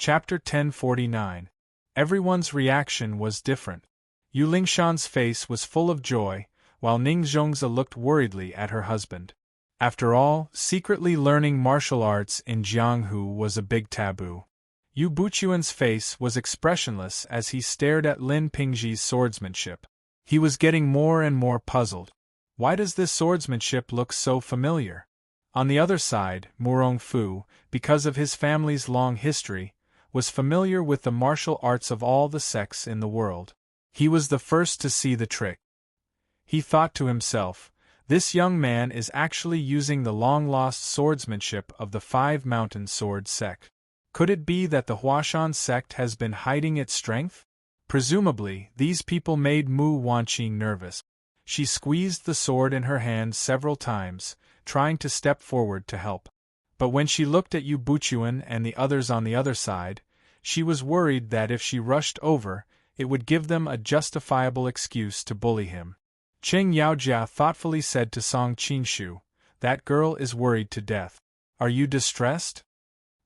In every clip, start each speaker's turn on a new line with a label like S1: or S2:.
S1: Chapter 1049. Everyone's reaction was different. Yu Lingshan's face was full of joy, while Ning Zhongzi looked worriedly at her husband. After all, secretly learning martial arts in Jianghu was a big taboo. Yu Buchuan's face was expressionless as he stared at Lin Pingji's swordsmanship. He was getting more and more puzzled. Why does this swordsmanship look so familiar? On the other side, Murong Fu, because of his family's long history, was familiar with the martial arts of all the sects in the world. He was the first to see the trick. He thought to himself, this young man is actually using the long-lost swordsmanship of the Five Mountain Sword sect. Could it be that the Huashan sect has been hiding its strength? Presumably, these people made Mu Wanqing nervous. She squeezed the sword in her hand several times, trying to step forward to help. But when she looked at Yu Buchuan and the others on the other side, she was worried that if she rushed over, it would give them a justifiable excuse to bully him. Qing Yaojia thoughtfully said to Song Qinshu, "That girl is worried to death. Are you distressed?"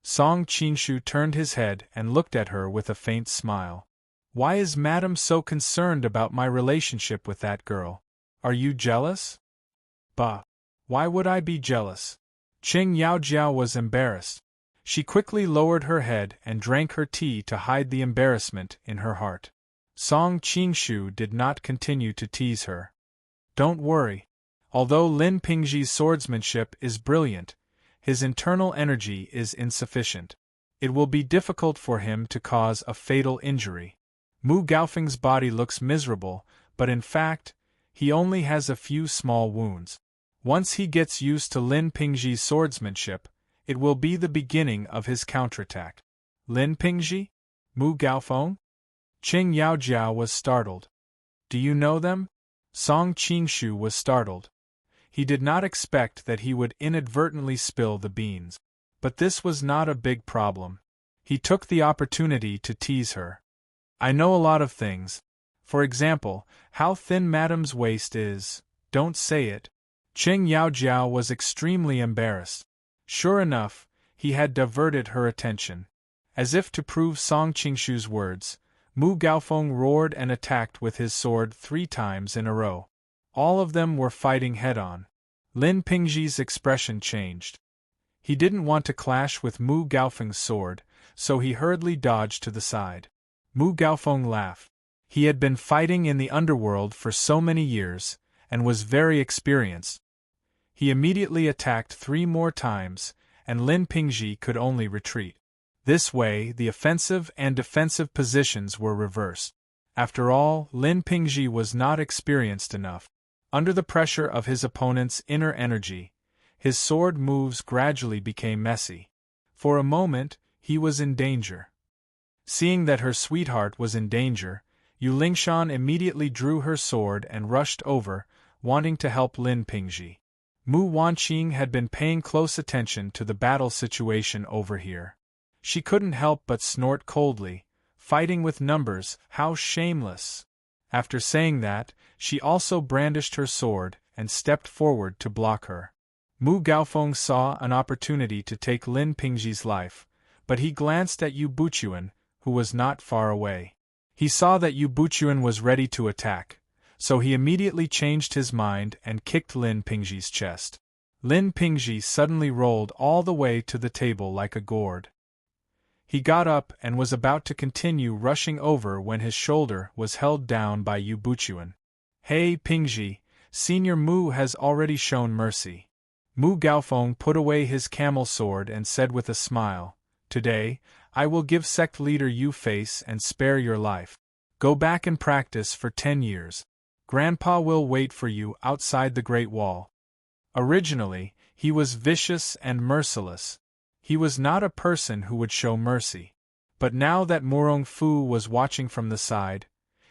S1: Song Qinshu turned his head and looked at her with a faint smile. "Why is Madame so concerned about my relationship with that girl? Are you jealous?" "Bah! Why would I be jealous?" Qing Yaojia was embarrassed. She quickly lowered her head and drank her tea to hide the embarrassment in her heart. Song Qinshu did not continue to tease her. "Don't worry. Although Lin Pingji's swordsmanship is brilliant, his internal energy is insufficient. It will be difficult for him to cause a fatal injury. Mu Gaofeng's body looks miserable, but in fact, he only has a few small wounds. Once he gets used to Lin Pingji's swordsmanship, it will be the beginning of his counterattack." "Lin Pingji? Mu Gaofeng?" Qing Yaojia was startled. "Do you know them?" Song Qinshu was startled. He did not expect that he would inadvertently spill the beans. But this was not a big problem. He took the opportunity to tease her. "I know a lot of things. For example, how thin Madame's waist is. Don't say it." Qing Yaojia was extremely embarrassed. Sure enough, he had diverted her attention. As if to prove Song Qinshu's words, Mu Gaofeng roared and attacked with his sword 3 times in a row. All of them were fighting head-on. Lin Pingji's expression changed. He didn't want to clash with Mu Gaofeng's sword, so he hurriedly dodged to the side. Mu Gaofeng laughed. He had been fighting in the underworld for so many years, and was very experienced. He immediately attacked 3 more times, and Lin Pingji could only retreat. This way, the offensive and defensive positions were reversed. After all, Lin Pingji was not experienced enough. Under the pressure of his opponent's inner energy, his sword moves gradually became messy. For a moment, he was in danger. Seeing that her sweetheart was in danger, Yu Lingshan immediately drew her sword and rushed over, wanting to help Lin Pingji. Mu Wanqing had been paying close attention to the battle situation over here. She couldn't help but snort coldly. Fighting with numbers, how shameless! After saying that, she also brandished her sword and stepped forward to block her. Mu Gaofeng saw an opportunity to take Lin Pingji's life, but he glanced at Yu Buchuan, who was not far away. He saw that Yu Buchuan was ready to attack, so he immediately changed his mind and kicked Lin Pingji's chest. Lin Pingji suddenly rolled all the way to the table like a gourd. He got up and was about to continue rushing over when his shoulder was held down by Yu Buchuan. "Hey Pingji, Senior Mu has already shown mercy." Mu Gaofeng put away his camel sword and said with a smile, "Today, I will give sect leader Yu face and spare your life. Go back and practice for 10 years. Grandpa will wait for you outside the Great Wall." Originally, he was vicious and merciless. He was not a person who would show mercy. But now that Murong Fu was watching from the side,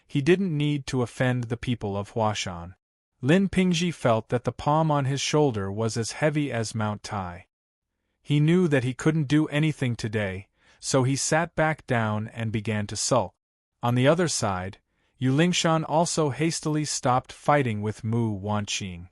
S1: he didn't need to offend the people of Huashan. Lin Pingji felt that the palm on his shoulder was as heavy as Mount Tai. He knew that he couldn't do anything today, so he sat back down and began to sulk. On the other side, Yu Lingshan also hastily stopped fighting with Mu Wanqing.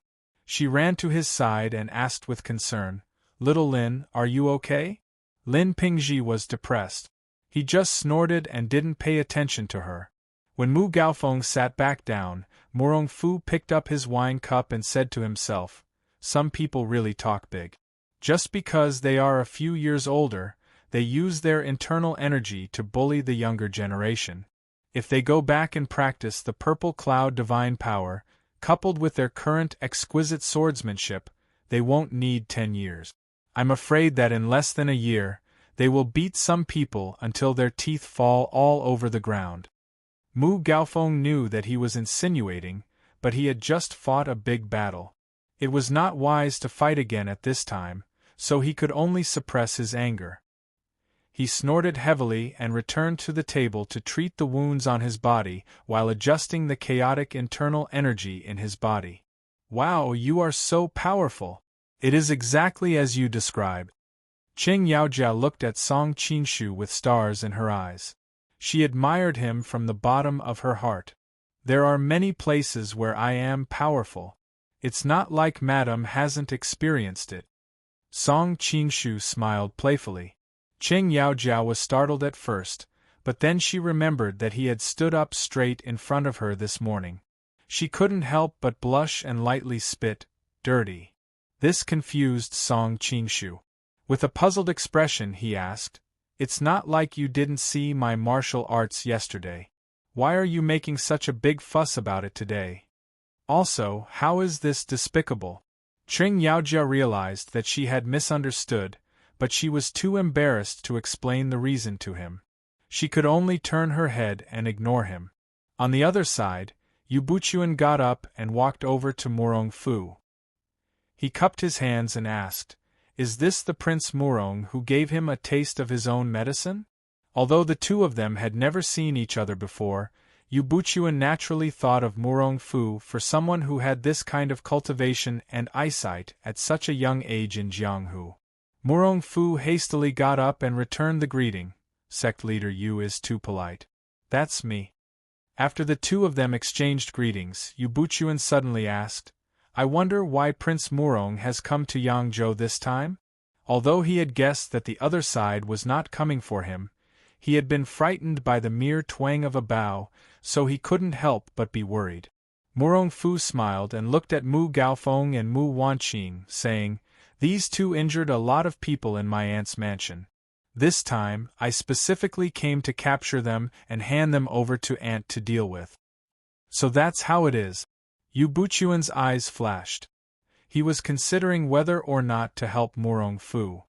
S1: She ran to his side and asked with concern, "Little Lin, are you okay?" Lin Pingji was depressed. He just snorted and didn't pay attention to her. When Mu Gaofeng sat back down, Murong Fu picked up his wine cup and said to himself, "Some people really talk big. Just because they are a few years older, they use their internal energy to bully the younger generation. If they go back and practice the purple cloud divine power, coupled with their current exquisite swordsmanship, they won't need 10 years. I'm afraid that in less than a year, they will beat some people until their teeth fall all over the ground." Mu Gaofeng knew that he was insinuating, but he had just fought a big battle. It was not wise to fight again at this time, so he could only suppress his anger. He snorted heavily and returned to the table to treat the wounds on his body while adjusting the chaotic internal energy in his body. "Wow, you are so powerful! It is exactly as you described." Qing Yaojia looked at Song Qinshu with stars in her eyes. She admired him from the bottom of her heart. "There are many places where I am powerful. It's not like Madame hasn't experienced it." Song Qinshu smiled playfully. Qing Yaojia was startled at first, but then she remembered that he had stood up straight in front of her this morning. She couldn't help but blush and lightly spit, "Dirty." This confused Song Qinshu. With a puzzled expression he asked, "It's not like you didn't see my martial arts yesterday. Why are you making such a big fuss about it today? Also, how is this despicable?" Qing Yaojia realized that she had misunderstood, but she was too embarrassed to explain the reason to him. She could only turn her head and ignore him. On the other side, Yu Buchuan got up and walked over to Murong Fu. He cupped his hands and asked, "Is this the Prince Murong who gave him a taste of his own medicine?" Although the two of them had never seen each other before, Yu Buchuan naturally thought of Murong Fu for someone who had this kind of cultivation and eyesight at such a young age in Jianghu. Murong Fu hastily got up and returned the greeting. "Sect leader Yu is too polite." "That's me." After the two of them exchanged greetings, Yu Buchuan suddenly asked, "I wonder why Prince Murong has come to Yangzhou this time?" Although he had guessed that the other side was not coming for him, he had been frightened by the mere twang of a bow, so he couldn't help but be worried. Murong Fu smiled and looked at Mu Gaofeng and Mu Wanqing, saying, "These two injured a lot of people in my aunt's mansion. This time, I specifically came to capture them and hand them over to Aunt to deal with." "So that's how it is." Yu Buchuan's eyes flashed. He was considering whether or not to help Murong Fu.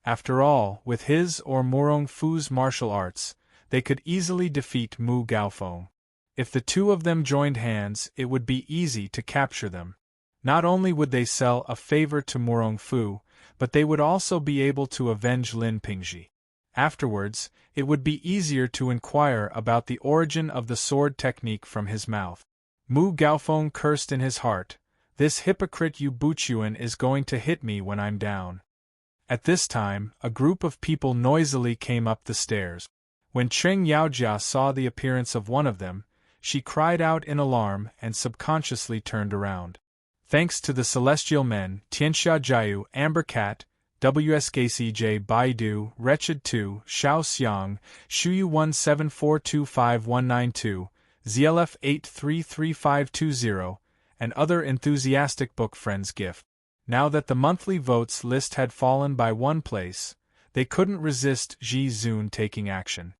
S1: After all, with his or Murong Fu's martial arts, they could easily defeat Mu Gaofeng. If the two of them joined hands, it would be easy to capture them. Not only would they sell a favor to Murong Fu, but they would also be able to avenge Lin Pingji. Afterwards, it would be easier to inquire about the origin of the sword technique from his mouth. Mu Gaofeng cursed in his heart, "This hypocrite Yu Buchuan is going to hit me when I'm down." At this time, a group of people noisily came up the stairs. When Qing Yaojia saw the appearance of one of them, she cried out in alarm and subconsciously turned around. Thanks to the Celestial Men, Tianxia Jiu, Amber Cat, WSKCJ Baidu, Wretched 2, Xiao Xiang, Shuyu 174259192, ZLF 833520, and other enthusiastic book friends gift. Now that the monthly votes list had fallen by one place, they couldn't resist Ji Zun taking action.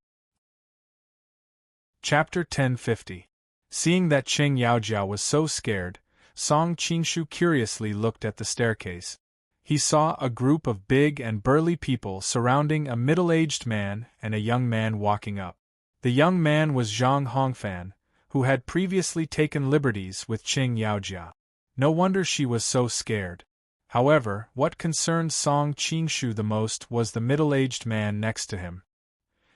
S1: Chapter 1050. Seeing that Qing Yaojia was so scared, Song Qinshu curiously looked at the staircase. He saw a group of big and burly people surrounding a middle-aged man and a young man walking up. The young man was Zhang Hongfan, who had previously taken liberties with Qing Yaojia. No wonder she was so scared. However, what concerned Song Qinshu the most was the middle-aged man next to him.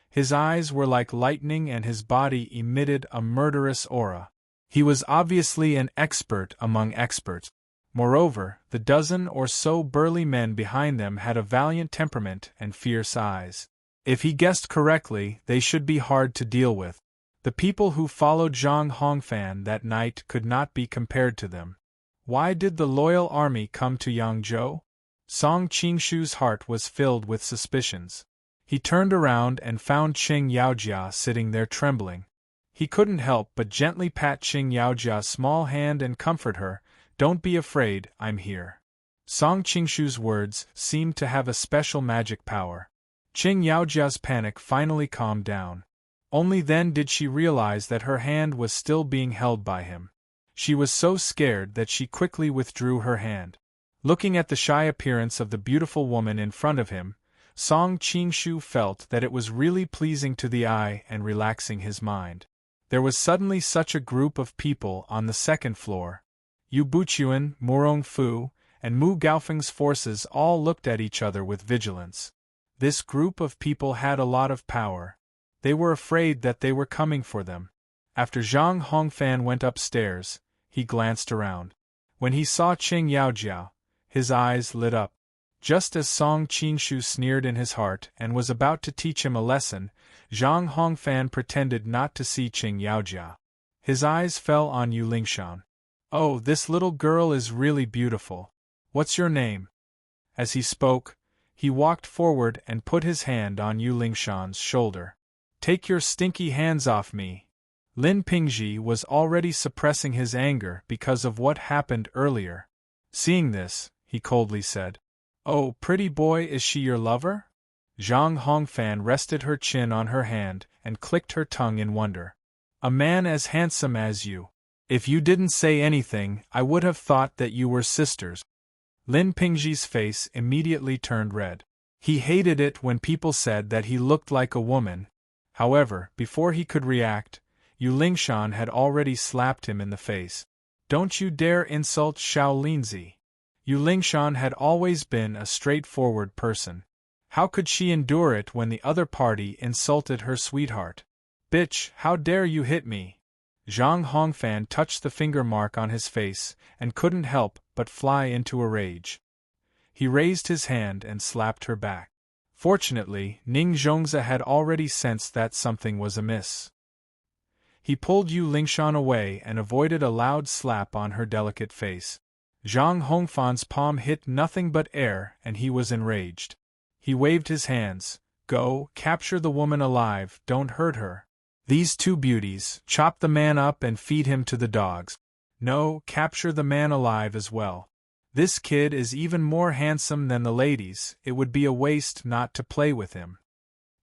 S1: His eyes were like lightning and his body emitted a murderous aura. He was obviously an expert among experts. Moreover, the dozen or so burly men behind them had a valiant temperament and fierce eyes. If he guessed correctly, they should be hard to deal with. The people who followed Zhang Hongfan that night could not be compared to them. Why did the loyal army come to Yangzhou? Song Qinshu's heart was filled with suspicions. He turned around and found Qing Yaojia sitting there trembling. He couldn't help but gently pat Qing Yaojia's small hand and comfort her. "Don't be afraid, I'm here." Song Qingshu's words seemed to have a special magic power. Qing Yaojia's panic finally calmed down. Only then did she realize that her hand was still being held by him. She was so scared that she quickly withdrew her hand. Looking at the shy appearance of the beautiful woman in front of him, Song Qingshu felt that it was really pleasing to the eye and relaxing his mind. There was suddenly such a group of people on the second floor. Yu Buchuan, Murong Fu, and Mu Gaofeng's forces all looked at each other with vigilance. This group of people had a lot of power. They were afraid that they were coming for them. After Zhang Hongfan went upstairs, he glanced around. When he saw Qing Yaojia, his eyes lit up. Just as Song Qingshu sneered in his heart and was about to teach him a lesson, Zhang Hongfan pretended not to see Qing Yaojia. His eyes fell on Yu Lingshan. "Oh, this little girl is really beautiful. What's your name?" As he spoke, he walked forward and put his hand on Yu Lingshan's shoulder. "Take your stinky hands off me." Lin Pingji was already suppressing his anger because of what happened earlier. Seeing this, he coldly said, "Oh, pretty boy, is she your lover?" Zhang Hongfan rested her chin on her hand and clicked her tongue in wonder. "A man as handsome as you. If you didn't say anything, I would have thought that you were sisters." Lin Pingji's face immediately turned red. He hated it when people said that he looked like a woman. However, before he could react, Yu Lingshan had already slapped him in the face. "Don't you dare insult Xiao Linzi." Yu Lingshan had always been a straightforward person. How could she endure it when the other party insulted her sweetheart? "Bitch, how dare you hit me?" Zhang Hongfan touched the finger mark on his face and couldn't help but fly into a rage. He raised his hand and slapped her back. Fortunately, Ning Zhongzi had already sensed that something was amiss. He pulled Yu Lingshan away and avoided a loud slap on her delicate face. Zhang Hongfan's palm hit nothing but air and he was enraged. He waved his hands. "Go, capture the woman alive, don't hurt her. These two beauties, chop the man up and feed him to the dogs. No, capture the man alive as well. This kid is even more handsome than the ladies, it would be a waste not to play with him."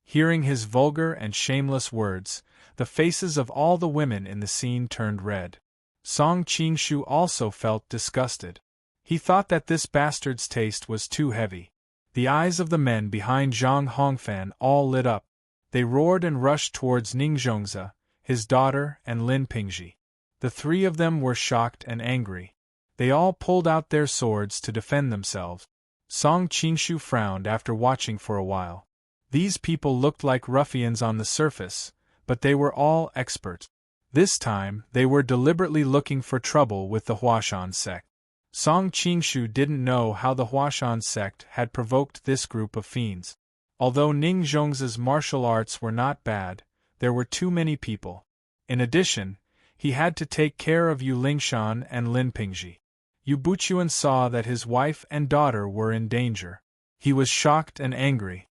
S1: Hearing his vulgar and shameless words, the faces of all the women in the scene turned red. Song Qingshu also felt disgusted. He thought that this bastard's taste was too heavy. The eyes of the men behind Zhang Hongfan all lit up. They roared and rushed towards Ning Zhongzi, his daughter, and Lin Pingji. The three of them were shocked and angry. They all pulled out their swords to defend themselves. Song Qingshu frowned after watching for a while. These people looked like ruffians on the surface, but they were all experts. This time, they were deliberately looking for trouble with the Huashan sect. Song Qingshu didn't know how the Huashan sect had provoked this group of fiends. Although Ning Zhongzi's martial arts were not bad, there were too many people. In addition, he had to take care of Yu Lingshan and Lin Pingji. Yu Buchuan saw that his wife and daughter were in danger. He was shocked and angry.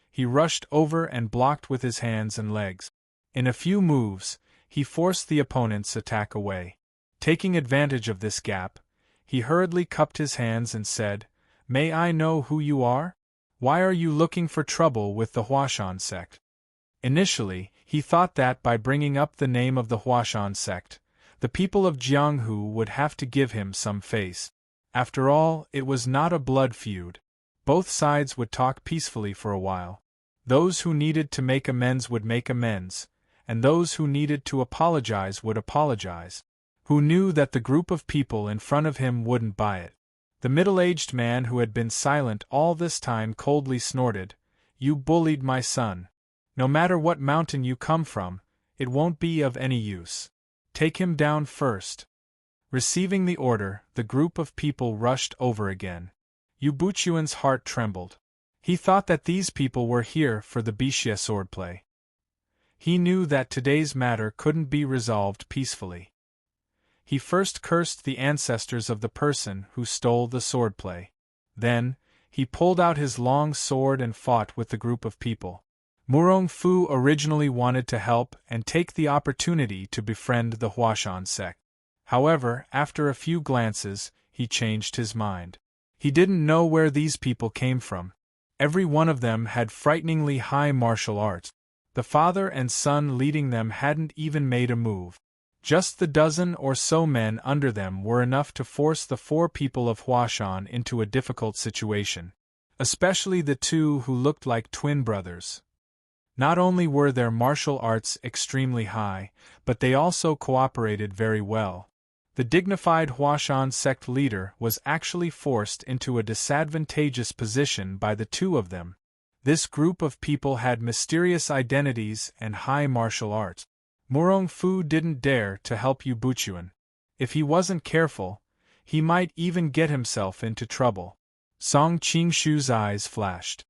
S1: He rushed over and blocked with his hands and legs. In a few moves, he forced the opponent's attack away. Taking advantage of this gap, he hurriedly cupped his hands and said, "May I know who you are? Why are you looking for trouble with the Huashan sect?" Initially, he thought that by bringing up the name of the Huashan sect, the people of Jianghu would have to give him some face. After all, it was not a blood feud. Both sides would talk peacefully for a while. Those who needed to make amends would make amends, and those who needed to apologize would apologize. Who knew that the group of people in front of him wouldn't buy it? The middle-aged man who had been silent all this time coldly snorted, "You bullied my son. No matter what mountain you come from, it won't be of any use. Take him down first." Receiving the order, the group of people rushed over again. Yu Buchuan's heart trembled. He thought that these people were here for the Bixia swordplay. He knew that today's matter couldn't be resolved peacefully. He first cursed the ancestors of the person who stole the swordplay. Then, he pulled out his long sword and fought with the group of people. Murong Fu originally wanted to help and take the opportunity to befriend the Huashan sect. However, after a few glances, he changed his mind. He didn't know where these people came from. Every one of them had frighteningly high martial arts. The father and son leading them hadn't even made a move. Just the dozen or so men under them were enough to force the 4 people of Huashan into a difficult situation. Especially the 2 who looked like twin brothers. Not only were their martial arts extremely high, but they also cooperated very well. The dignified Huashan sect leader was actually forced into a disadvantageous position by the 2 of them. This group of people had mysterious identities and high martial arts. Murong Fu didn't dare to help Yu Buchuan. If he wasn't careful, he might even get himself into trouble. Song Qingshu's eyes flashed.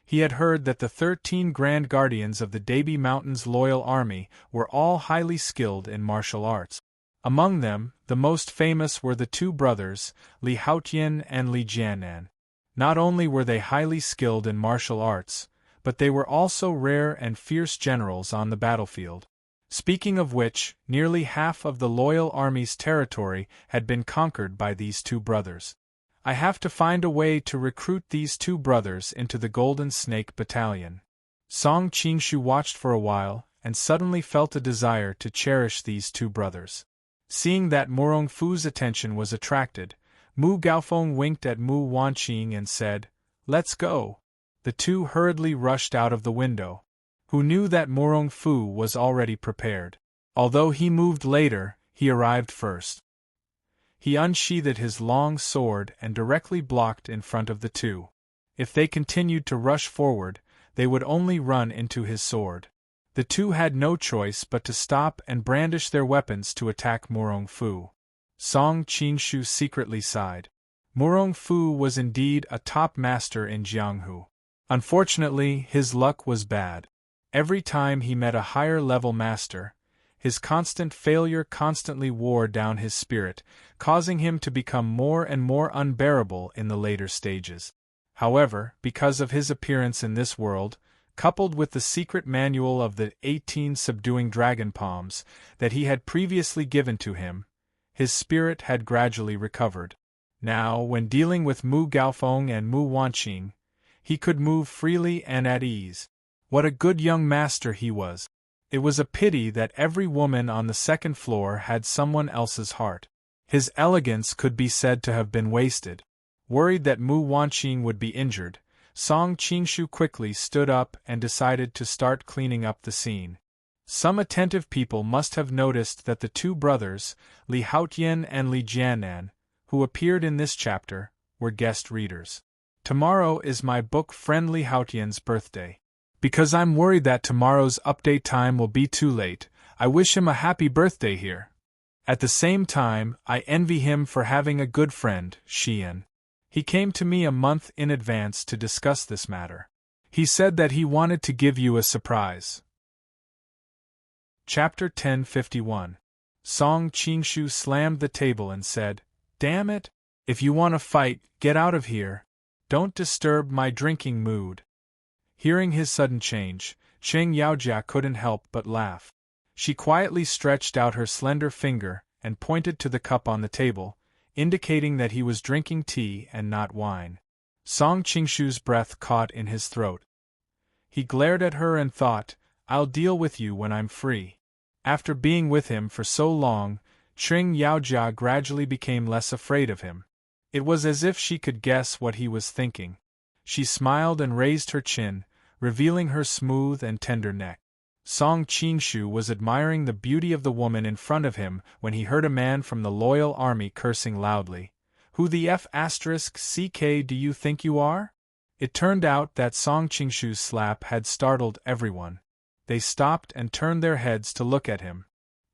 S1: He had heard that the 13 Grand Guardians of the Dabi Mountains Loyal Army were all highly skilled in martial arts. Among them, the most famous were the 2 brothers, Li Haotian and Li Jianan. Not only were they highly skilled in martial arts, but they were also rare and fierce generals on the battlefield. Speaking of which, nearly half of the Loyal Army's territory had been conquered by these 2 brothers. I have to find a way to recruit these 2 brothers into the Golden Snake Battalion. Song Qingshu watched for a while, and suddenly felt a desire to cherish these 2 brothers. Seeing that Murong Fu's attention was attracted, Mu Gaofeng winked at Mu Wanqing and said, "Let's go." The 2 hurriedly rushed out of the window. Who knew that Murong Fu was already prepared? Although he moved later, he arrived first. He unsheathed his long sword and directly blocked in front of the 2. If they continued to rush forward, they would only run into his sword. The 2 had no choice but to stop and brandish their weapons to attack Murong Fu. Song Qingshu secretly sighed. Murong Fu was indeed a top master in Jianghu. Unfortunately, his luck was bad. Every time he met a higher-level master, his constant failure constantly wore down his spirit, causing him to become more and more unbearable in the later stages. However, because of his appearance in this world, coupled with the secret manual of the 18 subduing dragon palms that he had previously given to him, his spirit had gradually recovered. Now, when dealing with Mu Gaofeng and Mu Wanqing, he could move freely and at ease. What a good young master he was! It was a pity that every woman on the 2nd floor had someone else's heart. His elegance could be said to have been wasted. Worried that Mu Wanqing would be injured, Song Qingshu quickly stood up and decided to start cleaning up the scene. Some attentive people must have noticed that the 2 brothers, Li Haotian and Li Jianan, who appeared in this chapter, were guest readers. Tomorrow is my book friend Li Haotian's birthday. Because I'm worried that tomorrow's update time will be too late, I wish him a happy birthday here. At the same time, I envy him for having a good friend, Xian. He came to me a month in advance to discuss this matter. He said that he wanted to give you a surprise. Chapter 1051. Song Qingshu slammed the table and said, "Damn it! If you want to fight, get out of here. Don't disturb my drinking mood." Hearing his sudden change, Cheng Yaojia couldn't help but laugh. She quietly stretched out her slender finger and pointed to the cup on the table, indicating that he was drinking tea and not wine. Song Qingshu's breath caught in his throat. He glared at her and thought, "I'll deal with you when I'm free." After being with him for so long, Cheng Yaojia gradually became less afraid of him. It was as if she could guess what he was thinking. She smiled and raised her chin, revealing her smooth and tender neck. Song Qingshu was admiring the beauty of the woman in front of him when he heard a man from the Loyal Army cursing loudly. "Who the F***ck do you think you are?" It turned out that Song Qingshu's slap had startled everyone. They stopped and turned their heads to look at him.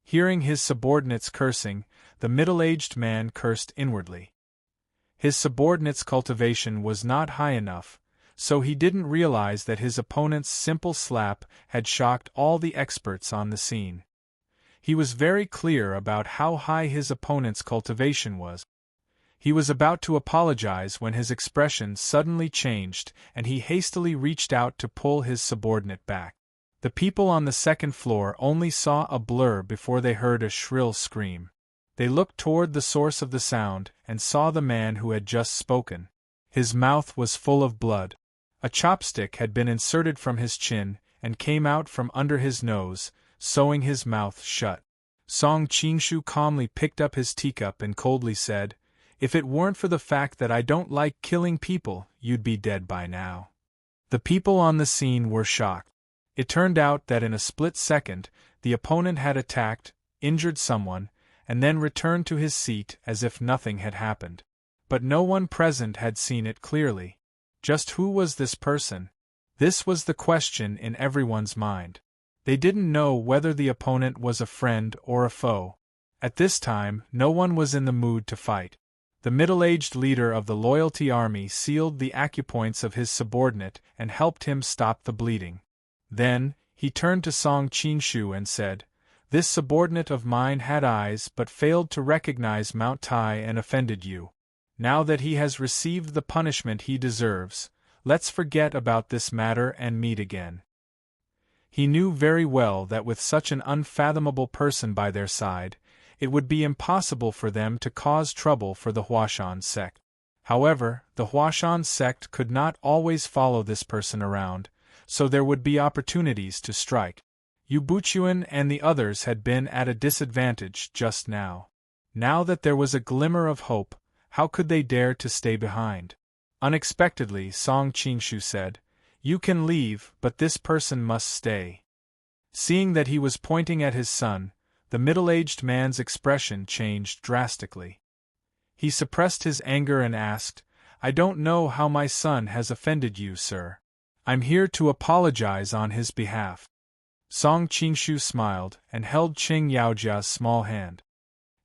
S1: Hearing his subordinates cursing, the middle-aged man cursed inwardly. His subordinate's cultivation was not high enough, so he didn't realize that his opponent's simple slap had shocked all the experts on the scene. He was very clear about how high his opponent's cultivation was. He was about to apologize when his expression suddenly changed, and he hastily reached out to pull his subordinate back. The people on the second floor only saw a blur before they heard a shrill scream. They looked toward the source of the sound and saw the man who had just spoken. His mouth was full of blood. A chopstick had been inserted from his chin and came out from under his nose, sewing his mouth shut. Song Qingshu calmly picked up his teacup and coldly said, "If it weren't for the fact that I don't like killing people, you'd be dead by now." The people on the scene were shocked. It turned out that in a split second, the opponent had attacked, injured someone, and then returned to his seat as if nothing had happened. But no one present had seen it clearly. Just who was this person? This was the question in everyone's mind. They didn't know whether the opponent was a friend or a foe. At this time, no one was in the mood to fight. The middle-aged leader of the loyalty army sealed the acupoints of his subordinate and helped him stop the bleeding. Then, he turned to Song Qingshu and said, "This subordinate of mine had eyes but failed to recognize Mount Tai and offended you. Now that he has received the punishment he deserves, let's forget about this matter and meet again." He knew very well that with such an unfathomable person by their side, it would be impossible for them to cause trouble for the Huashan sect. However, the Huashan sect could not always follow this person around, so there would be opportunities to strike. Yu Buchuan and the others had been at a disadvantage just now. Now that there was a glimmer of hope, how could they dare to stay behind? Unexpectedly, Song Qingshu said, "You can leave, but this person must stay." Seeing that he was pointing at his son, the middle-aged man's expression changed drastically. He suppressed his anger and asked, "I don't know how my son has offended you, sir. I'm here to apologize on his behalf." Song Qingshu smiled and held Qing Yaojia's small hand.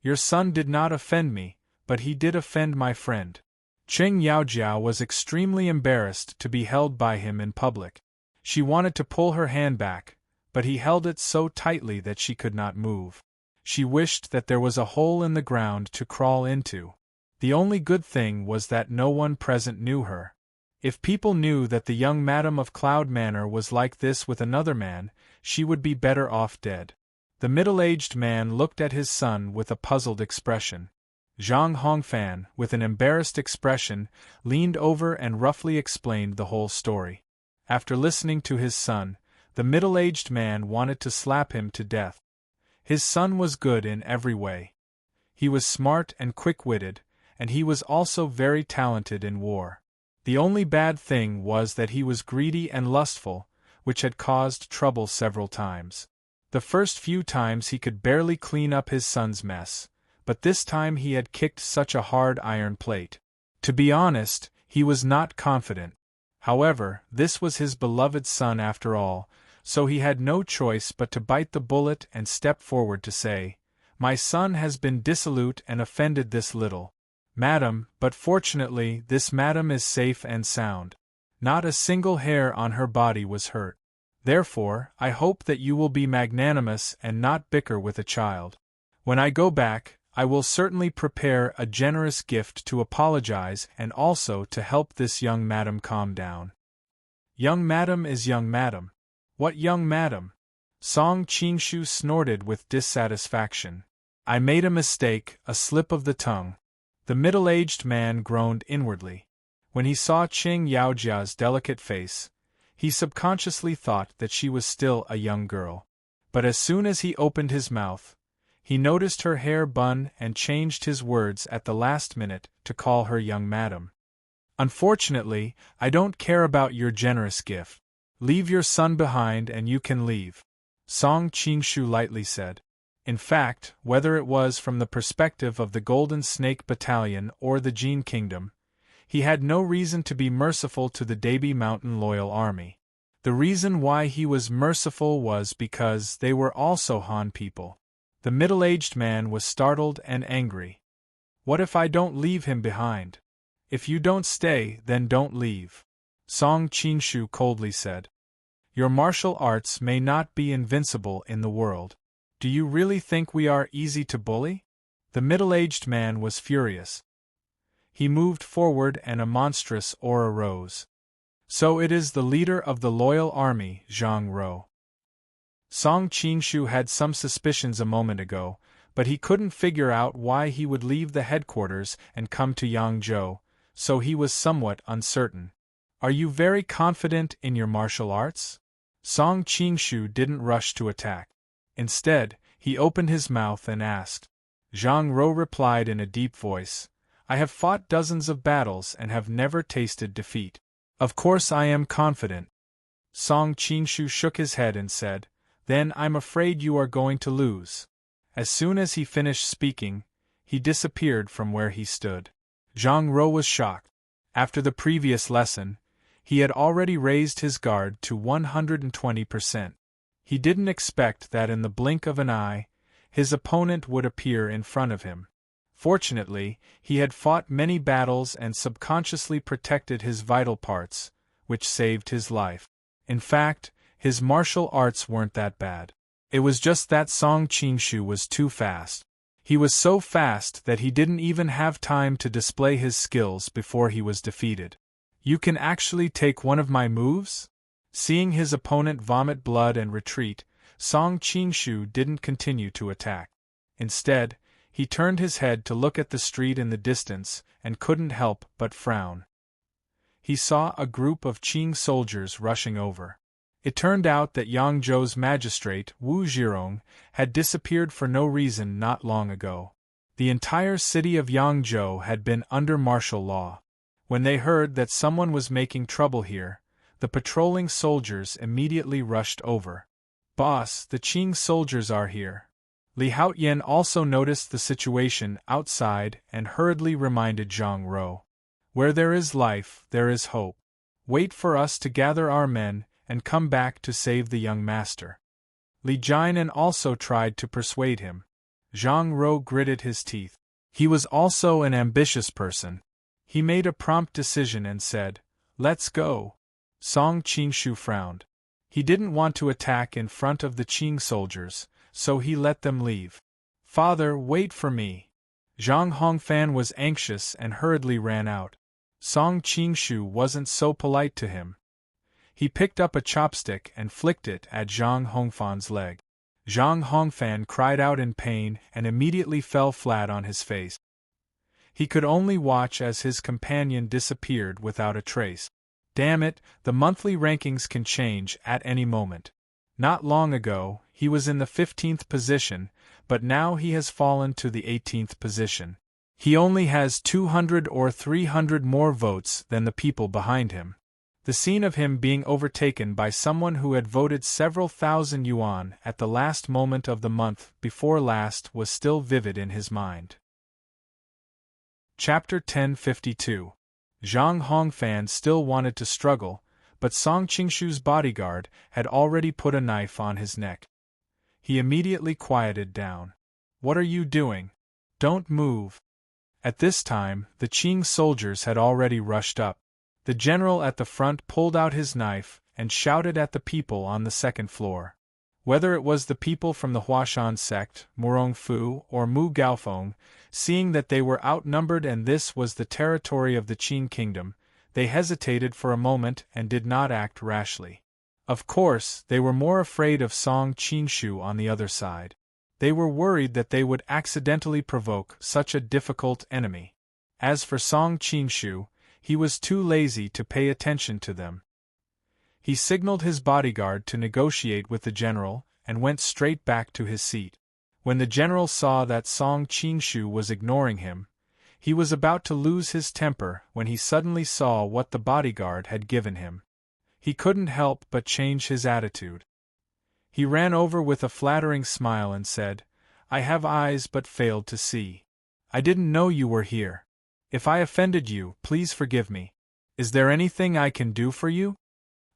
S1: "Your son did not offend me, but he did offend my friend." Qing Yaojia was extremely embarrassed to be held by him in public. She wanted to pull her hand back, but he held it so tightly that she could not move. She wished that there was a hole in the ground to crawl into. The only good thing was that no one present knew her. If people knew that the young Madam of Cloud Manor was like this with another man, she would be better off dead. The middle-aged man looked at his son with a puzzled expression. Zhang Hongfan, with an embarrassed expression, leaned over and roughly explained the whole story. After listening to his son, the middle-aged man wanted to slap him to death. His son was good in every way. He was smart and quick-witted, and he was also very talented in war. The only bad thing was that he was greedy and lustful, which had caused trouble several times. The first few times he could barely clean up his son's mess, but this time he had kicked such a hard iron plate. To be honest, he was not confident. However, this was his beloved son after all, so he had no choice but to bite the bullet and step forward to say, "My son has been dissolute and offended this little madam, but fortunately this madam is safe and sound. Not a single hair on her body was hurt. Therefore, I hope that you will be magnanimous and not bicker with a child. When I go back, I will certainly prepare a generous gift to apologize and also to help this young madam calm down." "Young madam is young madam. What young madam?" Song Qingshu snorted with dissatisfaction. "I made a mistake, a slip of the tongue." The middle-aged man groaned inwardly. When he saw Qing Yaojia's delicate face, he subconsciously thought that she was still a young girl. But as soon as he opened his mouth, he noticed her hair bun and changed his words at the last minute to call her young madam. "Unfortunately, I don't care about your generous gift. Leave your son behind and you can leave," Song Qingshu lightly said. In fact, whether it was from the perspective of the Golden Snake Battalion or the Jin Kingdom, he had no reason to be merciful to the Dabi Mountain Loyal Army. The reason why he was merciful was because they were also Han people. The middle-aged man was startled and angry. "What if I don't leave him behind?" "If you don't stay, then don't leave," Song Qingshu coldly said. "Your martial arts may not be invincible in the world. Do you really think we are easy to bully?" The middle-aged man was furious. He moved forward and a monstrous aura rose. So it is the leader of the loyal army, Zhang Ro. Song Qinshu had some suspicions a moment ago, but he couldn't figure out why he would leave the headquarters and come to Yangzhou, so he was somewhat uncertain. Are you very confident in your martial arts? Song Qinshu didn't rush to attack. Instead, he opened his mouth and asked. Zhang Ro replied in a deep voice, I have fought dozens of battles and have never tasted defeat. Of course I am confident. Song Qinshu shook his head and said, Then I'm afraid you are going to lose. As soon as he finished speaking, he disappeared from where he stood. Zhang Ro was shocked. After the previous lesson, he had already raised his guard to 120%. He didn't expect that in the blink of an eye, his opponent would appear in front of him. Fortunately, he had fought many battles and subconsciously protected his vital parts, which saved his life. In fact, his martial arts weren't that bad. It was just that Song Qinshu was too fast. He was so fast that he didn't even have time to display his skills before he was defeated. You can actually take one of my moves? Seeing his opponent vomit blood and retreat, Song Qinshu didn't continue to attack. Instead, he turned his head to look at the street in the distance and couldn't help but frown. He saw a group of Qing soldiers rushing over. It turned out that Yangzhou's magistrate, Wu Zhirong, had disappeared for no reason not long ago. The entire city of Yangzhou had been under martial law. When they heard that someone was making trouble here, the patrolling soldiers immediately rushed over. Boss, the Qing soldiers are here. Li Haoyan also noticed the situation outside and hurriedly reminded Zhang Ro. Where there is life, there is hope. Wait for us to gather our men and come back to save the young master. Li Jianan also tried to persuade him. Zhang Ro gritted his teeth. He was also an ambitious person. He made a prompt decision and said, Let's go. Song Qinshu frowned. He didn't want to attack in front of the Qing soldiers, so he let them leave. Father, wait for me. Zhang Hongfan was anxious and hurriedly ran out. Song Qinshu wasn't so polite to him. He picked up a chopstick and flicked it at Zhang Hongfan's leg. Zhang Hongfan cried out in pain and immediately fell flat on his face. He could only watch as his companion disappeared without a trace. Damn it, the monthly rankings can change at any moment. Not long ago, he was in the 15th position, but now he has fallen to the 18th position. He only has 200 or 300 more votes than the people behind him. The scene of him being overtaken by someone who had voted several thousand yuan at the last moment of the month before last was still vivid in his mind. Chapter 1052. Zhang Hongfan still wanted to struggle, but Song Qinshu's bodyguard had already put a knife on his neck. He immediately quieted down. What are you doing? Don't move. At this time, the Qing soldiers had already rushed up. The general at the front pulled out his knife and shouted at the people on the second floor. Whether it was the people from the Huashan sect, Murong Fu, or Mu Gaofeng, seeing that they were outnumbered and this was the territory of the Qing kingdom, they hesitated for a moment and did not act rashly. Of course, they were more afraid of Song Qinshu on the other side. They were worried that they would accidentally provoke such a difficult enemy. As for Song Qinshu, he was too lazy to pay attention to them. He signaled his bodyguard to negotiate with the general and went straight back to his seat. When the general saw that Song Qinshu was ignoring him, he was about to lose his temper when he suddenly saw what the bodyguard had given him. He couldn't help but change his attitude. He ran over with a flattering smile and said, I have eyes but failed to see. I didn't know you were here. If I offended you, please forgive me. Is there anything I can do for you?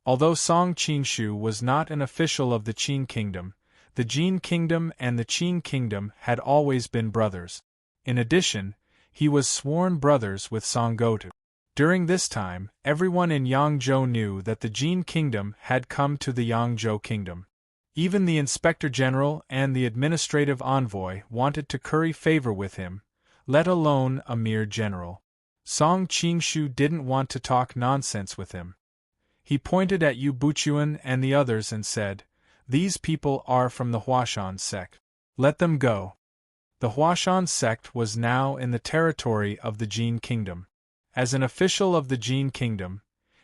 S1: Although Song Qinshu was not an official of the Qing kingdom, the Jin kingdom and the Qing kingdom had always been brothers. In addition, he was sworn brothers with Song Gotu. During this time, everyone in Yangzhou knew that the Jin kingdom had come to the Yangzhou kingdom. Even the inspector general and the administrative envoy wanted to curry favor with him, let alone a mere general. Song Qingshu didn't want to talk nonsense with him. He pointed at Yu Buchuan and the others and said, "These people are from the Huashan sect. Let them go." The Huashan sect was now in the territory of the Jin Kingdom. As an official of the Jin Kingdom,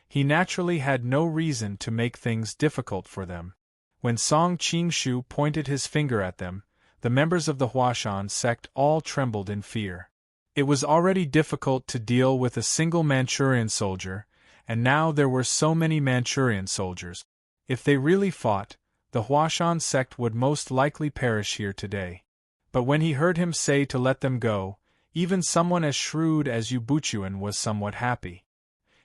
S1: he naturally had no reason to make things difficult for them. When Song Qingshu pointed his finger at them, the members of the Huashan sect all trembled in fear. It was already difficult to deal with a single Manchurian soldier, and now there were so many Manchurian soldiers. If they really fought, the Huashan sect would most likely perish here today. But when he heard him say to let them go, even someone as shrewd as Yu Buchuan was somewhat happy.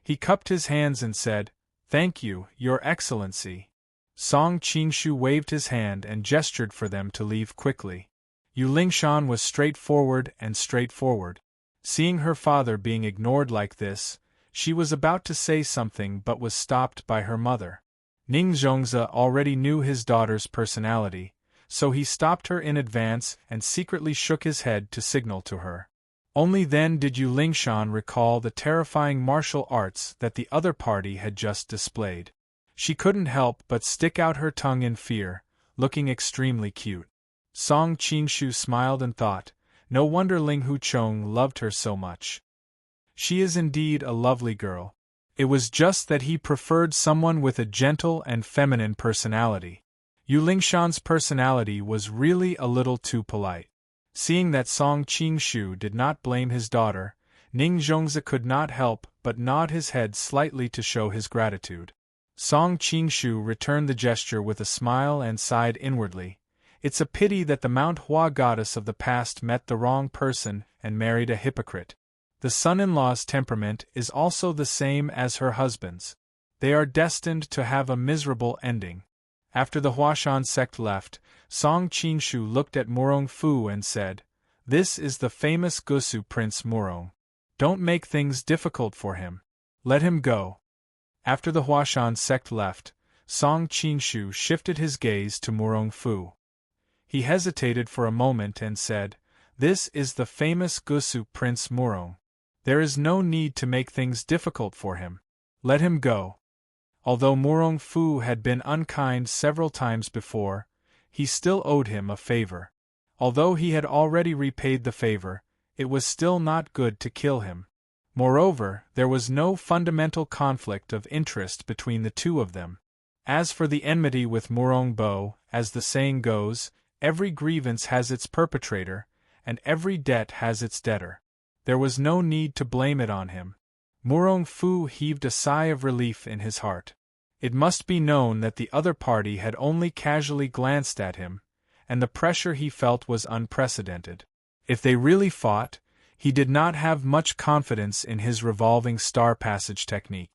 S1: He cupped his hands and said, "Thank you, Your Excellency." Song Qingshu waved his hand and gestured for them to leave quickly. Yu Lingshan was straightforward. Seeing her father being ignored like this, she was about to say something but was stopped by her mother. Ning Zhongzi already knew his daughter's personality, so he stopped her in advance and secretly shook his head to signal to her. Only then did Yu Lingshan recall the terrifying martial arts that the other party had just displayed. She couldn't help but stick out her tongue in fear, looking extremely cute. Song Qingshu smiled and thought, no wonder Ling Huchong loved her so much. She is indeed a lovely girl. It was just that he preferred someone with a gentle and feminine personality. Yu Lingshan's personality was really a little too polite. Seeing that Song Qingshu did not blame his daughter, Ning Zhongzi could not help but nod his head slightly to show his gratitude. Song Qingshu returned the gesture with a smile and sighed inwardly. It's a pity that the Mount Hua goddess of the past met the wrong person and married a hypocrite. The son-in-law's temperament is also the same as her husband's. They are destined to have a miserable ending. After the Huashan sect left, Song Qingshu looked at Murong Fu and said, "This is the famous Gusu Prince Murong. Don't make things difficult for him. Let him go." After the Huashan sect left, Song Qingshu shifted his gaze to Murong Fu. He hesitated for a moment and said, "This is the famous Gusu Prince Murong. There is no need to make things difficult for him. Let him go." Although Murong Fu had been unkind several times before, he still owed him a favor. Although he had already repaid the favor, it was still not good to kill him. Moreover, there was no fundamental conflict of interest between the two of them. As for the enmity with Murong Bo, as the saying goes, every grievance has its perpetrator, and every debt has its debtor. There was no need to blame it on him. Murong Fu heaved a sigh of relief in his heart. It must be known that the other party had only casually glanced at him, and the pressure he felt was unprecedented. If they really fought, he did not have much confidence in his revolving star passage technique.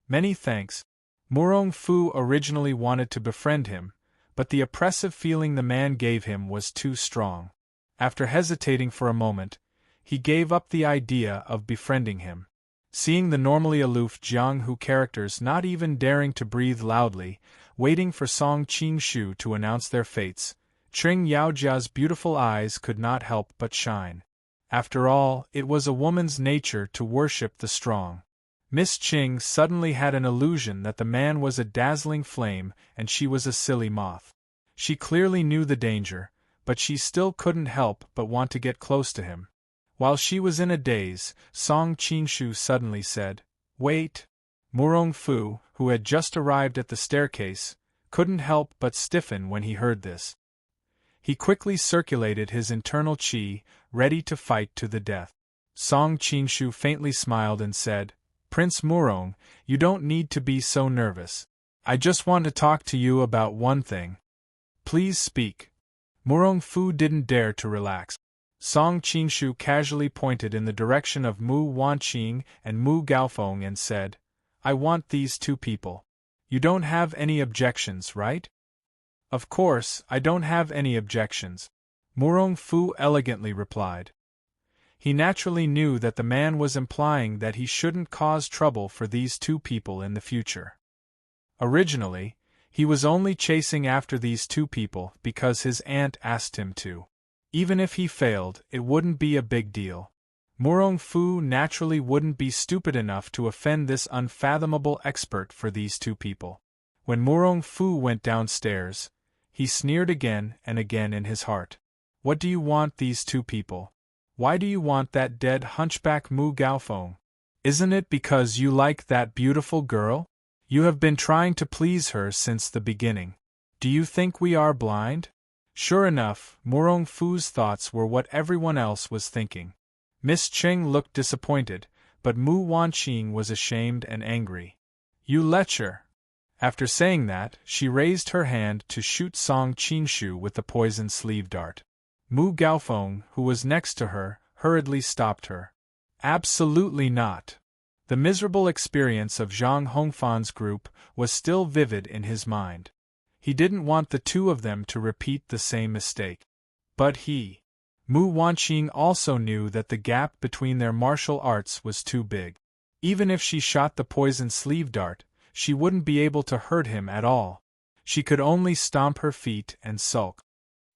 S1: Many thanks. Murong Fu originally wanted to befriend him, but the oppressive feeling the man gave him was too strong. After hesitating for a moment, he gave up the idea of befriending him. Seeing the normally aloof Jiang Hu characters not even daring to breathe loudly, waiting for Song Qingshu to announce their fates, Tring Yaojia's beautiful eyes could not help but shine. After all, it was a woman's nature to worship the strong. Miss Qing suddenly had an illusion that the man was a dazzling flame and she was a silly moth. She clearly knew the danger, but she still couldn't help but want to get close to him. While she was in a daze, Song Qingshu suddenly said, "Wait." Murong Fu, who had just arrived at the staircase, couldn't help but stiffen when he heard this. He quickly circulated his internal qi, ready to fight to the death. Song Qingshu faintly smiled and said, "Prince Murong, you don't need to be so nervous. I just want to talk to you about one thing. Please speak." Murong Fu didn't dare to relax. Song Qingshu casually pointed in the direction of Mu Wanqing and Mu Gaofeng and said, "I want these two people. You don't have any objections, right?" "Of course, I don't have any objections," Murong Fu elegantly replied. He naturally knew that the man was implying that he shouldn't cause trouble for these two people in the future. Originally, he was only chasing after these two people because his aunt asked him to. Even if he failed, it wouldn't be a big deal. Murong Fu naturally wouldn't be stupid enough to offend this unfathomable expert for these two people. When Murong Fu went downstairs, he sneered again and again in his heart. What do you want these two people? Why do you want that dead hunchback Mu Gaofeng? Isn't it because you like that beautiful girl? You have been trying to please her since the beginning. Do you think we are blind? Sure enough, Murong Fu's thoughts were what everyone else was thinking. Miss Cheng looked disappointed, but Mu Wanqing was ashamed and angry. You lecher! After saying that, she raised her hand to shoot Song Qingshu with the poisoned sleeve dart. Mu Gaofeng, who was next to her, hurriedly stopped her. Absolutely not! The miserable experience of Zhang Hongfan's group was still vivid in his mind. He didn't want the two of them to repeat the same mistake. But Mu Wanqing also knew that the gap between their martial arts was too big. Even if she shot the poisoned sleeve dart, she wouldn't be able to hurt him at all. She could only stomp her feet and sulk.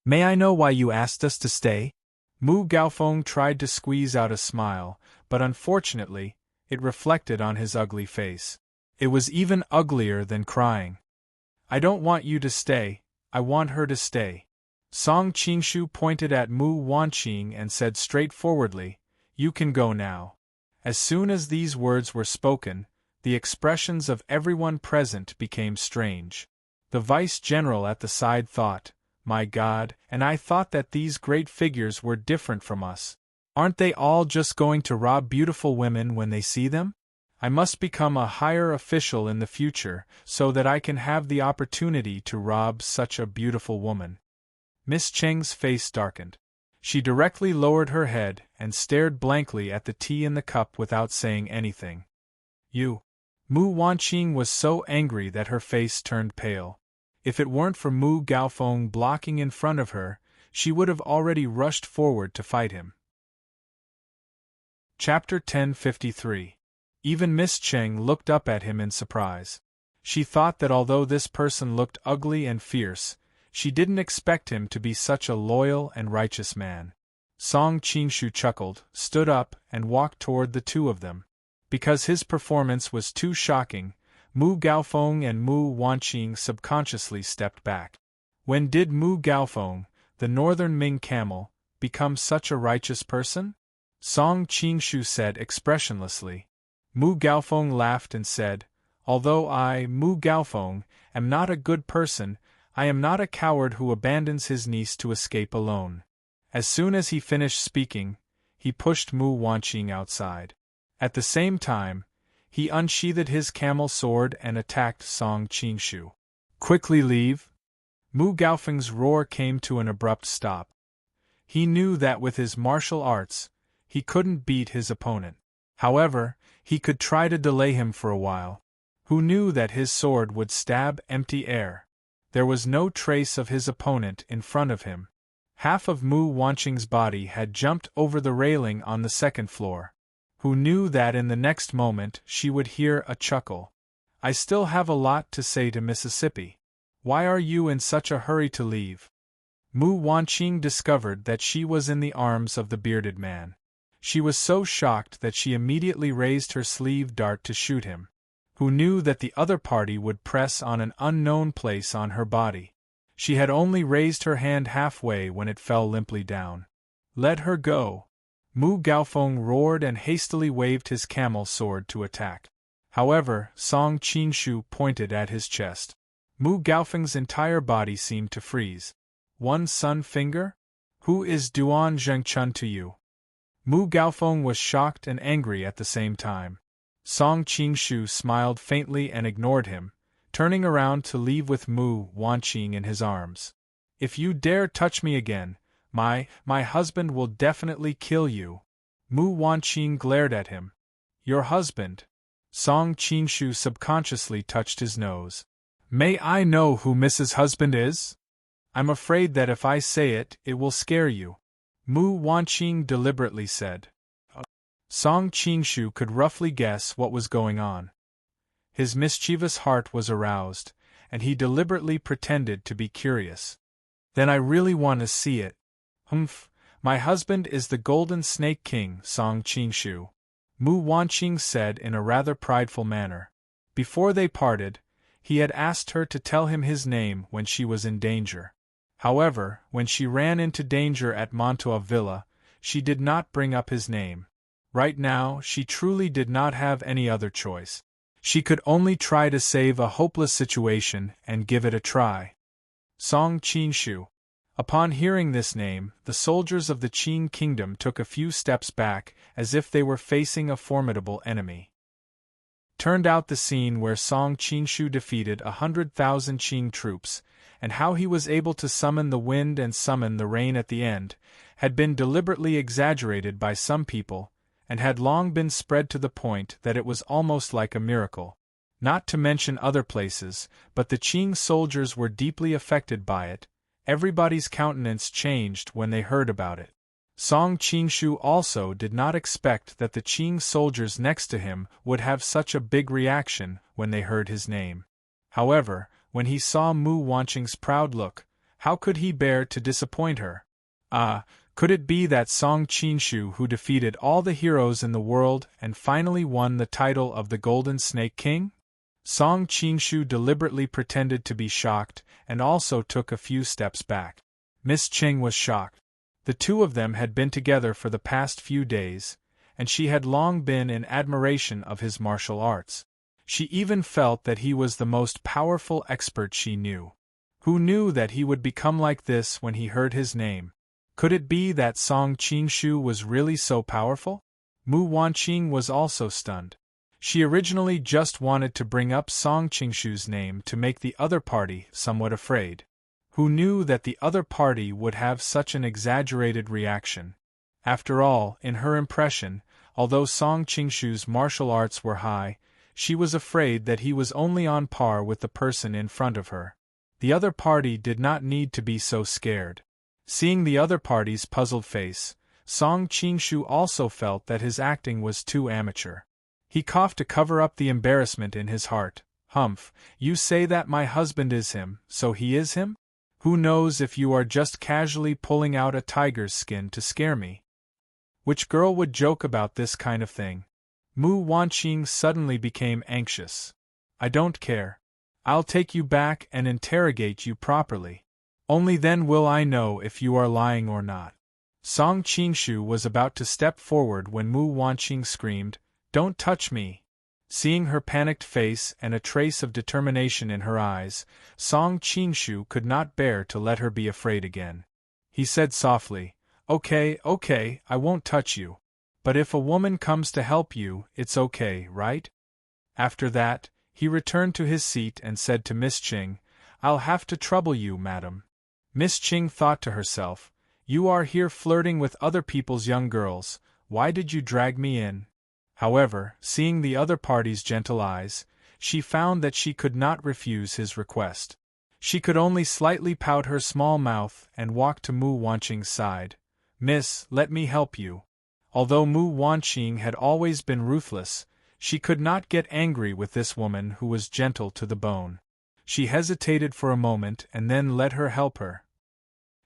S1: May I know why you asked us to stay? Mu Gaofeng tried to squeeze out a smile, but unfortunately, it reflected on his ugly face. It was even uglier than crying. I don't want you to stay, I want her to stay. Song Qingshu pointed at Mu Wanqing and said straightforwardly, You can go now. As soon as these words were spoken, the expressions of everyone present became strange. The vice-general at the side thought, My God, and I thought that these great figures were different from us. Aren't they all just going to rob beautiful women when they see them? I must become a higher official in the future so that I can have the opportunity to rob such a beautiful woman. Miss Cheng's face darkened. She directly lowered her head and stared blankly at the tea in the cup without saying anything. You. Mu Wanqing was so angry that her face turned pale. If it weren't for Mu Gaofeng blocking in front of her, she would have already rushed forward to fight him. Chapter 1053. Even Miss Cheng looked up at him in surprise. She thought that although this person looked ugly and fierce, she didn't expect him to be such a loyal and righteous man. Song Qingshu chuckled, stood up, and walked toward the two of them. Because his performance was too shocking, Mu Gaofeng and Mu Wanqing subconsciously stepped back. When did Mu Gaofeng, the northern Ming camel, become such a righteous person? Song Qingshu said expressionlessly. Mu Gaofeng laughed and said, Although I, Mu Gaofeng, am not a good person, I am not a coward who abandons his niece to escape alone. As soon as he finished speaking, he pushed Mu Wanqing outside. At the same time, he unsheathed his camel sword and attacked Song Qingshu. Quickly leave! Mu Gaofeng's roar came to an abrupt stop. He knew that with his martial arts, he couldn't beat his opponent. However, he could try to delay him for a while. Who knew that his sword would stab empty air? There was no trace of his opponent in front of him. Half of Mu Wanqing's body had jumped over the railing on the second floor. Who knew that in the next moment she would hear a chuckle? I still have a lot to say to Mississippi. Why are you in such a hurry to leave? Mu Wanqing discovered that she was in the arms of the bearded man. She was so shocked that she immediately raised her sleeve dart to shoot him. Who knew that the other party would press on an unknown place on her body? She had only raised her hand halfway when it fell limply down. Let her go! Mu Gaofeng roared and hastily waved his camel sword to attack. However, Song Qingshu pointed at his chest. Mu Gaofeng's entire body seemed to freeze. One sun finger? Who is Duan Zhengchun to you? Mu Gaofeng was shocked and angry at the same time. Song Qingshu smiled faintly and ignored him, turning around to leave with Mu Wanqing in his arms. If you dare touch me again, my husband will definitely kill you. Mu Wanqing glared at him. Your husband? Song Qingshu subconsciously touched his nose. May I know who Mrs. Husband is? I'm afraid that if I say it, it will scare you. Mu Wanqing deliberately said. Song Qingshu could roughly guess what was going on. His mischievous heart was aroused, and he deliberately pretended to be curious. Then I really want to see it. Humph, My husband is the Golden Snake King, Song Qingshu, Mu Wanqing said in a rather prideful manner. Before they parted, he had asked her to tell him his name when she was in danger. However, when she ran into danger at Mantua Villa, she did not bring up his name. Right now, she truly did not have any other choice. She could only try to save a hopeless situation and give it a try. Song Qingshu. Upon hearing this name, the soldiers of the Qing kingdom took a few steps back, as if they were facing a formidable enemy. Turned out the scene where Song Qingshu defeated 100,000 Qing troops, and how he was able to summon the wind and summon the rain at the end, had been deliberately exaggerated by some people, and had long been spread to the point that it was almost like a miracle. Not to mention other places, but the Qing soldiers were deeply affected by it. Everybody's countenance changed when they heard about it. Song Qingshu also did not expect that the Qing soldiers next to him would have such a big reaction when they heard his name. However, when he saw Mu Wanqing's proud look, how could he bear to disappoint her? Could it be that Song Qingshu who defeated all the heroes in the world and finally won the title of the Golden Snake King? Song Qingshu deliberately pretended to be shocked and also took a few steps back. Miss Qing was shocked. The two of them had been together for the past few days, and she had long been in admiration of his martial arts. She even felt that he was the most powerful expert she knew. Who knew that he would become like this when he heard his name? Could it be that Song Qingshu was really so powerful? Mu Wanqing was also stunned. She originally just wanted to bring up Song Qingshu's name to make the other party somewhat afraid. Who knew that the other party would have such an exaggerated reaction? After all, in her impression, although Song Qingshu's martial arts were high, she was afraid that he was only on par with the person in front of her. The other party did not need to be so scared. Seeing the other party's puzzled face, Song Qingshu also felt that his acting was too amateur. He coughed to cover up the embarrassment in his heart. Humph, you say that my husband is him, so he is him? Who knows if you are just casually pulling out a tiger's skin to scare me? Which girl would joke about this kind of thing? Mu Wanqing suddenly became anxious. I don't care. I'll take you back and interrogate you properly. Only then will I know if you are lying or not. Song Qingshu was about to step forward when Mu Wanqing screamed, Don't touch me! Seeing her panicked face and a trace of determination in her eyes, Song Qingshu could not bear to let her be afraid again. He said softly, Okay, I won't touch you. But if a woman comes to help you, it's okay, right? After that, he returned to his seat and said to Miss Qing, I'll have to trouble you, madam. Miss Qing thought to herself, You are here flirting with other people's young girls, why did you drag me in? However, seeing the other party's gentle eyes, she found that she could not refuse his request. She could only slightly pout her small mouth and walk to Mu Wanqing's side. Miss, let me help you. Although Mu Wanqing had always been ruthless, she could not get angry with this woman who was gentle to the bone. She hesitated for a moment and then let her help her.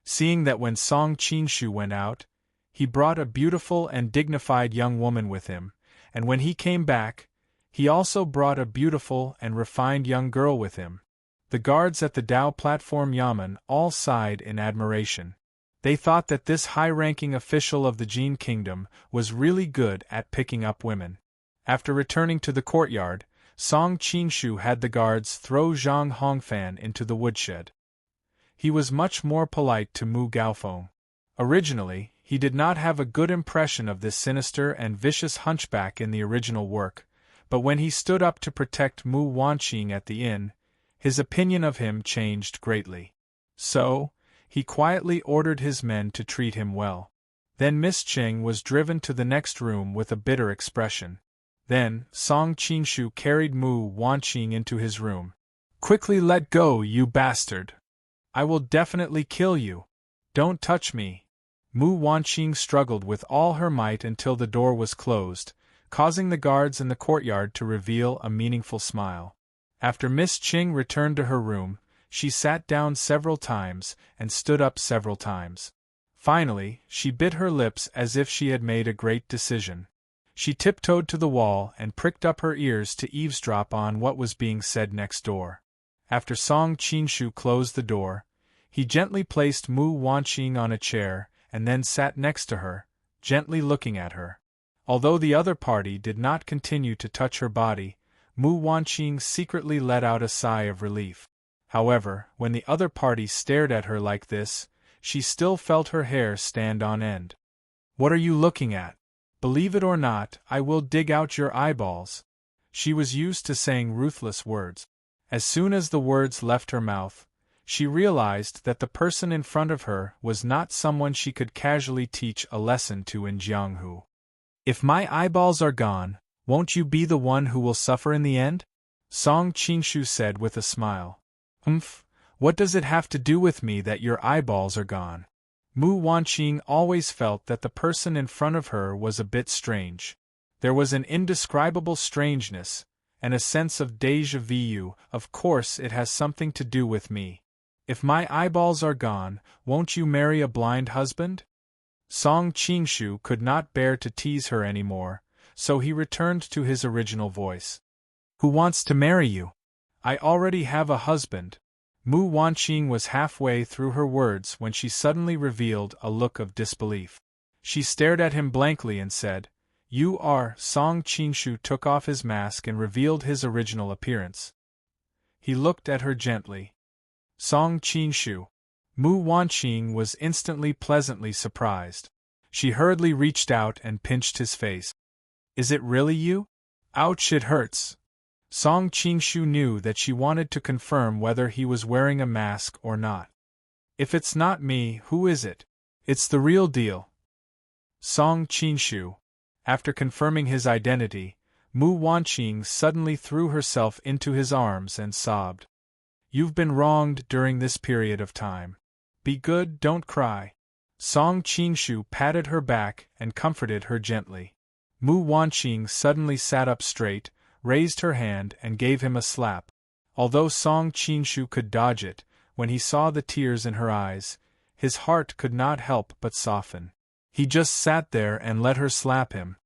S1: Seeing that when Song Qingshu went out, he brought a beautiful and dignified young woman with him, and when he came back, he also brought a beautiful and refined young girl with him. The guards at the Dao platform Yamen all sighed in admiration. They thought that this high-ranking official of the Jin kingdom was really good at picking up women. After returning to the courtyard, Song Qingshu had the guards throw Zhang Hongfan into the woodshed. He was much more polite to Mu Gaofeng. Originally, he did not have a good impression of this sinister and vicious hunchback in the original work, but when he stood up to protect Mu Wanqing at the inn, his opinion of him changed greatly. So, he quietly ordered his men to treat him well. Then Miss Qing was driven to the next room with a bitter expression. Then, Song Qingshu carried Mu Wanqing into his room. Quickly let go, you bastard! I will definitely kill you. Don't touch me. Mu Wanqing struggled with all her might until the door was closed, causing the guards in the courtyard to reveal a meaningful smile. After Miss Qing returned to her room, she sat down several times and stood up several times. Finally, she bit her lips as if she had made a great decision. She tiptoed to the wall and pricked up her ears to eavesdrop on what was being said next door. After Song Qinshu closed the door, he gently placed Mu Wanqing on a chair and then sat next to her, gently looking at her. Although the other party did not continue to touch her body, Mu Wanqing secretly let out a sigh of relief. However, when the other party stared at her like this, she still felt her hair stand on end. "What are you looking at? Believe it or not, I will dig out your eyeballs." She was used to saying ruthless words. As soon as the words left her mouth, she realized that the person in front of her was not someone she could casually teach a lesson to in Jianghu. "If my eyeballs are gone, won't you be the one who will suffer in the end?" Song Qinshu said with a smile. "Humph, what does it have to do with me that your eyeballs are gone?" Mu Wanqing always felt that the person in front of her was a bit strange. There was an indescribable strangeness, and a sense of déjà vu. "Of course it has something to do with me. If my eyeballs are gone, won't you marry a blind husband?" Song Qinshu could not bear to tease her anymore, so he returned to his original voice. "Who wants to marry you? I already have a husband." Mu Wanqing was halfway through her words when she suddenly revealed a look of disbelief. She stared at him blankly and said, "You are—" Song Qinshu took off his mask and revealed his original appearance. He looked at her gently. "Song Qinshu." Mu Wanqing was instantly pleasantly surprised. She hurriedly reached out and pinched his face. "Is it really you? Ouch, it hurts." Song Qinshu knew that she wanted to confirm whether he was wearing a mask or not. "If it's not me, who is it? It's the real deal." Song Qinshu. After confirming his identity, Mu Wanqing suddenly threw herself into his arms and sobbed. "You've been wronged during this period of time. Be good, don't cry." Song Qinshu patted her back and comforted her gently. Mu Wanqing suddenly sat up straight, raised her hand and gave him a slap. Although Song Qinshu could dodge it, when he saw the tears in her eyes, his heart could not help but soften. He just sat there and let her slap him.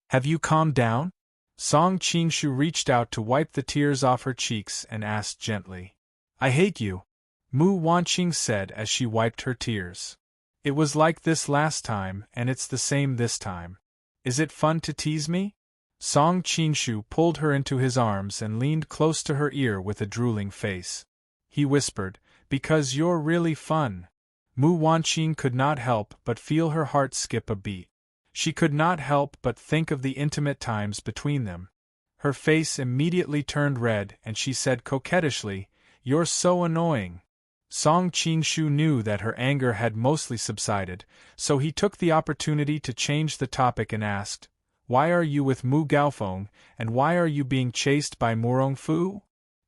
S1: "Have you calmed down?" Song Qinshu reached out to wipe the tears off her cheeks and asked gently. "I hate you," Mu Wanqing said as she wiped her tears. "It was like this last time and it's the same this time. Is it fun to tease me?" Song Qinshu pulled her into his arms and leaned close to her ear with a drooling face. He whispered, "Because you're really fun." Mu Wanqing could not help but feel her heart skip a beat. She could not help but think of the intimate times between them. Her face immediately turned red and she said coquettishly, "You're so annoying." Song Qinshu knew that her anger had mostly subsided, so he took the opportunity to change the topic and asked, "Why are you with Mu Gaofeng, and why are you being chased by Murong Fu?"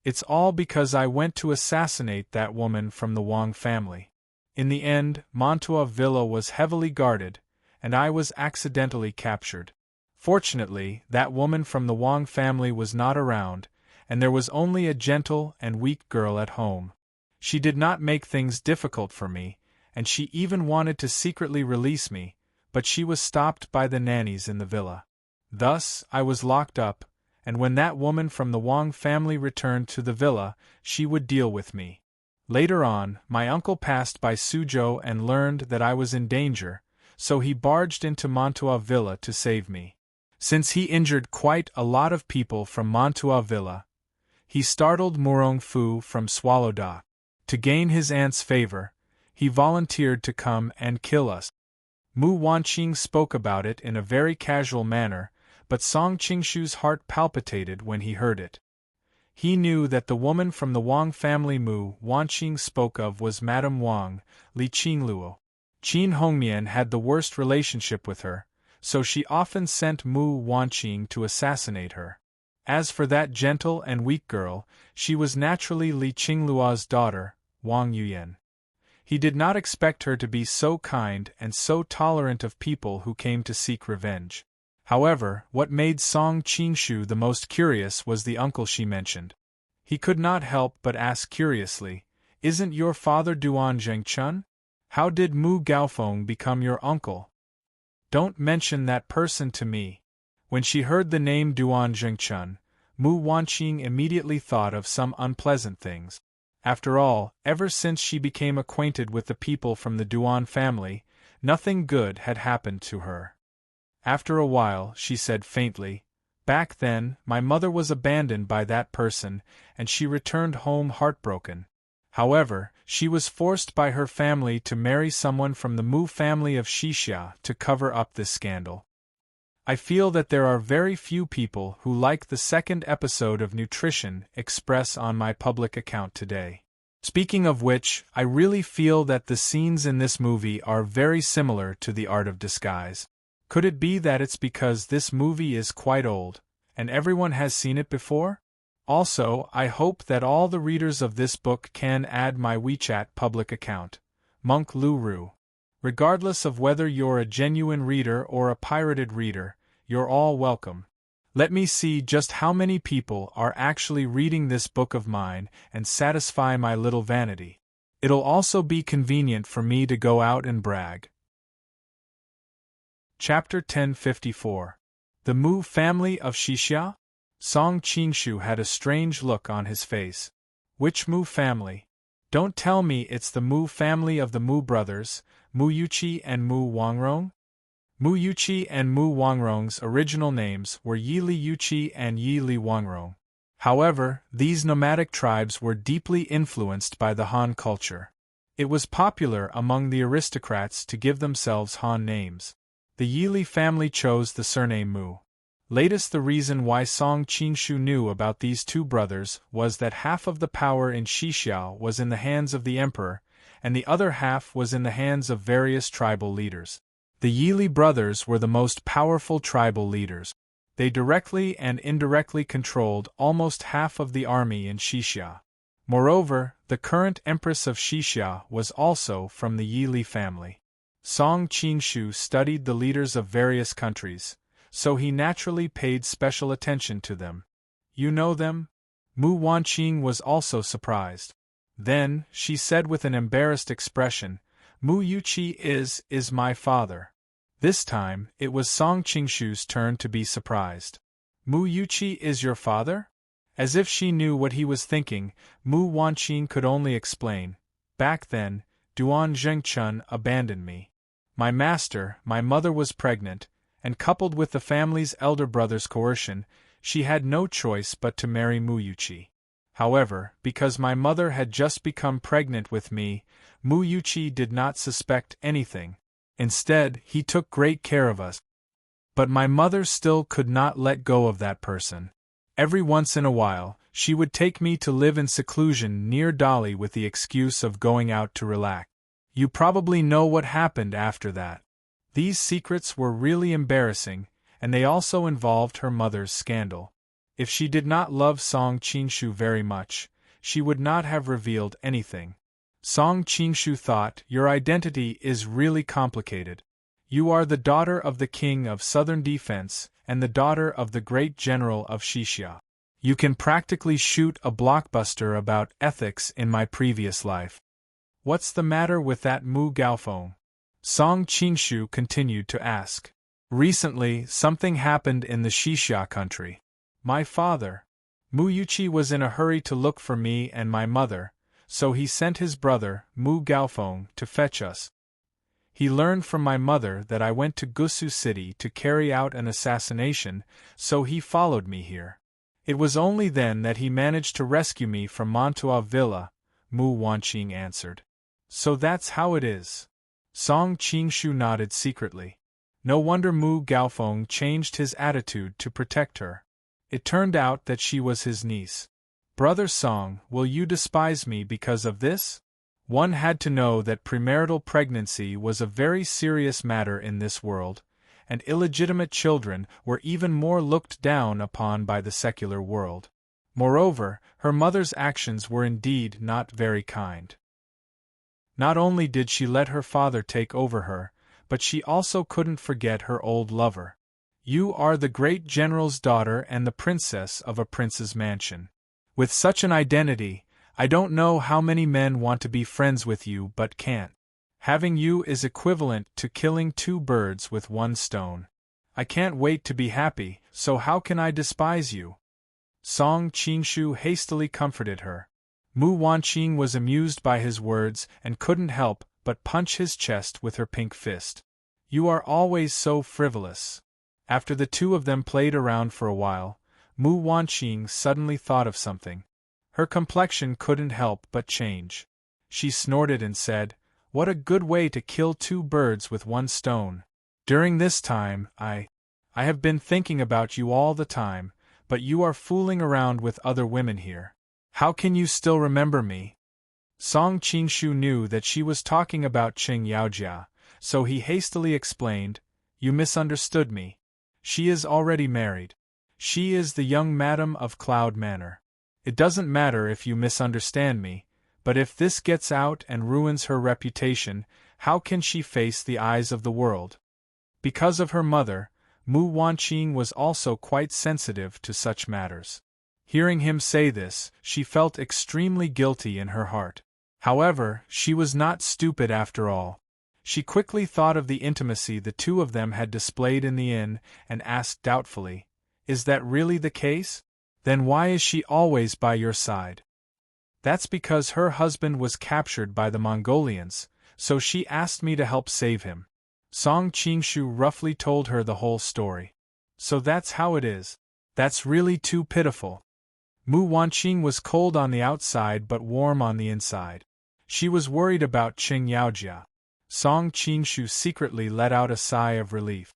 S1: "It's all because I went to assassinate that woman from the Wang family. In the end, Mantua Villa was heavily guarded, and I was accidentally captured. Fortunately, that woman from the Wang family was not around, and there was only a gentle and weak girl at home. She did not make things difficult for me, and she even wanted to secretly release me, but she was stopped by the nannies in the villa. Thus, I was locked up, and when that woman from the Wang family returned to the villa, she would deal with me. Later on, my uncle passed by Suzhou and learned that I was in danger, so he barged into Mantua Villa to save me. Since he injured quite a lot of people from Mantua Villa, he startled Murong Fu from Swallowda. To gain his aunt's favor, he volunteered to come and kill us." Mu Wanqing spoke about it in a very casual manner, but Song Qinshu's heart palpitated when he heard it. He knew that the woman from the Wang family Mu Wanqing spoke of was Madame Wang, Li Qingluo. Qin Hongmian had the worst relationship with her, so she often sent Mu Wanqing to assassinate her. As for that gentle and weak girl, she was naturally Li Qingluo's daughter, Wang Yuyan. He did not expect her to be so kind and so tolerant of people who came to seek revenge. However, what made Song Qinshu the most curious was the uncle she mentioned. He could not help but ask curiously, "Isn't your father Duan Zhengchun?" How did Mu Gaofeng become your uncle? Don't mention that person to me. When she heard the name Duan Zhengchun, Mu Wanqing immediately thought of some unpleasant things. After all, ever since she became acquainted with the people from the Duan family, nothing good had happened to her. After a while, she said faintly, "Back then, my mother was abandoned by that person, and she returned home heartbroken. However, she was forced by her family to marry someone from the Mu family of Xixia to cover up this scandal." I feel that there are very few people who like the second episode of Nutrition Express on my public account today. Speaking of which, I really feel that the scenes in this movie are very similar to The Art of Disguise. Could it be that it's because this movie is quite old, and everyone has seen it before? Also, I hope that all the readers of this book can add my WeChat public account, Monk Luru. Regardless of whether you're a genuine reader or a pirated reader, you're all welcome. Let me see just how many people are actually reading this book of mine and satisfy my little vanity. It'll also be convenient for me to go out and brag. Chapter 1054. The Mu Family of Xixia? Song Qingshu had a strange look on his face. Which Mu family? Don't tell me it's the Mu family of the Mu brothers, Mu Yuqi and Mu Wangrong? Mu Yuqi and Mu Wangrong's original names were Yili Yuqi and Yili Wangrong. However, these nomadic tribes were deeply influenced by the Han culture. It was popular among the aristocrats to give themselves Han names. The Yili family chose the surname Mu. Latest, the reason why Song Qingshu knew about these two brothers was that half of the power in Xixia was in the hands of the emperor, and the other half was in the hands of various tribal leaders. The Yili brothers were the most powerful tribal leaders. They directly and indirectly controlled almost half of the army in Xixia. Moreover, the current empress of Xixia was also from the Yili family. Song Qingshu studied the leaders of various countries, so he naturally paid special attention to them. You know them? Mu Wanqing was also surprised. Then, she said with an embarrassed expression, Mu Yuqi is my father. This time, it was Song Qingshu's turn to be surprised. Mu Yuqi is your father? As if she knew what he was thinking, Mu Wanqing could only explain, back then, Duan Zhengchun abandoned me. My mother was pregnant, and coupled with the family's elder brother's coercion, she had no choice but to marry Mu Yuqi. However, because my mother had just become pregnant with me, Mu Yuqi did not suspect anything. Instead, he took great care of us. But my mother still could not let go of that person. Every once in a while, she would take me to live in seclusion near Dali with the excuse of going out to relax. You probably know what happened after that. These secrets were really embarrassing, and they also involved her mother's scandal. If she did not love Song Qingshu very much, she would not have revealed anything. Song Qingshu thought, your identity is really complicated. You are the daughter of the king of Southern Defense and the daughter of the great general of Xixia. You can practically shoot a blockbuster about ethics in my previous life. What's the matter with that Mu Gaofeng? Song Qingshu continued to ask. Recently, something happened in the Xixia country. My father, Mu Yuqi, was in a hurry to look for me and my mother, so he sent his brother, Mu Gaofeng, to fetch us. He learned from my mother that I went to Gusu City to carry out an assassination, so he followed me here. It was only then that he managed to rescue me from Montua Villa, Mu Wanqing answered. So that's how it is. Song Qingshu nodded secretly. No wonder Mu Gaofeng changed his attitude to protect her. It turned out that she was his niece. Brother Song, will you despise me because of this? One had to know that premarital pregnancy was a very serious matter in this world, and illegitimate children were even more looked down upon by the secular world. Moreover, her mother's actions were indeed not very kind. Not only did she let her father take over her, but she also couldn't forget her old lover. You are the great general's daughter and the princess of a prince's mansion. With such an identity, I don't know how many men want to be friends with you but can't. Having you is equivalent to killing 2 birds with 1 stone. I can't wait to be happy, so how can I despise you? Song Qingshu hastily comforted her. Mu Wanqing was amused by his words and couldn't help but punch his chest with her pink fist. You are always so frivolous. After the two of them played around for a while, Mu Wanqing suddenly thought of something. Her complexion couldn't help but change. She snorted and said, "What a good way to kill 2 birds with 1 stone. During this time, I have been thinking about you all the time, but you are fooling around with other women here. How can you still remember me?" Song Qingshu knew that she was talking about Qing Yaojia, so he hastily explained, "You misunderstood me. She is already married. She is the young madam of Cloud Manor. It doesn't matter if you misunderstand me, but if this gets out and ruins her reputation, how can she face the eyes of the world?" Because of her mother, Mu Wanqing was also quite sensitive to such matters. Hearing him say this, she felt extremely guilty in her heart. However, she was not stupid after all. She quickly thought of the intimacy the two of them had displayed in the inn and asked doubtfully, "Is that really the case? Then why is she always by your side?" "That's because her husband was captured by the Mongolians, so she asked me to help save him." Song Qingshu roughly told her the whole story. "So that's how it is. That's really too pitiful." Mu Wanqing was cold on the outside but warm on the inside. She was worried about Qing Yaojia. Song Qingshu secretly let out a sigh of relief.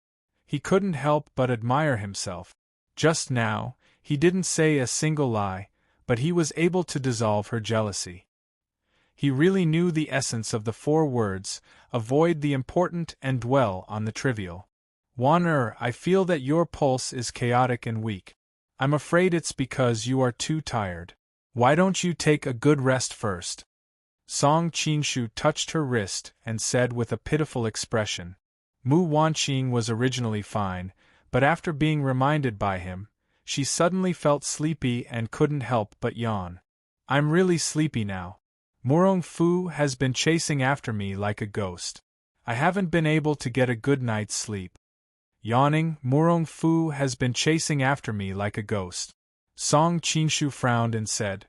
S1: He couldn't help but admire himself. Just now, he didn't say a single lie, but he was able to dissolve her jealousy. He really knew the essence of the 4 words, avoid the important and dwell on the trivial. "Wan I feel that your pulse is chaotic and weak. I'm afraid it's because you are too tired. Why don't you take a good rest first?" Song Qingshu touched her wrist and said with a pitiful expression. Mu Wanqing was originally fine, but after being reminded by him, she suddenly felt sleepy and couldn't help but yawn. "I'm really sleepy now. Murong Fu has been chasing after me like a ghost. I haven't been able to get a good night's sleep." Yawning, Murong Fu has been chasing after me like a ghost. Song Qingshu frowned and said,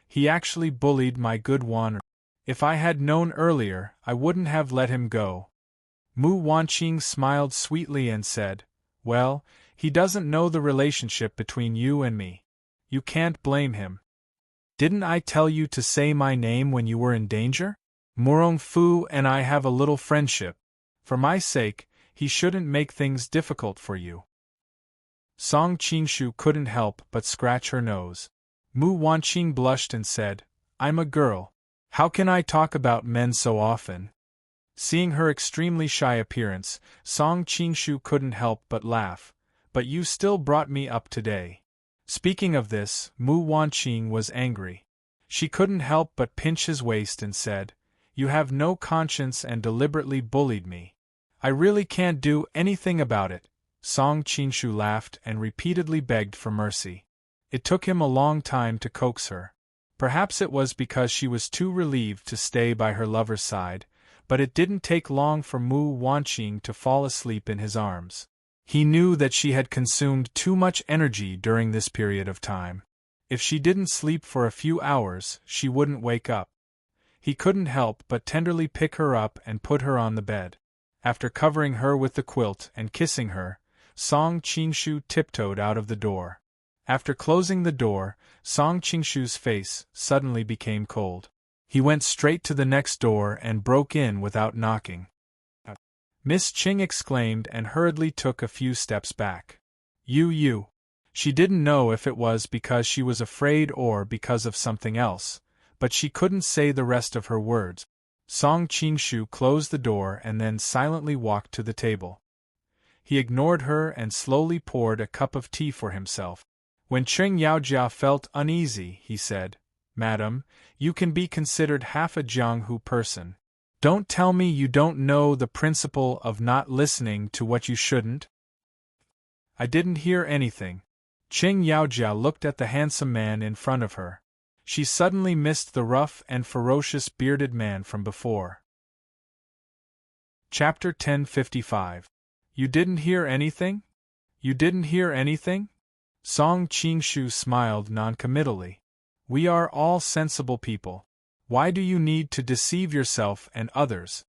S1: "He actually bullied my good Wan. If I had known earlier, I wouldn't have let him go." Mu Wanqing smiled sweetly and said, "Well, he doesn't know the relationship between you and me. You can't blame him. Didn't I tell you to say my name when you were in danger? Murong Fu and I have a little friendship. For my sake, he shouldn't make things difficult for you." Song Qingshu couldn't help but scratch her nose. Mu Wanqing blushed and said, "I'm a girl. How can I talk about men so often?" Seeing her extremely shy appearance, Song Qingshu couldn't help but laugh. "But you still brought me up today." Speaking of this, Mu Wanqing was angry. She couldn't help but pinch his waist and said, "You have no conscience and deliberately bullied me. I really can't do anything about it." Song Qingshu laughed and repeatedly begged for mercy. It took him a long time to coax her. Perhaps it was because she was too relieved to stay by her lover's side, but it didn't take long for Mu Wanqing to fall asleep in his arms. He knew that she had consumed too much energy during this period of time. If she didn't sleep for a few hours, she wouldn't wake up. He couldn't help but tenderly pick her up and put her on the bed. After covering her with the quilt and kissing her, Song Qingshu tiptoed out of the door. After closing the door, Song Qingshu's face suddenly became cold. He went straight to the next door and broke in without knocking. Miss Qing exclaimed and hurriedly took a few steps back. You. She didn't know if it was because she was afraid or because of something else, but she couldn't say the rest of her words. Song Qingshu closed the door and then silently walked to the table. He ignored her and slowly poured a cup of tea for himself. When Qing Yaojia felt uneasy, he said, "Madam, you can be considered half a Jianghu person. Don't tell me you don't know the principle of not listening to what you shouldn't?" "I didn't hear anything." Qing Yaojia looked at the handsome man in front of her. She suddenly missed the rough and ferocious bearded man from before. Chapter 1055. You didn't hear anything? You didn't hear anything? Song Qingshu smiled noncommittally. We are all sensible people. Why do you need to deceive yourself and others?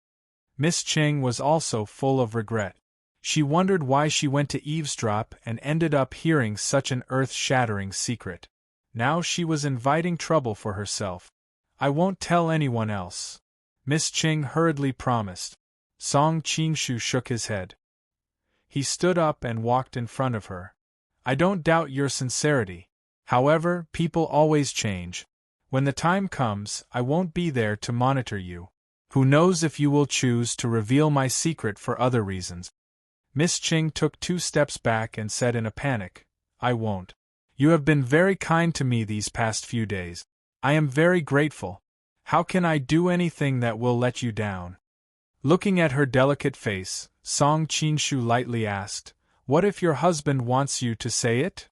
S1: Miss Cheng was also full of regret. She wondered why she went to eavesdrop and ended up hearing such an earth-shattering secret. Now she was inviting trouble for herself. I won't tell anyone else, Miss Cheng hurriedly promised. Song Qingshu shook his head. He stood up and walked in front of her. I don't doubt your sincerity. However, people always change. When the time comes, I won't be there to monitor you. Who knows if you will choose to reveal my secret for other reasons. Miss Cheng took 2 steps back and said in a panic, I won't. You have been very kind to me these past few days. I am very grateful. How can I do anything that will let you down? Looking at her delicate face, Song Qingshu lightly asked, What if your husband wants you to say it?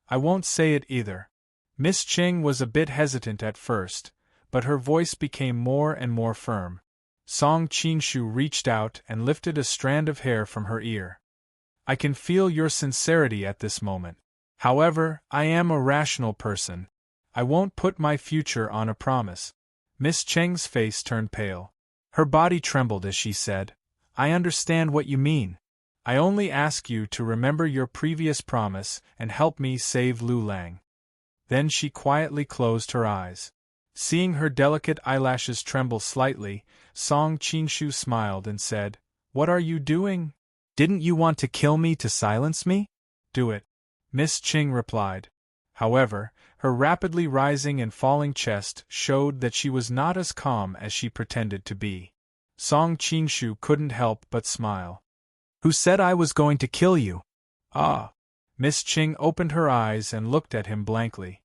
S1: I won't say it either. Miss Cheng was a bit hesitant at first, but her voice became more and more firm. Song Qingshu reached out and lifted a strand of hair from her ear. I can feel your sincerity at this moment. However, I am a rational person. I won't put my future on a promise. Miss Cheng's face turned pale. Her body trembled as she said, I understand what you mean. I only ask you to remember your previous promise and help me save Lu Lang. Then she quietly closed her eyes. Seeing her delicate eyelashes tremble slightly, Song Qingshu smiled and said, What are you doing? Didn't you want to kill me to silence me? Do it. Miss Cheng replied. However, her rapidly rising and falling chest showed that she was not as calm as she pretended to be. Song Qingshu couldn't help but smile. Who said I was going to kill you? Ah. Miss Cheng opened her eyes and looked at him blankly.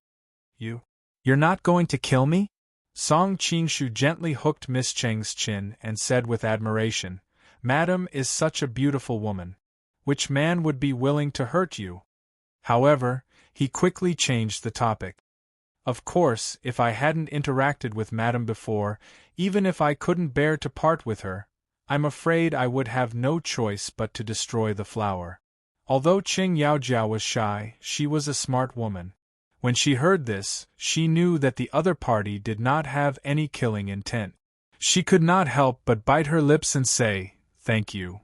S1: You're not going to kill me? Song Qingshu gently hooked Miss Cheng's chin and said with admiration, Madam is such a beautiful woman. Which man would be willing to hurt you? However, he quickly changed the topic. Of course, if I hadn't interacted with Madam before, even if I couldn't bear to part with her, I'm afraid I would have no choice but to destroy the flower. Although Qing Yaojiao was shy, she was a smart woman. When she heard this, she knew that the other party did not have any killing intent. She could not help but bite her lips and say, Thank you.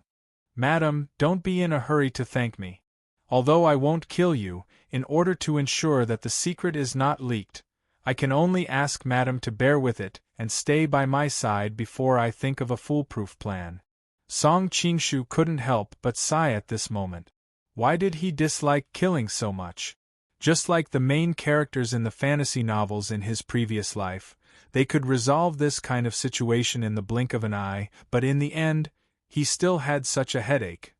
S1: Madam, don't be in a hurry to thank me. Although I won't kill you, in order to ensure that the secret is not leaked, I can only ask Madam to bear with it and stay by my side before I think of a foolproof plan. Song Qingshu couldn't help but sigh at this moment. Why did he dislike killing so much? Just like the main characters in the fantasy novels in his previous life, they could resolve this kind of situation in the blink of an eye, but in the end, he still had such a headache.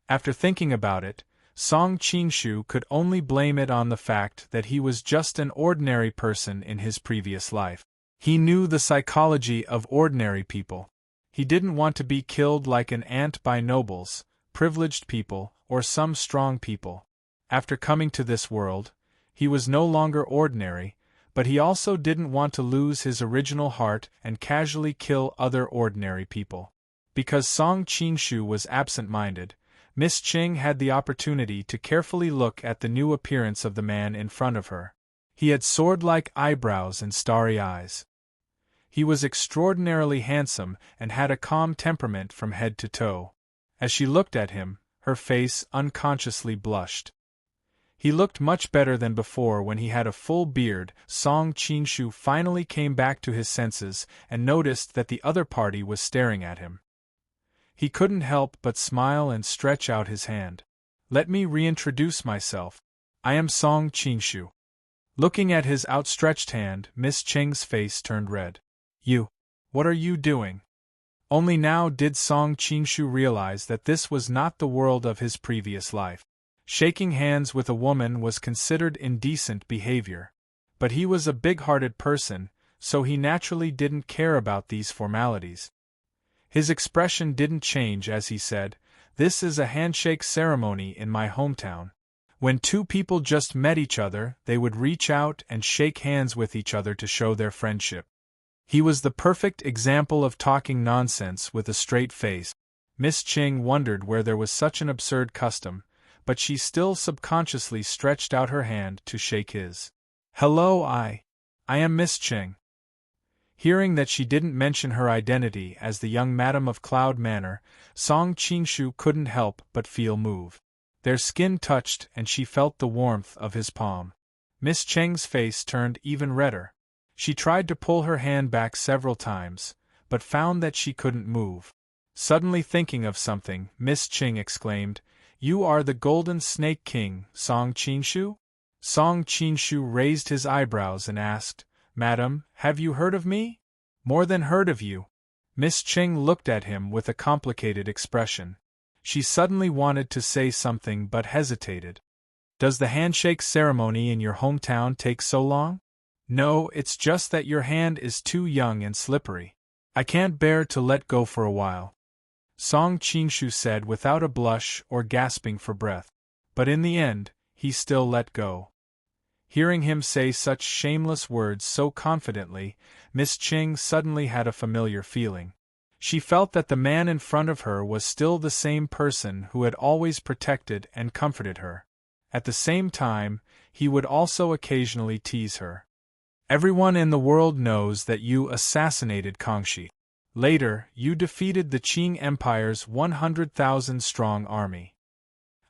S1: After thinking about it, Song Qingshu could only blame it on the fact that he was just an ordinary person in his previous life. He knew the psychology of ordinary people. He didn't want to be killed like an ant by nobles, privileged people, or some strong people. After coming to this world, he was no longer ordinary, but he also didn't want to lose his original heart and casually kill other ordinary people. Because Song Qingshu was absent-minded, Miss Cheng had the opportunity to carefully look at the new appearance of the man in front of her. He had sword-like eyebrows and starry eyes. He was extraordinarily handsome and had a calm temperament from head to toe. As she looked at him, her face unconsciously blushed. He looked much better than before when he had a full beard. Song Qingshu finally came back to his senses and noticed that the other party was staring at him. He couldn't help but smile and stretch out his hand. Let me reintroduce myself. I am Song Qingshu. Looking at his outstretched hand, Miss Cheng's face turned red. What are you doing? Only now did Song Qingshu realize that this was not the world of his previous life. Shaking hands with a woman was considered indecent behavior. But he was a big-hearted person, so he naturally didn't care about these formalities. His expression didn't change as he said, This is a handshake ceremony in my hometown. When two people just met each other, they would reach out and shake hands with each other to show their friendship. He was the perfect example of talking nonsense with a straight face. Miss Ching wondered where there was such an absurd custom, but she still subconsciously stretched out her hand to shake his. Hello, I am Miss Ching. Hearing that she didn't mention her identity as the young Madam of Cloud Manor, Song Qingshu couldn't help but feel moved. Their skin touched and she felt the warmth of his palm. Miss Cheng's face turned even redder. She tried to pull her hand back several times, but found that she couldn't move. Suddenly thinking of something, Miss Ching exclaimed, "You are the Golden Snake King, Song Qingshu?" Song Qingshu raised his eyebrows and asked, "Madam, have you heard of me?" "More than heard of you." Miss Ching looked at him with a complicated expression. She suddenly wanted to say something but hesitated. "Does the handshake ceremony in your hometown take so long?" "No, it's just that your hand is too young and slippery. I can't bear to let go for a while," Song Qingshu said without a blush or gasping for breath. But in the end, he still let go. Hearing him say such shameless words so confidently, Miss Ching suddenly had a familiar feeling. She felt that the man in front of her was still the same person who had always protected and comforted her. At the same time, he would also occasionally tease her. "Everyone in the world knows that you assassinated Kangxi. Later, you defeated the Qing Empire's 100,000-strong army.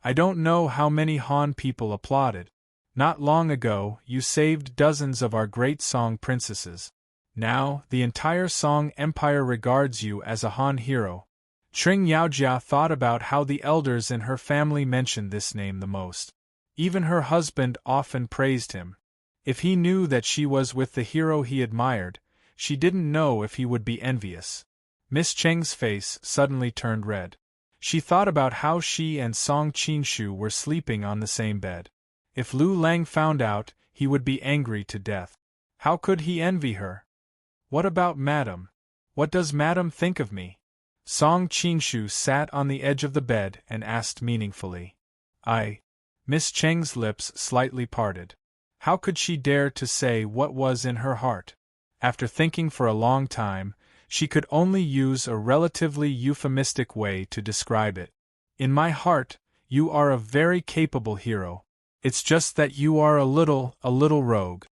S1: I don't know how many Han people applauded. Not long ago, you saved dozens of our great Song princesses. Now, the entire Song Empire regards you as a Han hero." Tring Yaojia thought about how the elders in her family mentioned this name the most. Even her husband often praised him. If he knew that she was with the hero he admired, she didn't know if he would be envious. Miss Cheng's face suddenly turned red. She thought about how she and Song Qingshu were sleeping on the same bed. If Lu Lang found out, he would be angry to death. How could he envy her? "What about Madam? What does Madam think of me?" Song Qingshu sat on the edge of the bed and asked meaningfully. Miss Cheng's lips slightly parted. How could she dare to say what was in her heart? After thinking for a long time, she could only use a relatively euphemistic way to describe it. "In my heart, you are a very capable hero. It's just that you are a little rogue."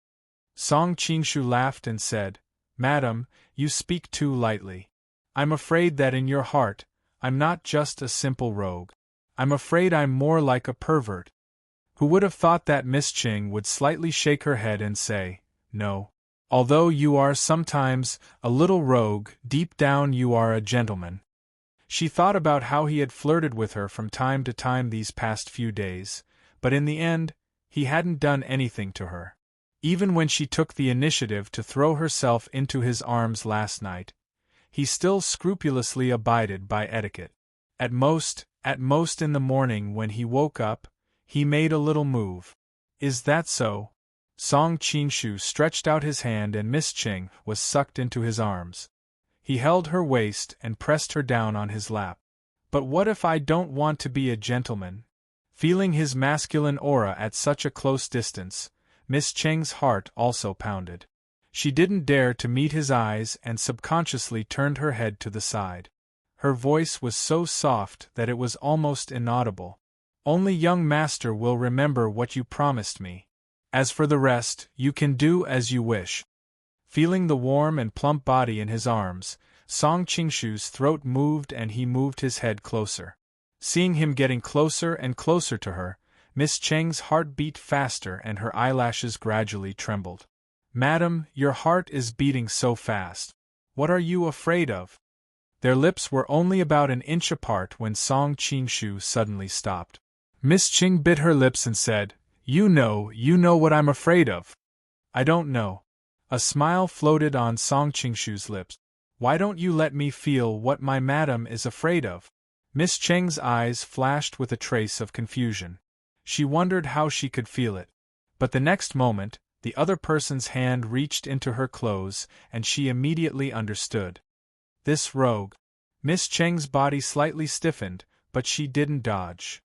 S1: Song Qingshu laughed and said, "Madam, you speak too lightly. I'm afraid that in your heart, I'm not just a simple rogue. I'm afraid I'm more like a pervert." Who would have thought that Miss Ching would slightly shake her head and say, "No. Although you are sometimes a little rogue, deep down you are a gentleman." She thought about how he had flirted with her from time to time these past few days, but in the end, he hadn't done anything to her. Even when she took the initiative to throw herself into his arms last night, he still scrupulously abided by etiquette. At most in the morning when he woke up, he made a little move. "Is that so?" Song Qingshu stretched out his hand and Miss Ching was sucked into his arms. He held her waist and pressed her down on his lap. "But what if I don't want to be a gentleman?" Feeling his masculine aura at such a close distance, Miss Cheng's heart also pounded. She didn't dare to meet his eyes and subconsciously turned her head to the side. Her voice was so soft that it was almost inaudible. "Only young master will remember what you promised me. As for the rest, you can do as you wish." Feeling the warm and plump body in his arms, Song Qingshu's throat moved and he moved his head closer. Seeing him getting closer and closer to her, Miss Cheng's heart beat faster and her eyelashes gradually trembled. "Madam, your heart is beating so fast. What are you afraid of?" Their lips were only about an inch apart when Song Qingshu suddenly stopped. Miss Ching bit her lips and said, You know what I'm afraid of." "I don't know." A smile floated on Song Qingshu's lips. "Why don't you let me feel what my madam is afraid of?" Miss Cheng's eyes flashed with a trace of confusion. She wondered how she could feel it. But the next moment, the other person's hand reached into her clothes and she immediately understood. This rogue. Miss Cheng's body slightly stiffened, but she didn't dodge.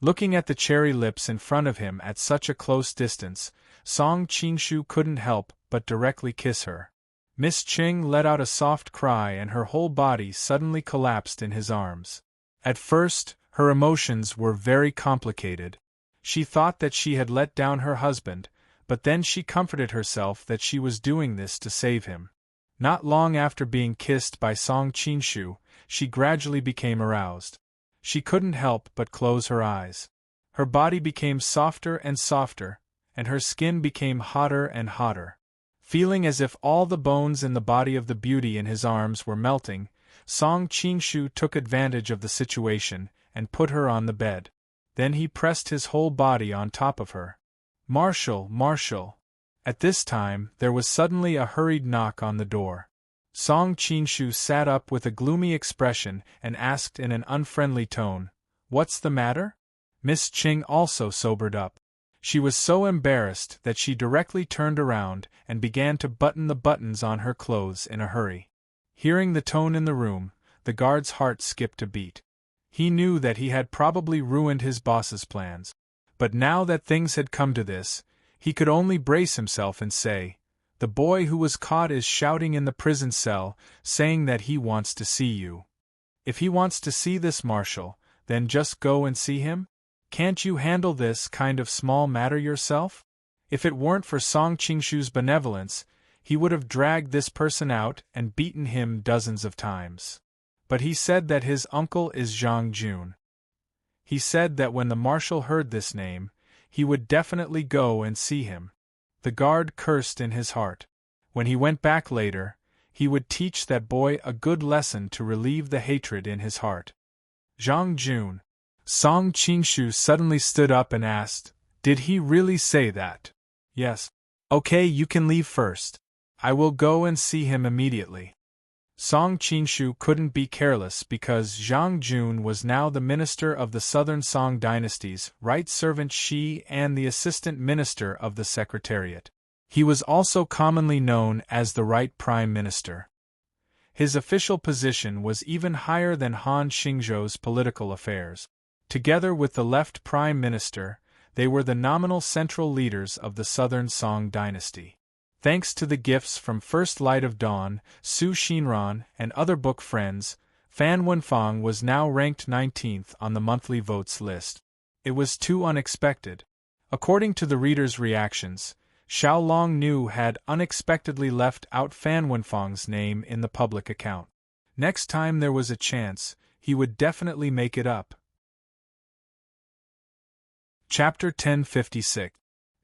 S1: Looking at the cherry lips in front of him at such a close distance, Song Qingshu couldn't help but directly kiss her. Miss Ching let out a soft cry and her whole body suddenly collapsed in his arms. At first, her emotions were very complicated. She thought that she had let down her husband, but then she comforted herself that she was doing this to save him. Not long after being kissed by Song Qinshu, she gradually became aroused. She couldn't help but close her eyes. Her body became softer and softer, and her skin became hotter and hotter. Feeling as if all the bones in the body of the beauty in his arms were melting, Song Qinshu took advantage of the situation and put her on the bed. Then he pressed his whole body on top of her. "Marshal, Marshal!" At this time, there was suddenly a hurried knock on the door. Song Qinshu sat up with a gloomy expression and asked in an unfriendly tone, "What's the matter?" Miss Ching also sobered up. She was so embarrassed that she directly turned around and began to button the buttons on her clothes in a hurry. Hearing the tone in the room, the guard's heart skipped a beat. He knew that he had probably ruined his boss's plans. But now that things had come to this, he could only brace himself and say, "The boy who was caught is shouting in the prison cell, saying that he wants to see you. If he wants to see this Marshal, then just go and see him? Can't you handle this kind of small matter yourself?" If it weren't for Song Qingshu's benevolence, he would have dragged this person out and beaten him dozens of times. But he said that his uncle is Zhang Jun. He said that when the marshal heard this name, he would definitely go and see him. The guard cursed in his heart. When he went back later, he would teach that boy a good lesson to relieve the hatred in his heart. Zhang Jun. Song Qingshu suddenly stood up and asked, "Did he really say that?" "Yes." "Okay, you can leave first. I will go and see him immediately." Song Qingshu couldn't be careless because Zhang Jun was now the minister of the Southern Song dynasty's right servant Shi and the assistant minister of the secretariat. He was also commonly known as the right prime minister. His official position was even higher than Han Xingzhou's political affairs. Together with the left prime minister, they were the nominal central leaders of the Southern Song dynasty. Thanks to the gifts from First Light of Dawn, Su Xinran, and other book friends, Fan Wenfang was now ranked 19th on the monthly votes list. It was too unexpected. According to the readers' reactions, Xiao Long-nu had unexpectedly left out Fan Wenfang's name in the public account. Next time there was a chance, he would definitely make it up. Chapter 1056.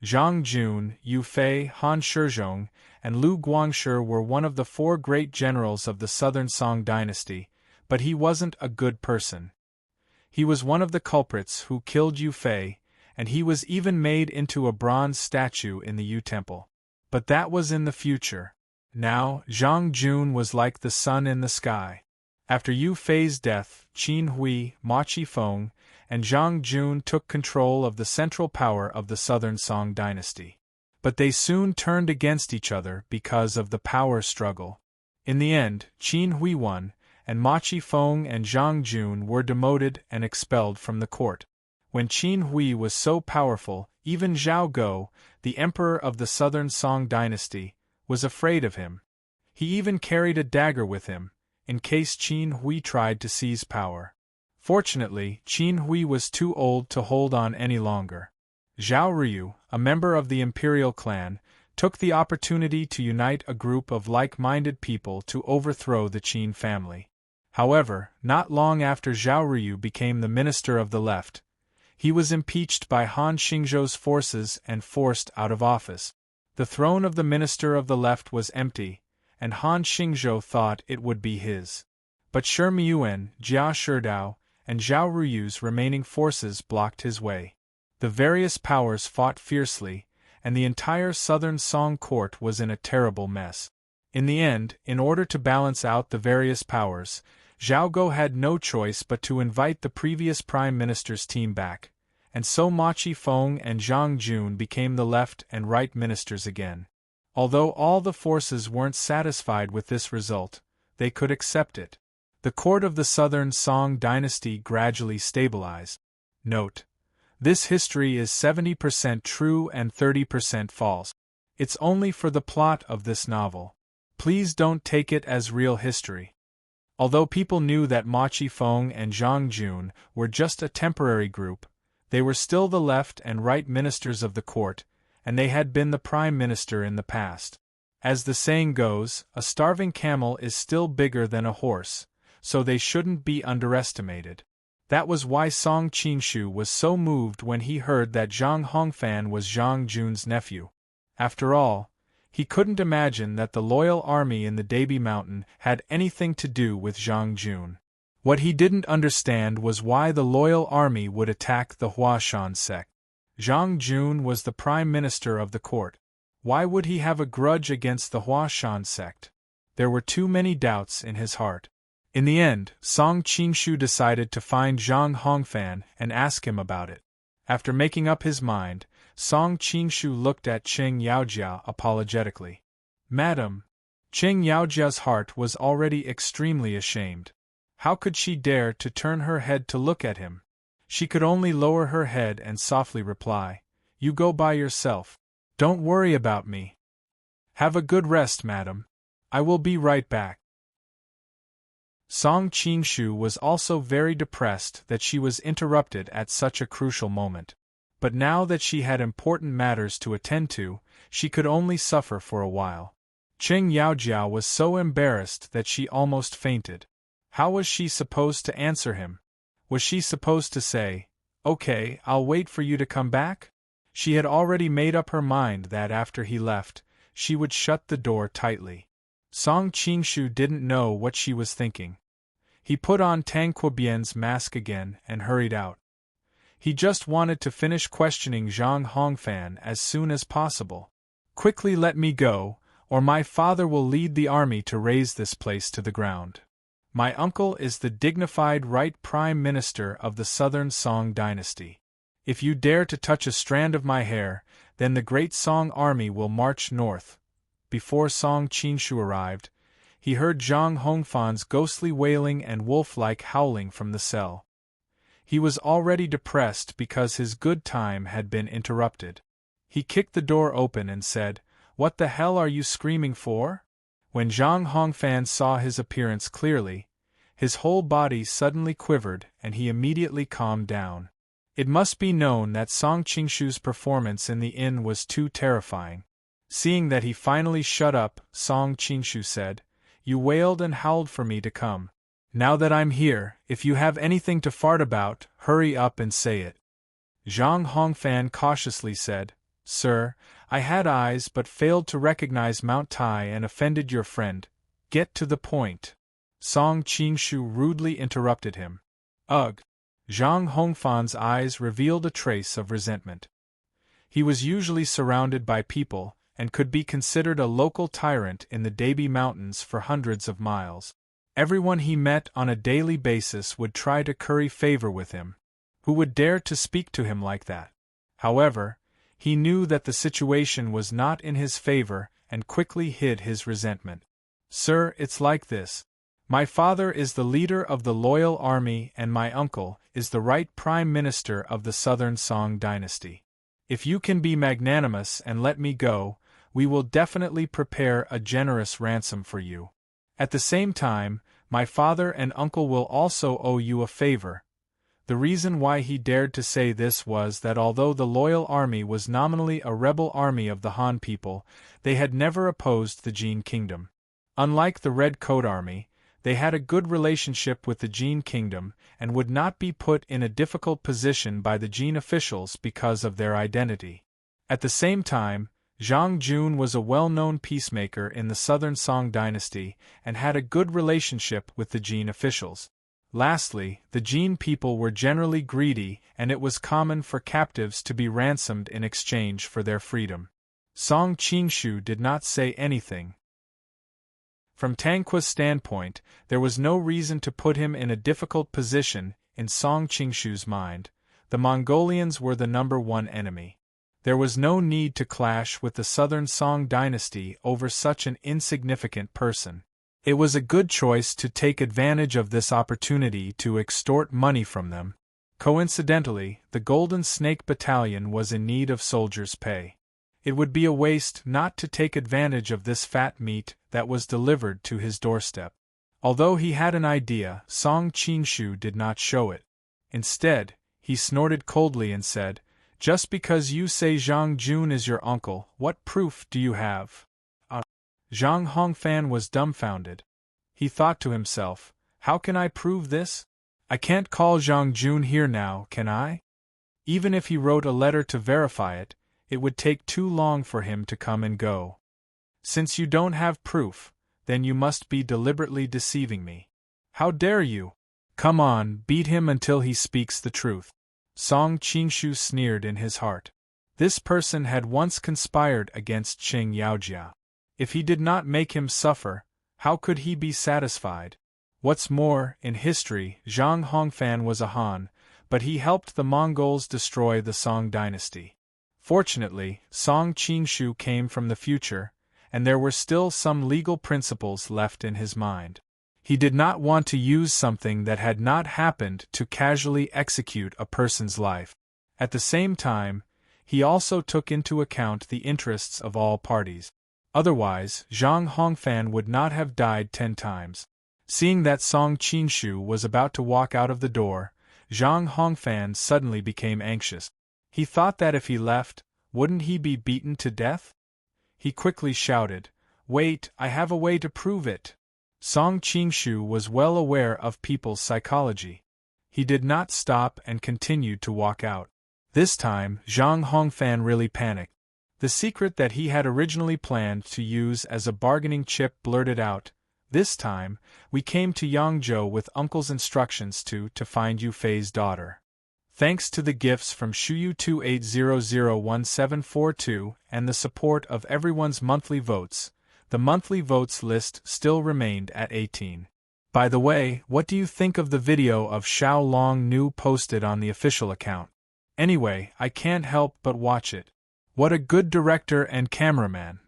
S1: Zhang Jun, Yu Fei, Han Shizhong, and Lu Guangshi were one of the four great generals of the Southern Song dynasty, but he wasn't a good person. He was one of the culprits who killed Yu Fei, and he was even made into a bronze statue in the Yu Temple. But that was in the future. Now, Zhang Jun was like the sun in the sky. After Yu Fei's death, Qin Hui, Ma Qifeng, and Zhang Jun took control of the central power of the Southern Song dynasty. But they soon turned against each other because of the power struggle. In the end, Qin Hui won, and Ma Qifeng and Zhang Jun were demoted and expelled from the court. When Qin Hui was so powerful, even Zhao Go, the emperor of the Southern Song dynasty, was afraid of him. He even carried a dagger with him, in case Qin Hui tried to seize power. Fortunately, Qin Hui was too old to hold on any longer. Zhao Ryu, a member of the imperial clan, took the opportunity to unite a group of like-minded people to overthrow the Qin family. However, not long after Zhao Ryu became the minister of the left, he was impeached by Han Xingzhou's forces and forced out of office. The throne of the minister of the left was empty, and Han Xingzhou thought it would be his. But Shi Miuan, Jia Shidao, and Zhao Ruyu's remaining forces blocked his way. The various powers fought fiercely, and the entire Southern Song court was in a terrible mess. In the end, in order to balance out the various powers, Zhao Go had no choice but to invite the previous prime minister's team back, and so Ma Qifeng and Zhang Jun became the left and right ministers again. Although all the forces weren't satisfied with this result, they could accept it. The court of the Southern Song dynasty gradually stabilized. Note: this history is 70% true and 30% false. It's only for the plot of this novel. Please don't take it as real history. Although people knew that Ma Qifeng and Zhang Jun were just a temporary group, they were still the left and right ministers of the court, and they had been the prime minister in the past. As the saying goes, a starving camel is still bigger than a horse, so they shouldn't be underestimated. That was why Song Qingshu was so moved when he heard that Zhang Hongfan was Zhang Jun's nephew. After all, he couldn't imagine that the loyal army in the Dabi Mountain had anything to do with Zhang Jun. What he didn't understand was why the loyal army would attack the Huashan sect. Zhang Jun was the prime minister of the court. Why would he have a grudge against the Huashan sect? There were too many doubts in his heart. In the end, Song Qingshu decided to find Zhang Hongfan and ask him about it. After making up his mind, Song Qingshu looked at Qing Yaojia apologetically. Madam. Qing Yaojia's heart was already extremely ashamed. How could she dare to turn her head to look at him? She could only lower her head and softly reply, "You go by yourself. Don't worry about me. Have a good rest, madam. I will be right back." Song Qingshu was also very depressed that she was interrupted at such a crucial moment. But now that she had important matters to attend to, she could only suffer for a while. Qing Yaojia was so embarrassed that she almost fainted. How was she supposed to answer him? Was she supposed to say, "Okay, I'll wait for you to come back"? She had already made up her mind that after he left, she would shut the door tightly. Song Qingshu didn't know what she was thinking. He put on Tang Quobian's mask again and hurried out. He just wanted to finish questioning Zhang Hongfan as soon as possible. "Quickly let me go, or my father will lead the army to raze this place to the ground. My uncle is the dignified right prime minister of the southern Song dynasty. If you dare to touch a strand of my hair, then the great Song army will march north." Before Song Qingshu arrived, he heard Zhang Hongfan's ghostly wailing and wolf-like howling from the cell. He was already depressed because his good time had been interrupted. He kicked the door open and said, "What the hell are you screaming for?" When Zhang Hongfan saw his appearance clearly, his whole body suddenly quivered and he immediately calmed down. It must be known that Song Qingshu's performance in the inn was too terrifying. Seeing that he finally shut up, Song Qingshu said, "You wailed and howled for me to come. Now that I'm here, if you have anything to fart about, hurry up and say it." Zhang Hongfan cautiously said, "Sir, I had eyes but failed to recognize Mount Tai and offended your friend. Get to the point." Song Qingshu rudely interrupted him. "Ugh." Zhang Hongfan's eyes revealed a trace of resentment. He was usually surrounded by people, and could be considered a local tyrant in the Dabi Mountains for hundreds of miles. Everyone he met on a daily basis would try to curry favor with him. Who would dare to speak to him like that? However, he knew that the situation was not in his favor and quickly hid his resentment. "Sir, it's like this. My father is the leader of the loyal army and my uncle is the right prime minister of the southern Song dynasty. If you can be magnanimous and let me go, we will definitely prepare a generous ransom for you. At the same time, my father and uncle will also owe you a favor." The reason why he dared to say this was that although the loyal army was nominally a rebel army of the Han people, they had never opposed the Jin kingdom. Unlike the Red Coat army, they had a good relationship with the Jin kingdom and would not be put in a difficult position by the Jin officials because of their identity. At the same time, Zhang Jun was a well-known peacemaker in the southern Song dynasty and had a good relationship with the Jin officials. Lastly, the Jin people were generally greedy and it was common for captives to be ransomed in exchange for their freedom. Song Qingshu did not say anything. From Tangqua's standpoint, there was no reason to put him in a difficult position. In Song Qingshu's mind, the Mongolians were the #1 enemy. There was no need to clash with the southern Song dynasty over such an insignificant person. It was a good choice to take advantage of this opportunity to extort money from them. Coincidentally, the Golden Snake Battalion was in need of soldiers' pay. It would be a waste not to take advantage of this fat meat that was delivered to his doorstep. Although he had an idea, Song Qingshu did not show it. Instead, he snorted coldly and said, "Just because you say Zhang Jun is your uncle, what proof do you have?" Zhang Hongfan was dumbfounded. He thought to himself, "How can I prove this? I can't call Zhang Jun here now, can I? Even if he wrote a letter to verify it, it would take too long for him to come and go. Since you don't have proof, then you must be deliberately deceiving me. How dare you? Come on, beat him until he speaks the truth." Song Qingshu sneered in his heart. This person had once conspired against Qing Yaojia. If he did not make him suffer, how could he be satisfied? What's more, in history, Zhang Hongfan was a Han, but he helped the Mongols destroy the Song dynasty. Fortunately, Song Qingshu came from the future, and there were still some legal principles left in his mind. He did not want to use something that had not happened to casually execute a person's life. At the same time, he also took into account the interests of all parties. Otherwise, Zhang Hongfan would not have died 10 times. Seeing that Song Qingshu was about to walk out of the door, Zhang Hongfan suddenly became anxious. He thought that if he left, wouldn't he be beaten to death? He quickly shouted, "Wait, I have a way to prove it." Song Qingshu was well aware of people's psychology. He did not stop and continued to walk out. This time, Zhang Hongfan really panicked. The secret that he had originally planned to use as a bargaining chip blurted out, "This time, we came to Yangzhou with Uncle's instructions to find Yu Fei's daughter. Thanks to the gifts from Shuyu 28001742 and the support of everyone's monthly votes, the monthly votes list still remained at 18. By the way, what do you think of the video of Xiao Long Nu posted on the official account? Anyway, I can't help but watch it. What a good director and cameraman."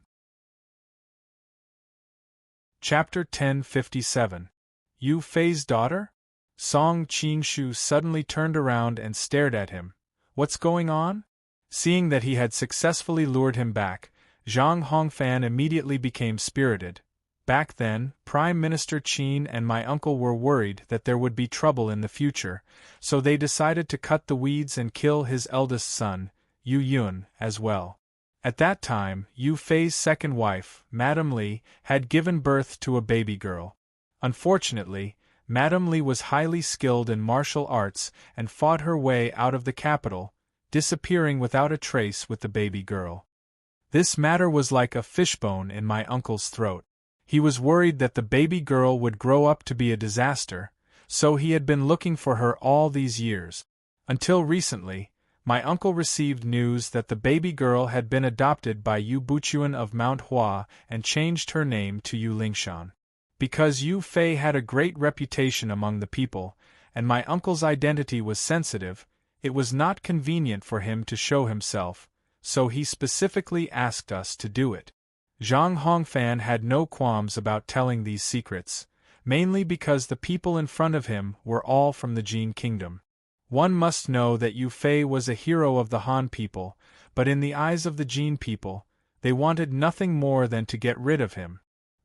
S1: Chapter 1057. Yu Fei's daughter? Song Qingshu suddenly turned around and stared at him. "What's going on?" Seeing that he had successfully lured him back, Zhang Hongfan immediately became spirited. "Back then, Prime Minister Qin and my uncle were worried that there would be trouble in the future, so they decided to cut the weeds and kill his eldest son, Yu Yun, as well. At that time, Yu Fei's second wife, Madame Li, had given birth to a baby girl. Unfortunately, Madame Li was highly skilled in martial arts and fought her way out of the capital, disappearing without a trace with the baby girl. This matter was like a fishbone in my uncle's throat. He was worried that the baby girl would grow up to be a disaster, so he had been looking for her all these years. Until recently, my uncle received news that the baby girl had been adopted by Yu Buchuan of Mount Hua and changed her name to Yu Lingshan. Because Yu Fei had a great reputation among the people, and my uncle's identity was sensitive, it was not convenient for him to show himself, so he specifically asked us to do it. Zhang Hongfan had no qualms about telling these secrets, mainly because the people in front of him were all from the Jin kingdom. One must know that Yu Fei was a hero of the Han people, but in the eyes of the Jin people, they wanted nothing more than to get rid of him.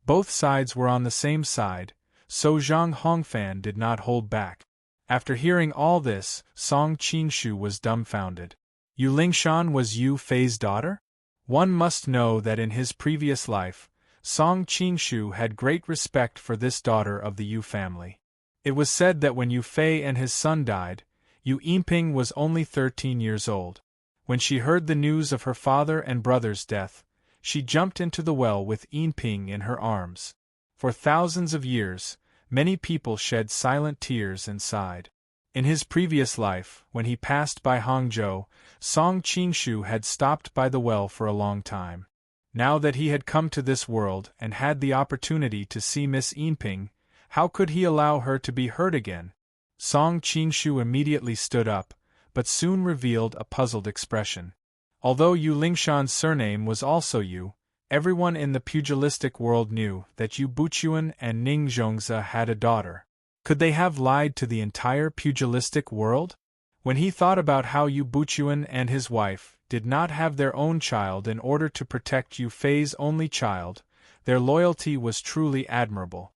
S1: Both sides were on the same side, so Zhang Hongfan did not hold back. After hearing all this, Song Qingshu was dumbfounded. Yu Lingshan was Yu Fei's daughter? One must know that in his previous life, Song Qingshu had great respect for this daughter of the Yu family. It was said that when Yu Fei and his son died, Yu Yinping was only 13 years old. When she heard the news of her father and brother's death, she jumped into the well with Yinping in her arms. For thousands of years, many people shed silent tears and sighed. In his previous life, when he passed by Hangzhou, Song Qingshu had stopped by the well for a long time. Now that he had come to this world and had the opportunity to see Miss Yinping, how could he allow her to be hurt again? Song Qingshu immediately stood up, but soon revealed a puzzled expression. Although Yu Lingshan's surname was also Yu, everyone in the pugilistic world knew that Yu Buchuan and Ning Zhongzi had a daughter. Could they have lied to the entire pugilistic world? When he thought about how Yu Buchuan and his wife did not have their own child in order to protect Yu Fei's only child, their loyalty was truly admirable.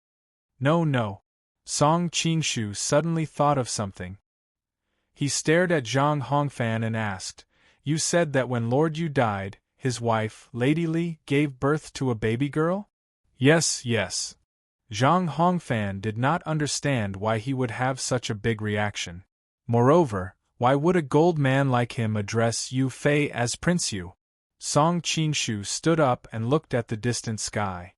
S1: No, no. Song Qingshu suddenly thought of something. He stared at Zhang Hongfan and asked, "You said that when Lord Yu died, his wife, Lady Li, gave birth to a baby girl?" "Yes, yes." Zhang Hongfan did not understand why he would have such a big reaction. Moreover, why would a gold man like him address Yu Fei as Prince Yu? Song Qingshu stood up and looked at the distant sky.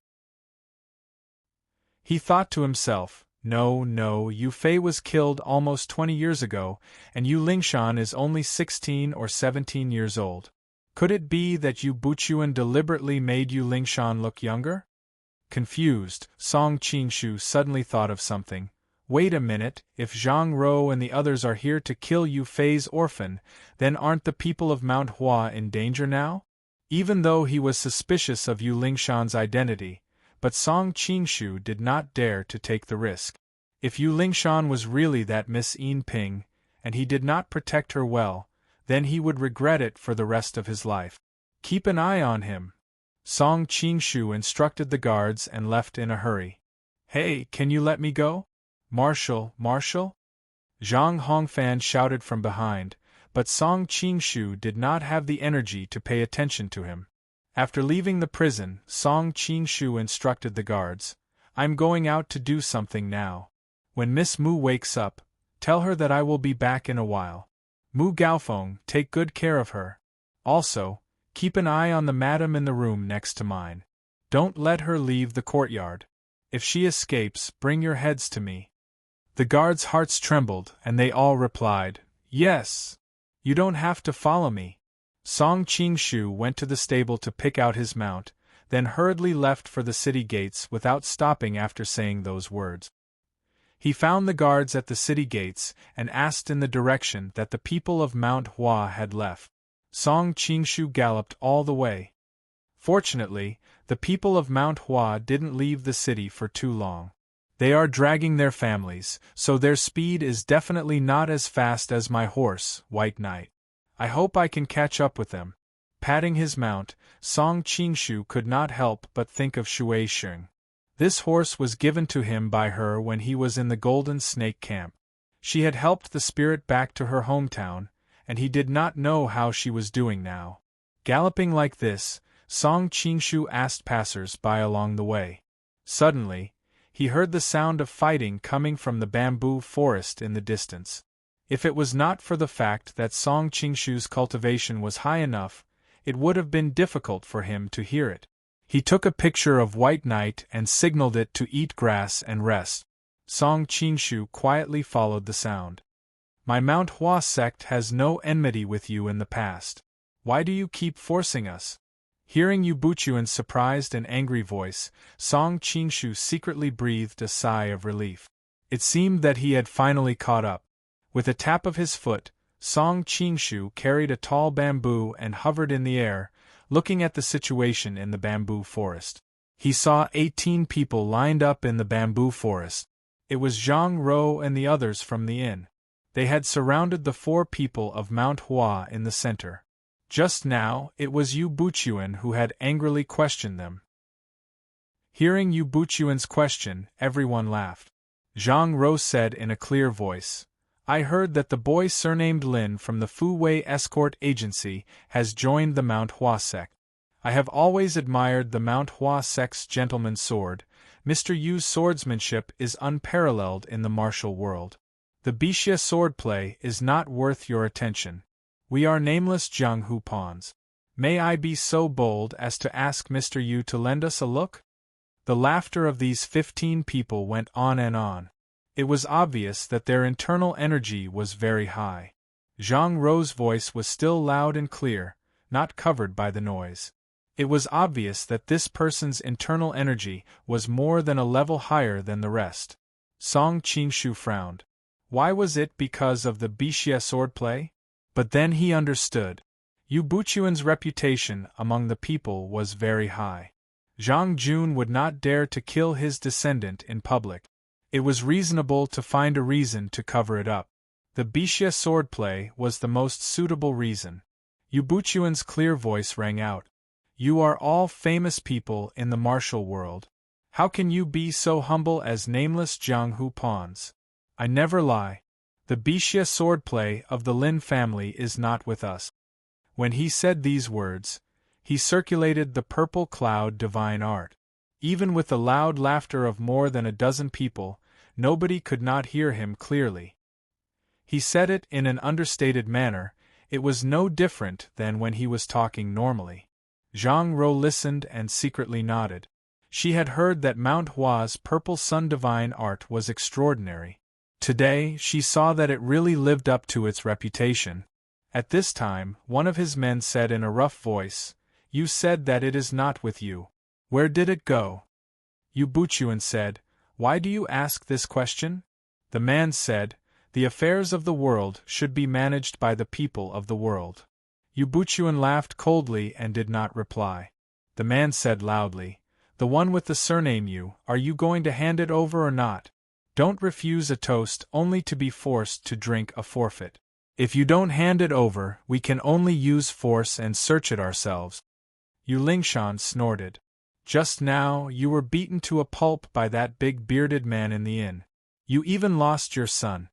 S1: He thought to himself, no, no, Yu Fei was killed almost 20 years ago, and Yu Lingshan is only 16 or 17 years old. Could it be that Yu Buchuan deliberately made Yu Lingshan look younger? Confused, Song Qingshu suddenly thought of something. Wait a minute, if Zhang Rou and the others are here to kill Yu Fei's orphan, then aren't the people of Mount Hua in danger now? Even though he was suspicious of Yu Lingshan's identity, but Song Qingshu did not dare to take the risk. If Yu Lingshan was really that Miss Yin Ping, and he did not protect her well, then he would regret it for the rest of his life. Keep an eye on him. Song Qingshu instructed the guards and left in a hurry. Hey, can you let me go? Marshal, Marshal? Zhang Hongfan shouted from behind, but Song Qingshu did not have the energy to pay attention to him. After leaving the prison, Song Qingshu instructed the guards, "I'm going out to do something now. When Miss Mu wakes up, tell her that I will be back in a while. Mu Gaofeng, take good care of her. Also, keep an eye on the madam in the room next to mine. Don't let her leave the courtyard. If she escapes, bring your heads to me." The guards' hearts trembled, and they all replied, "Yes. You don't have to follow me." Song Qingshu went to the stable to pick out his mount, then hurriedly left for the city gates without stopping after saying those words. He found the guards at the city gates and asked in the direction that the people of Mount Hua had left. Song Qingshu galloped all the way. Fortunately, the people of Mount Hua didn't leave the city for too long. They are dragging their families, so their speed is definitely not as fast as my horse, White Knight. I hope I can catch up with them. Patting his mount, Song Qingshu could not help but think of Shui Sheng. This horse was given to him by her when he was in the Golden Snake Camp. She had helped the spirit back to her hometown, and he did not know how she was doing now. Galloping like this, Song Qingshu asked passers-by along the way. Suddenly, he heard the sound of fighting coming from the bamboo forest in the distance. If it was not for the fact that Song Qingshu's cultivation was high enough, it would have been difficult for him to hear it. He took a picture of White Knight and signaled it to eat grass and rest. Song Qingshu quietly followed the sound. "My Mount Hua sect has no enmity with you in the past. Why do you keep forcing us?" Hearing Yu Buchuan's surprised and angry voice, Song Qingshu secretly breathed a sigh of relief. It seemed that he had finally caught up. With a tap of his foot, Song Qingshu carried a tall bamboo and hovered in the air, looking at the situation in the bamboo forest. He saw 18 people lined up in the bamboo forest. It was Zhang Rou and the others from the inn. They had surrounded the 4 people of Mount Hua in the center. Just now, it was Yu Buchuan who had angrily questioned them. Hearing Yu Buchuan's question, everyone laughed. Zhang Rou said in a clear voice, "I heard that the boy surnamed Lin from the Fu Wei Escort Agency has joined the Mount Hua sect. I have always admired the Mount Hua sect's gentleman's sword. Mr. Yu's swordsmanship is unparalleled in the martial world. The Bixia swordplay is not worth your attention. We are nameless Jianghu pawns. May I be so bold as to ask Mr. Yu to lend us a look?" The laughter of these 15 people went on and on. It was obvious that their internal energy was very high. Zhang Rou's voice was still loud and clear, not covered by the noise. It was obvious that this person's internal energy was more than a level higher than the rest. Song Qingshu frowned. Why was it because of the Bixia swordplay? But then he understood. Yu Buchuan's reputation among the people was very high. Zhang Jun would not dare to kill his descendant in public. It was reasonable to find a reason to cover it up. The Bixia swordplay was the most suitable reason. Yu Buchuan's clear voice rang out. You are all famous people in the martial world. How can you be so humble as nameless Jianghu pawns? I never lie. The Bixia swordplay of the Lin family is not with us. When he said these words, he circulated the purple cloud divine art. Even with the loud laughter of more than a dozen people, nobody could not hear him clearly. He said it in an understated manner. It was no different than when he was talking normally. Zhang Ro listened and secretly nodded. She had heard that Mount Hua's purple sun divine art was extraordinary. Today, she saw that it really lived up to its reputation. At this time, one of his men said in a rough voice, You said that it is not with you. Where did it go? Yu Buchuan said, Why do you ask this question? The man said, The affairs of the world should be managed by the people of the world. Yu Buchuan laughed coldly and did not reply. The man said loudly, The one with the surname Yu, are you going to hand it over or not? Don't refuse a toast only to be forced to drink a forfeit. If you don't hand it over, we can only use force and search it ourselves. Yu Lingshan snorted. Just now, you were beaten to a pulp by that big bearded man in the inn. You even lost your son.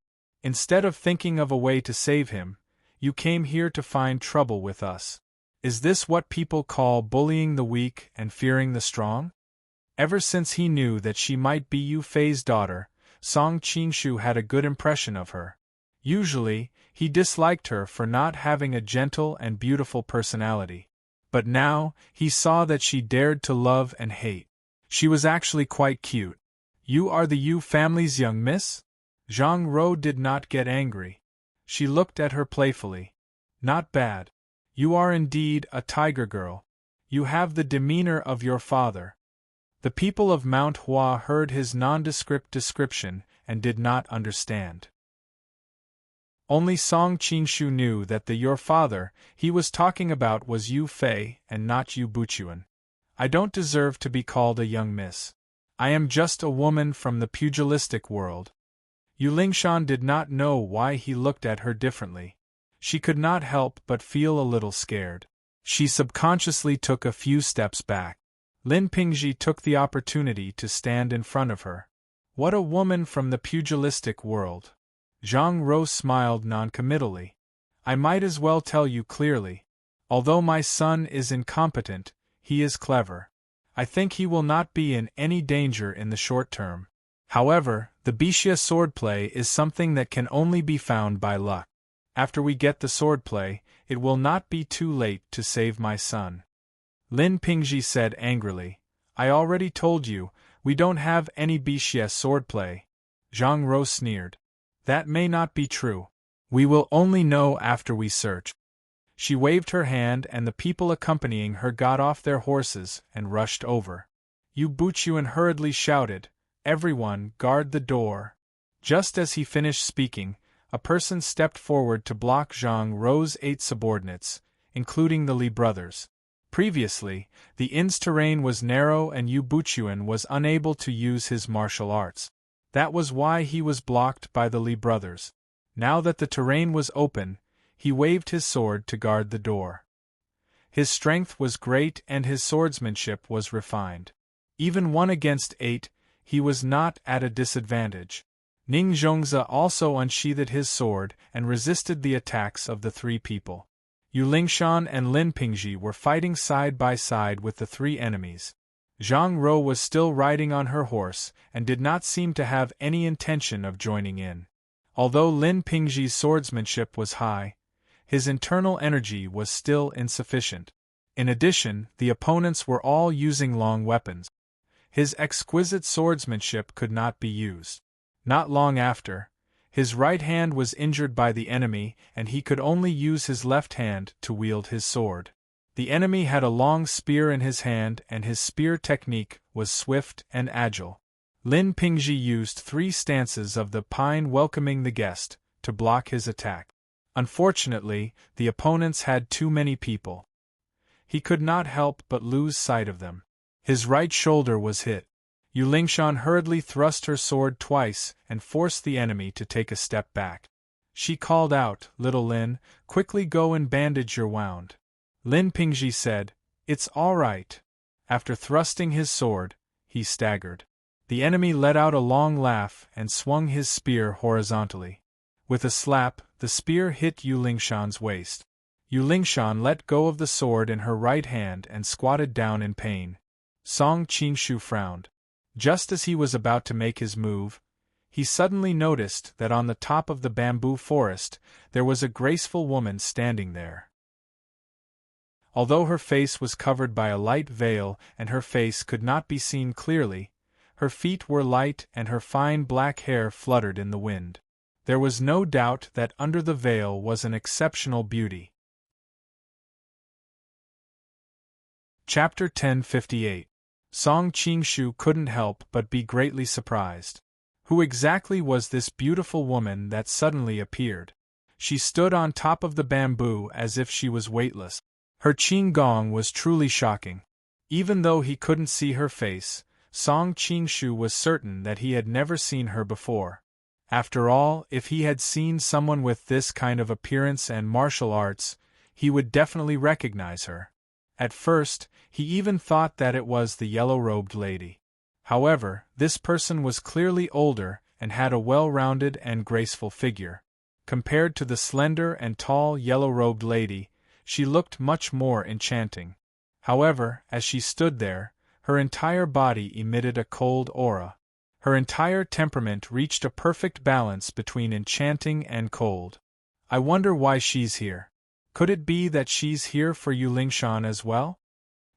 S1: Instead of thinking of a way to save him, you came here to find trouble with us. Is this what people call bullying the weak and fearing the strong? Ever since he knew that she might be Yu Fei's daughter, Song Qingshu had a good impression of her. Usually, he disliked her for not having a gentle and beautiful personality. But now, he saw that she dared to love and hate. She was actually quite cute. You are the Yu family's young miss? Zhang Ro did not get angry. She looked at her playfully. Not bad. You are indeed a tiger girl. You have the demeanor of your father. The people of Mount Hua heard his nondescript description and did not understand. Only Song Qingshu knew that the your father he was talking about was Yu Fei and not Yu Buchuan. I don't deserve to be called a young miss. I am just a woman from the pugilistic world. Yu Lingshan did not know why he looked at her differently. She could not help but feel a little scared. She subconsciously took a few steps back. Lin Pingji took the opportunity to stand in front of her. What a woman from the pugilistic world. Zhang Ro smiled noncommittally. I might as well tell you clearly. Although my son is incompetent, he is clever. I think he will not be in any danger in the short term. However, the Bixia swordplay is something that can only be found by luck. After we get the swordplay, it will not be too late to save my son. Lin Pingji said angrily, I already told you, we don't have any Bixia swordplay. Zhang Ro sneered. That may not be true. We will only know after we search. She waved her hand and the people accompanying her got off their horses and rushed over. Yu Buchuan hurriedly shouted, Everyone, guard the door. Just as he finished speaking, a person stepped forward to block Zhang Ro's 8 subordinates, including the Li brothers. Previously, the inn's terrain was narrow and Yu Buchuan was unable to use his martial arts. That was why he was blocked by the Li brothers. Now that the terrain was open, he waved his sword to guard the door. His strength was great and his swordsmanship was refined. Even 1 against 8, he was not at a disadvantage. Ning Zhongzi also unsheathed his sword and resisted the attacks of the 3 people. Yu Lingshan and Lin Pingji were fighting side by side with the 3 enemies. Zhang Ro was still riding on her horse and did not seem to have any intention of joining in. Although Lin Pingji's swordsmanship was high, his internal energy was still insufficient. In addition, the opponents were all using long weapons. His exquisite swordsmanship could not be used. Not long after, his right hand was injured by the enemy and he could only use his left hand to wield his sword. The enemy had a long spear in his hand and his spear technique was swift and agile. Lin Pingji used 3 stances of the pine welcoming the guest to block his attack. Unfortunately, the opponents had too many people. He could not help but lose sight of them. His right shoulder was hit. Yu Lingshan hurriedly thrust her sword twice and forced the enemy to take a step back. She called out, "Little Lin, quickly go and bandage your wound." Lin Pingji said, "It's all right." After thrusting his sword, he staggered. The enemy let out a long laugh and swung his spear horizontally. With a slap, the spear hit Yu Lingshan's waist. Yu Lingshan let go of the sword in her right hand and squatted down in pain. Song Qingshu frowned. Just as he was about to make his move, he suddenly noticed that on the top of the bamboo forest there was a graceful woman standing there. Although her face was covered by a light veil and her face could not be seen clearly, her feet were light and her fine black hair fluttered in the wind. There was no doubt that under the veil was an exceptional beauty. Chapter 1058. Song Qingshu couldn't help but be greatly surprised. Who exactly was this beautiful woman that suddenly appeared? She stood on top of the bamboo as if she was weightless. Her qinggong was truly shocking. Even though he couldn't see her face, Song Qingshu was certain that he had never seen her before. After all, if he had seen someone with this kind of appearance and martial arts, he would definitely recognize her. At first, he even thought that it was the yellow-robed lady. However, this person was clearly older and had a well-rounded and graceful figure. Compared to the slender and tall yellow-robed lady, she looked much more enchanting. However, as she stood there, her entire body emitted a cold aura. Her entire temperament reached a perfect balance between enchanting and cold. I wonder why she's here. Could it be that she's here for Yu Lingshan as well?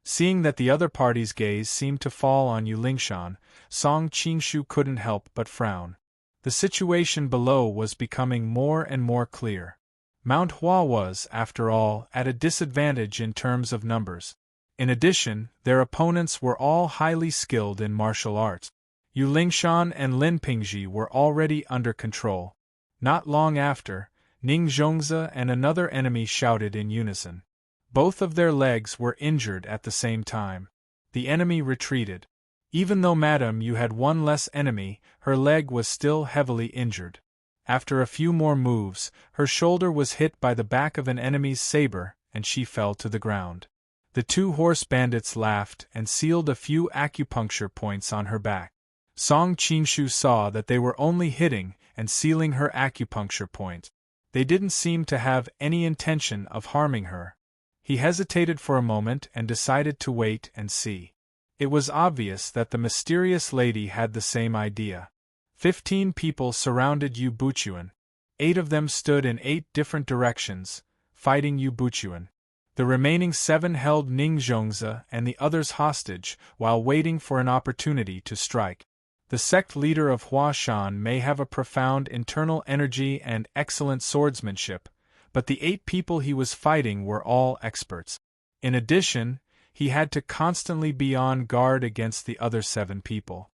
S1: Seeing that the other party's gaze seemed to fall on Yu Lingshan, Song Qingshu couldn't help but frown. The situation below was becoming more and more clear. Mount Hua was, after all, at a disadvantage in terms of numbers. In addition, their opponents were all highly skilled in martial arts. Yu Lingshan and Lin Pingji were already under control. Not long after, Ning Zhongzi and another enemy shouted in unison. Both of their legs were injured at the same time. The enemy retreated. Even though Madame Yu had one less enemy, her leg was still heavily injured. After a few more moves, her shoulder was hit by the back of an enemy's saber, and she fell to the ground. The two horse bandits laughed and sealed a few acupuncture points on her back. Song Qingshu saw that they were only hitting and sealing her acupuncture point. They didn't seem to have any intention of harming her. He hesitated for a moment and decided to wait and see. It was obvious that the mysterious lady had the same idea. 15 people surrounded Yu Buchuan. 8 of them stood in 8 different directions, fighting Yu Buchuan. The remaining 7 held Ning Zhongzi and the others hostage while waiting for an opportunity to strike. The sect leader of Huashan may have a profound internal energy and excellent swordsmanship, but the 8 people he was fighting were all experts. In addition, he had to constantly be on guard against the other 7 people.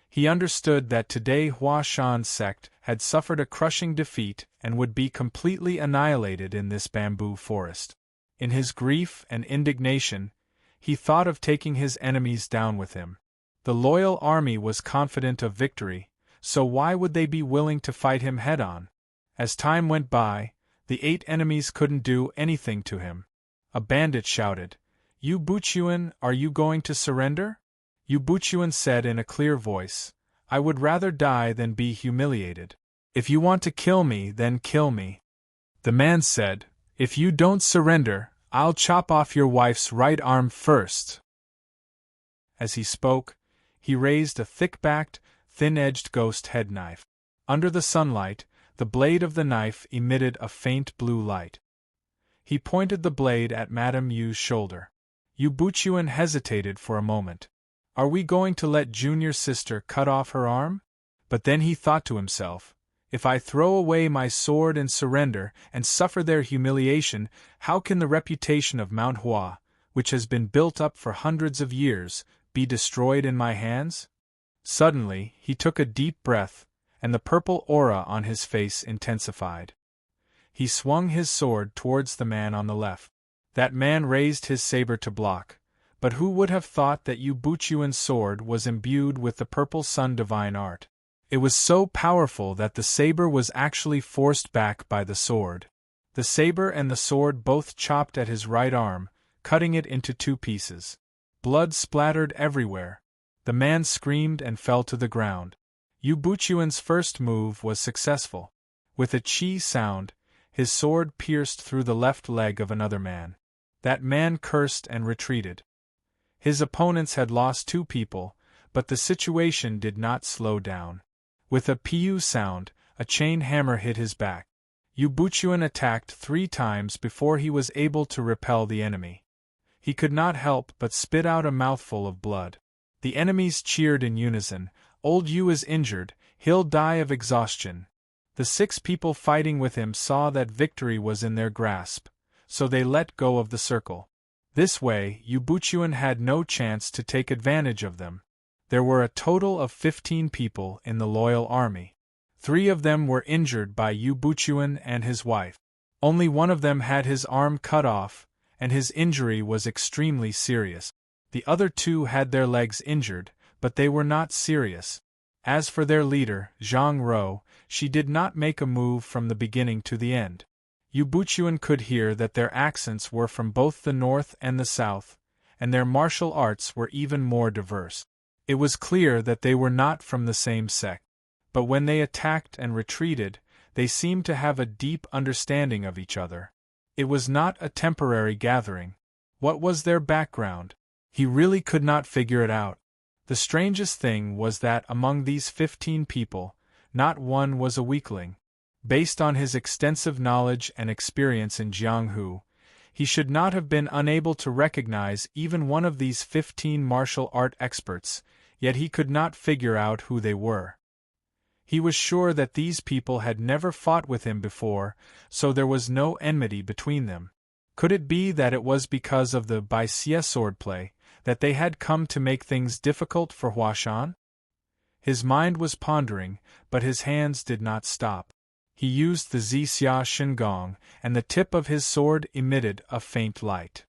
S1: He understood that today Huashan's sect had suffered a crushing defeat and would be completely annihilated in this bamboo forest. In his grief and indignation, he thought of taking his enemies down with him. The loyal army was confident of victory, so why would they be willing to fight him head-on? As time went by, the 8 enemies couldn't do anything to him. A bandit shouted, "Yu Buchuan, are you going to surrender?" Yu Buchuan said in a clear voice, "I would rather die than be humiliated. If you want to kill me, then kill me." The man said, "If you don't surrender, I'll chop off your wife's right arm first." As he spoke, he raised a thick-backed, thin-edged ghost head knife. Under the sunlight, the blade of the knife emitted a faint blue light. He pointed the blade at Madame Yu's shoulder. Yu Buchuan hesitated for a moment. Are we going to let junior sister cut off her arm? But then he thought to himself, if I throw away my sword and surrender and suffer their humiliation, how can the reputation of Mount Hua, which has been built up for hundreds of years, be destroyed in my hands? Suddenly, he took a deep breath, and the purple aura on his face intensified. He swung his sword towards the man on the left. That man raised his saber to block, but who would have thought that Yu Buchuan's sword was imbued with the purple sun divine art? It was so powerful that the saber was actually forced back by the sword. The saber and the sword both chopped at his right arm, cutting it into two pieces. Blood splattered everywhere. The man screamed and fell to the ground. Yu Buchuan's first move was successful. With a chi sound, his sword pierced through the left leg of another man. That man cursed and retreated. His opponents had lost two people, but the situation did not slow down. With a piu sound, a chain hammer hit his back. Yu Buchuan attacked 3 times before he was able to repel the enemy. He could not help but spit out a mouthful of blood. The enemies cheered in unison. Old Yu is injured, he'll die of exhaustion. The 6 people fighting with him saw that victory was in their grasp, so they let go of the circle. This way, Yu Buchuan had no chance to take advantage of them. There were a total of 15 people in the loyal army. 3 of them were injured by Yu Buchuan and his wife. Only one of them had his arm cut off, and his injury was extremely serious. The other 2 had their legs injured, but they were not serious. As for their leader, Zhang Ro, she did not make a move from the beginning to the end. Yu Buchuan could hear that their accents were from both the north and the south, and their martial arts were even more diverse. It was clear that they were not from the same sect. But when they attacked and retreated, they seemed to have a deep understanding of each other. It was not a temporary gathering. What was their background? He really could not figure it out. The strangest thing was that among these 15 people, not one was a weakling. Based on his extensive knowledge and experience in Jianghu, he should not have been unable to recognize even one of these 15 martial art experts, yet he could not figure out who they were. He was sure that these people had never fought with him before, so there was no enmity between them. Could it be that it was because of the Baixia swordplay that they had come to make things difficult for Huashan? His mind was pondering, but his hands did not stop. He used the Zixia Shengong, and the tip of his sword emitted a faint light.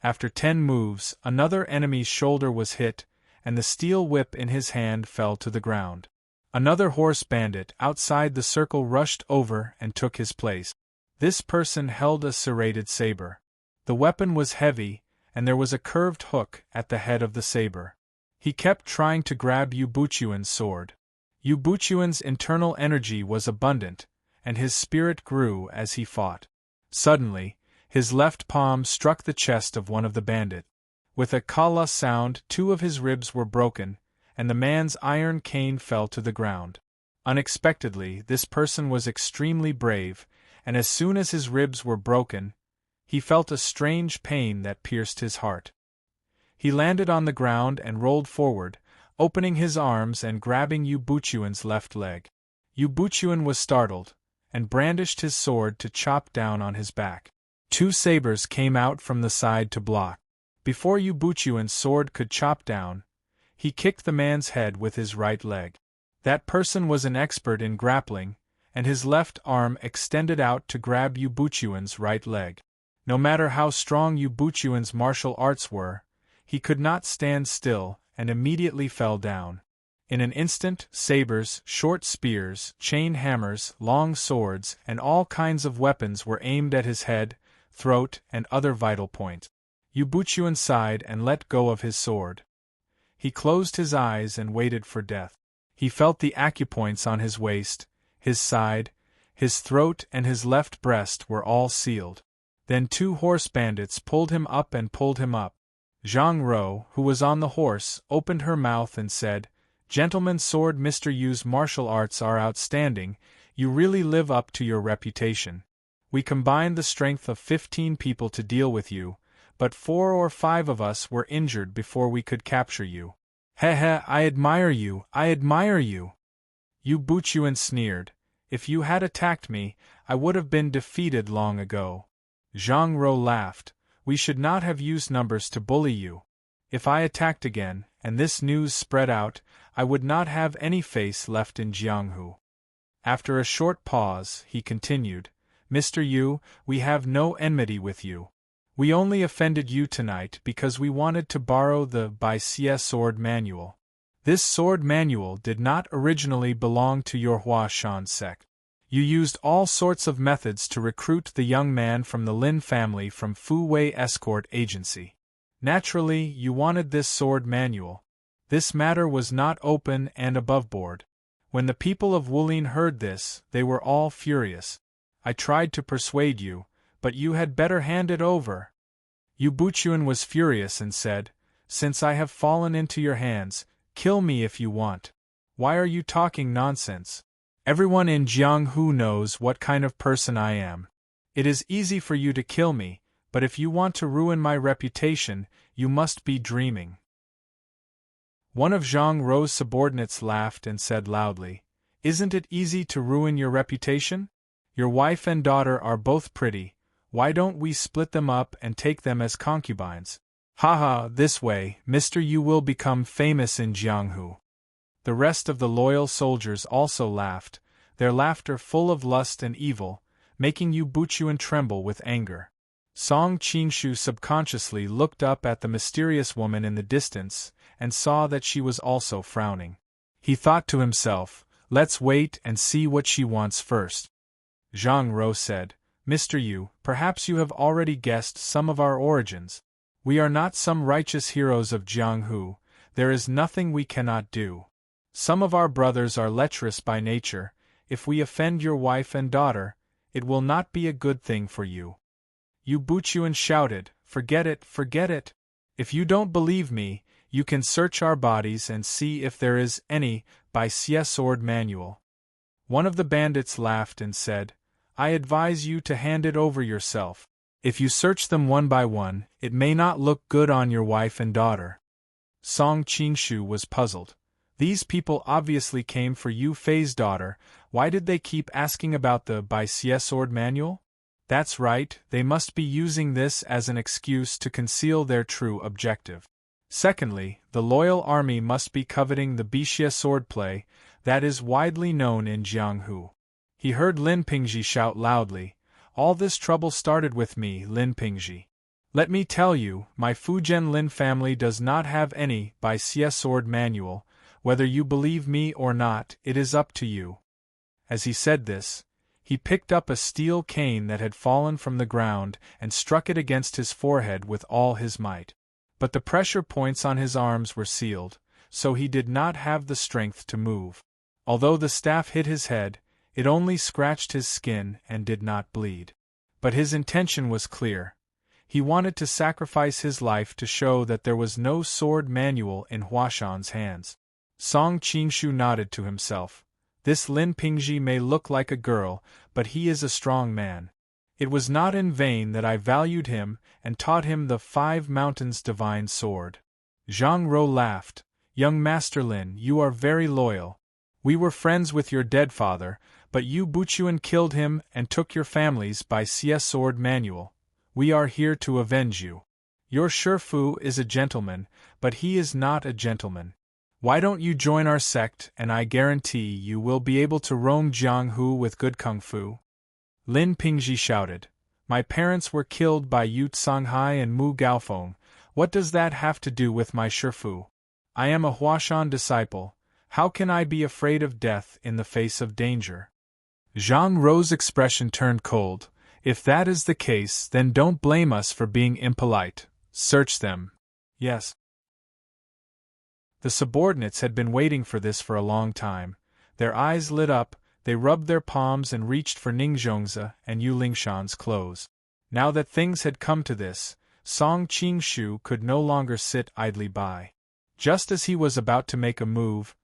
S1: After 10 moves, another enemy's shoulder was hit, and the steel whip in his hand fell to the ground. Another horse bandit outside the circle rushed over and took his place. This person held a serrated saber. The weapon was heavy, and there was a curved hook at the head of the saber. He kept trying to grab Yu Buchuan's sword. Yu Buchuan's internal energy was abundant, and his spirit grew as he fought. Suddenly, his left palm struck the chest of one of the bandits. With a kala sound, 2 of his ribs were broken, and the man's iron cane fell to the ground. Unexpectedly, this person was extremely brave, and as soon as his ribs were broken, he felt a strange pain that pierced his heart. He landed on the ground and rolled forward, opening his arms and grabbing Yu Buchuan's left leg. Yu Buchuan was startled, and brandished his sword to chop down on his back. 2 sabers came out from the side to block. Before Yu Buchuan's sword could chop down, he kicked the man's head with his right leg. That person was an expert in grappling, and his left arm extended out to grab Yu Buchuan's right leg. No matter how strong Yu Buchuan's martial arts were, he could not stand still, and immediately fell down. In an instant, sabers, short spears, chain hammers, long swords, and all kinds of weapons were aimed at his head, throat, and other vital points. Yu Buchuan sighed and let go of his sword. He closed his eyes and waited for death. He felt the acupoints on his waist, his side, his throat, and his left breast were all sealed. Then 2 horse bandits pulled him up and pulled him up. Zhang Ro, who was on the horse, opened her mouth and said, "Gentleman Sword, Mr. Yu's martial arts are outstanding, you really live up to your reputation. We combined the strength of 15 people to deal with you, but 4 or 5 of us were injured before we could capture you. Heh, I admire you, I admire you." Yu Buchuan sneered, "If you had attacked me, I would have been defeated long ago." Zhang Ro laughed, "We should not have used numbers to bully you. If I attacked again, and this news spread out, I would not have any face left in Jianghu." After a short pause, he continued, "Mr. Yu, we have no enmity with you. We only offended you tonight because we wanted to borrow the Baixia sword manual. This sword manual did not originally belong to your Hua Shan sect. You used all sorts of methods to recruit the young man from the Lin family from Fu Wei Escort Agency. Naturally, you wanted this sword manual. This matter was not open and aboveboard. When the people of Wulin heard this, they were all furious. I tried to persuade you, but you had better hand it over. Yu Buchuan was furious and said, "Since I have fallen into your hands, kill me if you want. Why are you talking nonsense? Everyone in Jianghu knows what kind of person I am. It is easy for you to kill me, but if you want to ruin my reputation, you must be dreaming." One of Zhang Rou's subordinates laughed and said loudly, "Isn't it easy to ruin your reputation? Your wife and daughter are both pretty. Why don't we split them up and take them as concubines? Haha, this way, Mr. Yu will become famous in Jianghu." The rest of the loyal soldiers also laughed, their laughter full of lust and evil, making Yu Buchuan tremble with anger. Song Qingshu subconsciously looked up at the mysterious woman in the distance and saw that she was also frowning. He thought to himself, "Let's wait and see what she wants first." Zhang Rou said, "Mr. Yu, perhaps you have already guessed some of our origins. We are not some righteous heroes of Jianghu, there is nothing we cannot do. Some of our brothers are lecherous by nature. If we offend your wife and daughter, it will not be a good thing for you." Yu Buchuan shouted, "Forget it, forget it! If you don't believe me, you can search our bodies and see if there is any by Xie sword manual." One of the bandits laughed and said, "I advise you to hand it over yourself. If you search them one by one, it may not look good on your wife and daughter." Song Qingshu was puzzled. These people obviously came for Yu Fei's daughter. Why did they keep asking about the Bai Xie sword manual? That's right, they must be using this as an excuse to conceal their true objective. Secondly, the loyal army must be coveting the Bixie swordplay that is widely known in Jianghu. He heard Lin Pingji shout loudly, "All this trouble started with me, Lin Pingji. Let me tell you, my Fujian Lin family does not have any Bai Xie sword manual. Whether you believe me or not, it is up to you." As he said this, he picked up a steel cane that had fallen from the ground and struck it against his forehead with all his might. But the pressure points on his arms were sealed, so he did not have the strength to move. Although the staff hit his head, it only scratched his skin and did not bleed. But his intention was clear. He wanted to sacrifice his life to show that there was no sword manual in Huashan's hands. Song Qingshu nodded to himself. This Lin Pingji may look like a girl, but he is a strong man. It was not in vain that I valued him and taught him the 5 Mountains divine sword. Zhang Rou laughed. "Young Master Lin, you are very loyal. We were friends with your dead father, but Yu Buchuan killed him and took your families by Xie sword manual. We are here to avenge you. Your Shifu is a gentleman, but he is not a gentleman. Why don't you join our sect, and I guarantee you will be able to roam Jianghu with good kung fu?" Lin Pingji shouted, "My parents were killed by Yu Songhai and Mu Gaofeng. What does that have to do with my Shifu? I am a Huashan disciple. How can I be afraid of death in the face of danger?" Zhang Rou's expression turned cold. "If that is the case, then don't blame us for being impolite. Search them." "Yes." The subordinates had been waiting for this for a long time. Their eyes lit up, they rubbed their palms and reached for Ningzhongzi and Yu Lingshan's clothes. Now that things had come to this, Song Qingshu could no longer sit idly by. Just as he was about to make a move,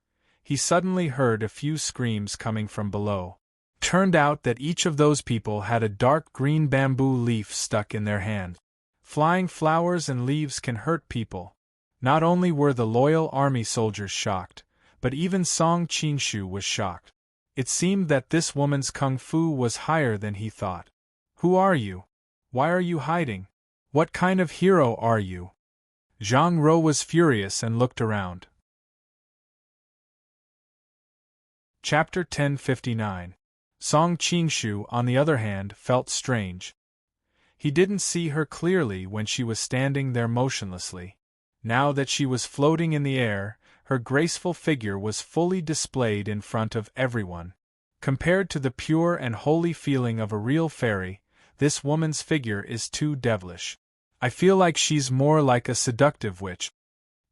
S1: he suddenly heard a few screams coming from below. Turned out that each of those people had a dark green bamboo leaf stuck in their hand. Flying flowers and leaves can hurt people. Not only were the loyal army soldiers shocked, but even Song Qingshu was shocked. It seemed that this woman's kung fu was higher than he thought. "Who are you? Why are you hiding? What kind of hero are you?" Zhang Rou was furious and looked around. Chapter 1059. Song Qingshu, on the other hand, felt strange. He didn't see her clearly when she was standing there motionlessly. Now that she was floating in the air, her graceful figure was fully displayed in front of everyone. Compared to the pure and holy feeling of a real fairy, this woman's figure is too devilish. I feel like she's more like a seductive witch.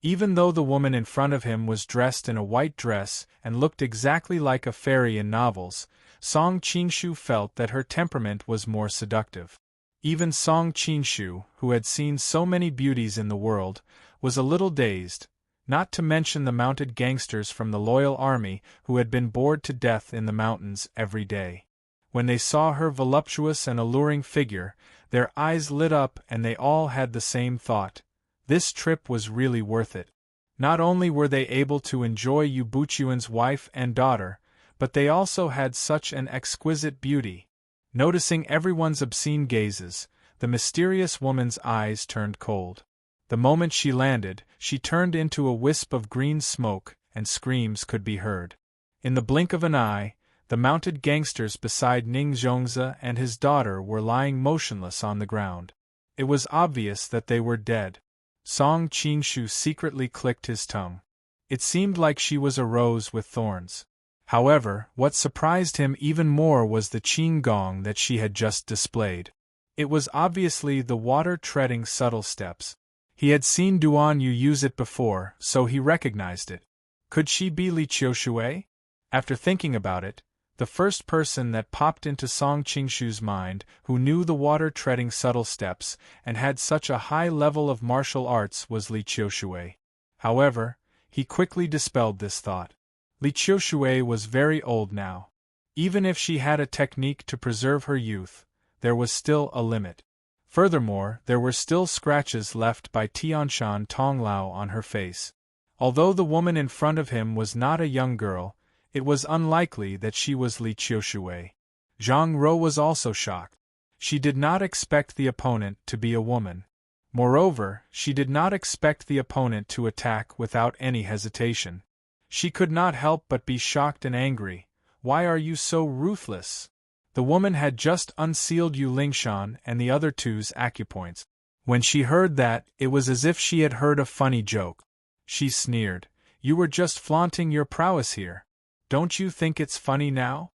S1: Even though the woman in front of him was dressed in a white dress and looked exactly like a fairy in novels, Song Qingshu felt that her temperament was more seductive. Even Song Qingshu, who had seen so many beauties in the world, was a little dazed, not to mention the mounted gangsters from the loyal army who had been bored to death in the mountains every day. When they saw her voluptuous and alluring figure, their eyes lit up and they all had the same thought. This trip was really worth it. Not only were they able to enjoy Yu Buchuan's wife and daughter, but they also had such an exquisite beauty. Noticing everyone's obscene gazes, the mysterious woman's eyes turned cold. The moment she landed, she turned into a wisp of green smoke, and screams could be heard. In the blink of an eye, the mounted gangsters beside Ning Zhongzi and his daughter were lying motionless on the ground. It was obvious that they were dead. Song Qingshu secretly clicked his tongue. It seemed like she was a rose with thorns. However, what surprised him even more was the qing gong that she had just displayed. It was obviously the water-treading subtle steps. He had seen Duan Yu use it before, so he recognized it. Could she be Li Qiushui? After thinking about it, the first person that popped into Song Qingshu's mind, who knew the water-treading subtle steps and had such a high level of martial arts, was Li Qiushui. However, he quickly dispelled this thought. Li Qiushui was very old now. Even if she had a technique to preserve her youth, there was still a limit. Furthermore, there were still scratches left by Tianshan Tonglao on her face. Although the woman in front of him was not a young girl, it was unlikely that she was Li Qiushui. Zhang Ro was also shocked. She did not expect the opponent to be a woman. Moreover, she did not expect the opponent to attack without any hesitation. She could not help but be shocked and angry. Why are you so ruthless? The woman had just unsealed Yu Lingshan and the other two's acupoints. When she heard that, it was as if she had heard a funny joke. She sneered. You were just flaunting your prowess here. Don't you think it's funny now?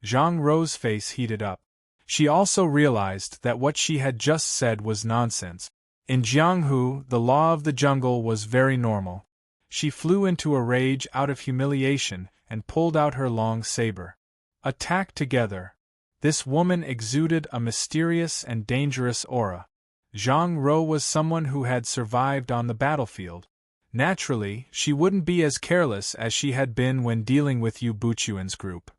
S1: Zhang Ro's face heated up. She also realized that what she had just said was nonsense. In Jianghu, the law of the jungle was very normal. She flew into a rage out of humiliation and pulled out her long saber. Attack together. This woman exuded a mysterious and dangerous aura. Zhang Ro was someone who had survived on the battlefield. Naturally, she wouldn't be as careless as she had been when dealing with Yu Buchuan's group.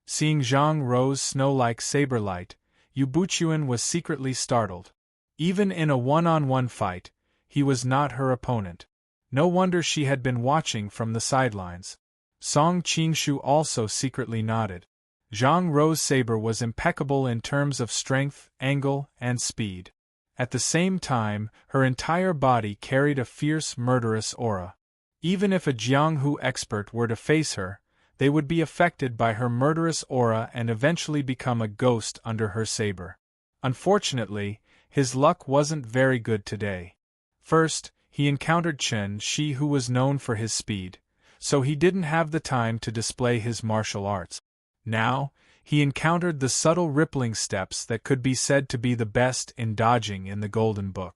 S1: Seeing Zhang Ro's snow-like saber light, Yu Buchuan was secretly startled. Even in a one-on-one fight, he was not her opponent. No wonder she had been watching from the sidelines. Song Qingshu also secretly nodded. Zhang Ro's saber was impeccable in terms of strength, angle, and speed. At the same time, her entire body carried a fierce, murderous aura. Even if a Jianghu expert were to face her, they would be affected by her murderous aura and eventually become a ghost under her saber. Unfortunately, his luck wasn't very good today. First, he encountered Chen Shi, who was known for his speed, so he didn't have the time to display his martial arts. Now, he encountered the subtle rippling steps that could be said to be the best in dodging in the Golden Book.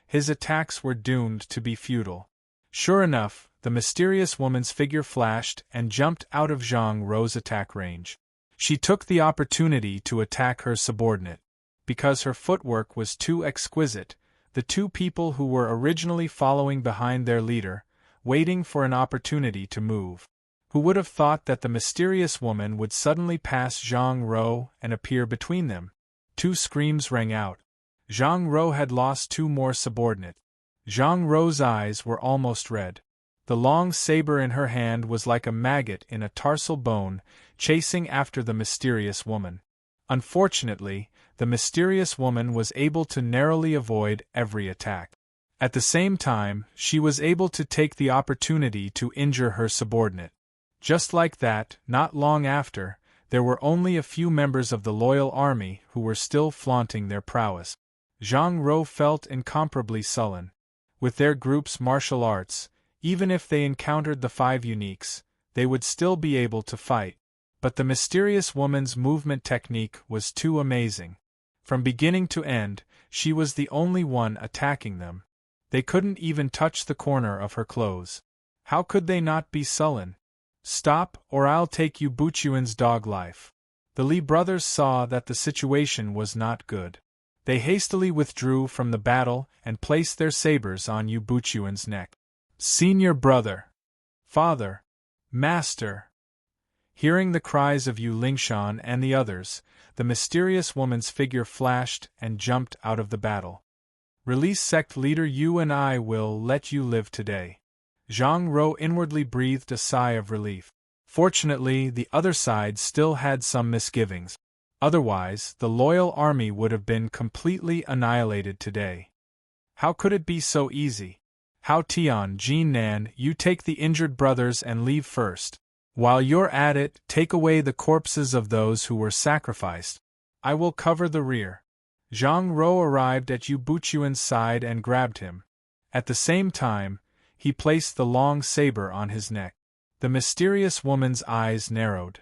S1: His attacks were doomed to be futile. Sure enough, the mysterious woman's figure flashed and jumped out of Zhang Ro's attack range. She took the opportunity to attack her subordinate. Because her footwork was too exquisite, the two people who were originally following behind their leader, waiting for an opportunity to move. Who would have thought that the mysterious woman would suddenly pass Zhang Ro and appear between them? Two screams rang out. Zhang Ro had lost two more subordinates. Zhang Ro's eyes were almost red. The long saber in her hand was like a maggot in a tarsal bone, chasing after the mysterious woman. Unfortunately, the mysterious woman was able to narrowly avoid every attack. At the same time, she was able to take the opportunity to injure her subordinate. Just like that, not long after, there were only a few members of the loyal army who were still flaunting their prowess. Zhang Ro felt incomparably sullen. With their group's martial arts, Even if they encountered the 5 uniques, they would still be able to fight. But the mysterious woman's movement technique was too amazing. From beginning to end, she was the only one attacking them. They couldn't even touch the corner of her clothes. How could they not be sullen? Stop, or I'll take Yu Buchuan's dog life. The Li brothers saw that the situation was not good. They hastily withdrew from the battle and placed their sabers on Yu Buchuan's neck. Senior brother! Father! Master! Hearing the cries of Yu Lingshan and the others, the mysterious woman's figure flashed and jumped out of the battle. Release sect leader Yu and I will let you live today. Zhang Ro inwardly breathed a sigh of relief. Fortunately, the other side still had some misgivings. Otherwise, the loyal army would have been completely annihilated today. How could it be so easy? How Tian Jinnan, you take the injured brothers and leave first. While you're at it, take away the corpses of those who were sacrificed. I will cover the rear. Zhang Ro arrived at Yu Buchuan's side and grabbed him. At the same time, he placed the long saber on his neck. The mysterious woman's eyes narrowed.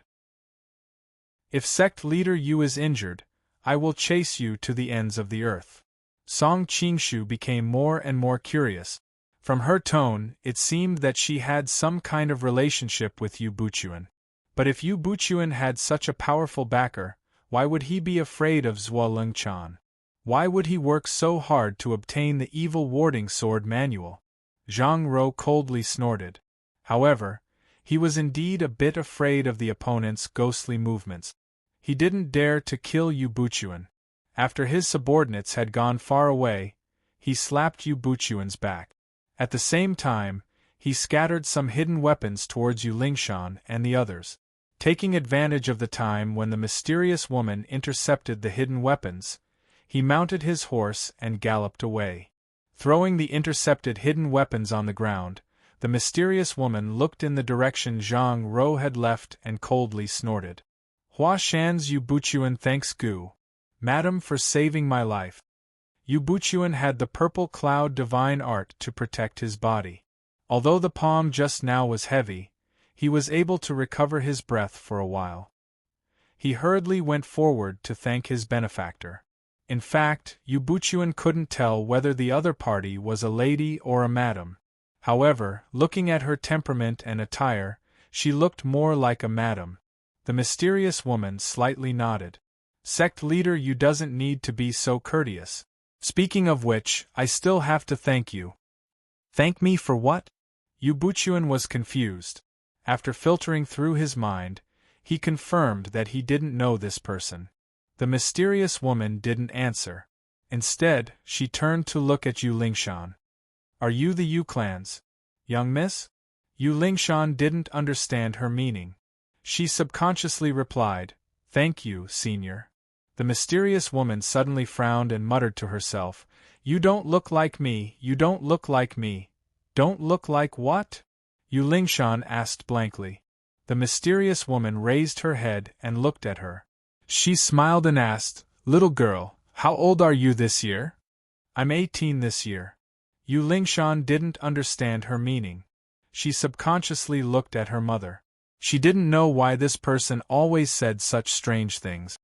S1: If sect leader Yu is injured, I will chase you to the ends of the earth. Song Qingshu became more and more curious. From her tone, it seemed that she had some kind of relationship with Yu Buchuan. But if Yu Buchuan had such a powerful backer, why would he be afraid of Zhuo Lengchan? Why would he work so hard to obtain the evil warding sword manual? Zhang Ro coldly snorted. However, he was indeed a bit afraid of the opponent's ghostly movements. He didn't dare to kill Yu Buchuan. After his subordinates had gone far away, he slapped Yu Buchuan's back. At the same time, he scattered some hidden weapons towards Yu Lingshan and the others. Taking advantage of the time when the mysterious woman intercepted the hidden weapons, he mounted his horse and galloped away. Throwing the intercepted hidden weapons on the ground, the mysterious woman looked in the direction Zhang Ro had left and coldly snorted. Hua Shan's Yu Buchuan thanks Gu, Madam, for saving my life. Yu Buchuan had the purple cloud divine art to protect his body. Although the palm just now was heavy, he was able to recover his breath for a while. He hurriedly went forward to thank his benefactor. In fact, Yu Buchuan couldn't tell whether the other party was a lady or a madam. However, looking at her temperament and attire, she looked more like a madam. The mysterious woman slightly nodded. Sect leader, you doesn't need to be so courteous. Speaking of which, I still have to thank you. Thank me for what? Yu Buchuan was confused. After filtering through his mind, he confirmed that he didn't know this person. The mysterious woman didn't answer. Instead, she turned to look at Yu Lingshan. Are you the Yu clan's young miss? Yu Lingshan didn't understand her meaning. She subconsciously replied, Thank you, senior. The mysterious woman suddenly frowned and muttered to herself, You don't look like me, you don't look like me. Don't look like what? Yu Lingshan asked blankly. The mysterious woman raised her head and looked at her. She smiled and asked, Little girl, how old are you this year? I'm 18 this year. Yu Lingshan didn't understand her meaning. She subconsciously looked at her mother. She didn't know why this person always said such strange things.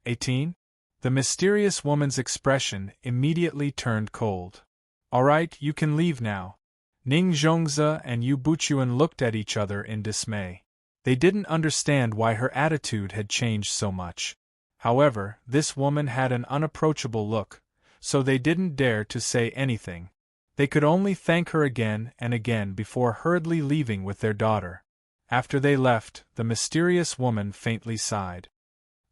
S1: 18? The mysterious woman's expression immediately turned cold. All right, you can leave now. Ning Zhongze and Yu Buchuan looked at each other in dismay. They didn't understand why her attitude had changed so much. However, this woman had an unapproachable look, so they didn't dare to say anything. They could only thank her again and again before hurriedly leaving with their daughter. After they left, the mysterious woman faintly sighed.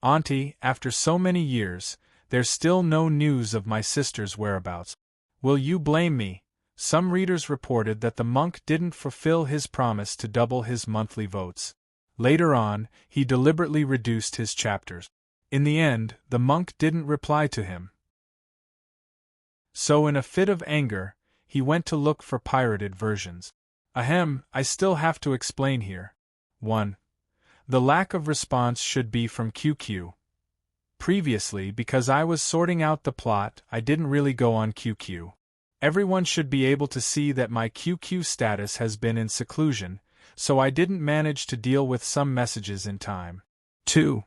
S1: Auntie, after so many years, there's still no news of my sister's whereabouts. Will you blame me? Some readers reported that the monk didn't fulfill his promise to double his monthly votes. Later on, he deliberately reduced his chapters. In the end, the monk didn't reply to him. So in a fit of anger, he went to look for pirated versions. Ahem, I still have to explain here. 1. The lack of response should be from QQ. Previously, because I was sorting out the plot, I didn't really go on QQ. Everyone should be able to see that my QQ status has been in seclusion, so I didn't manage to deal with some messages in time. 2.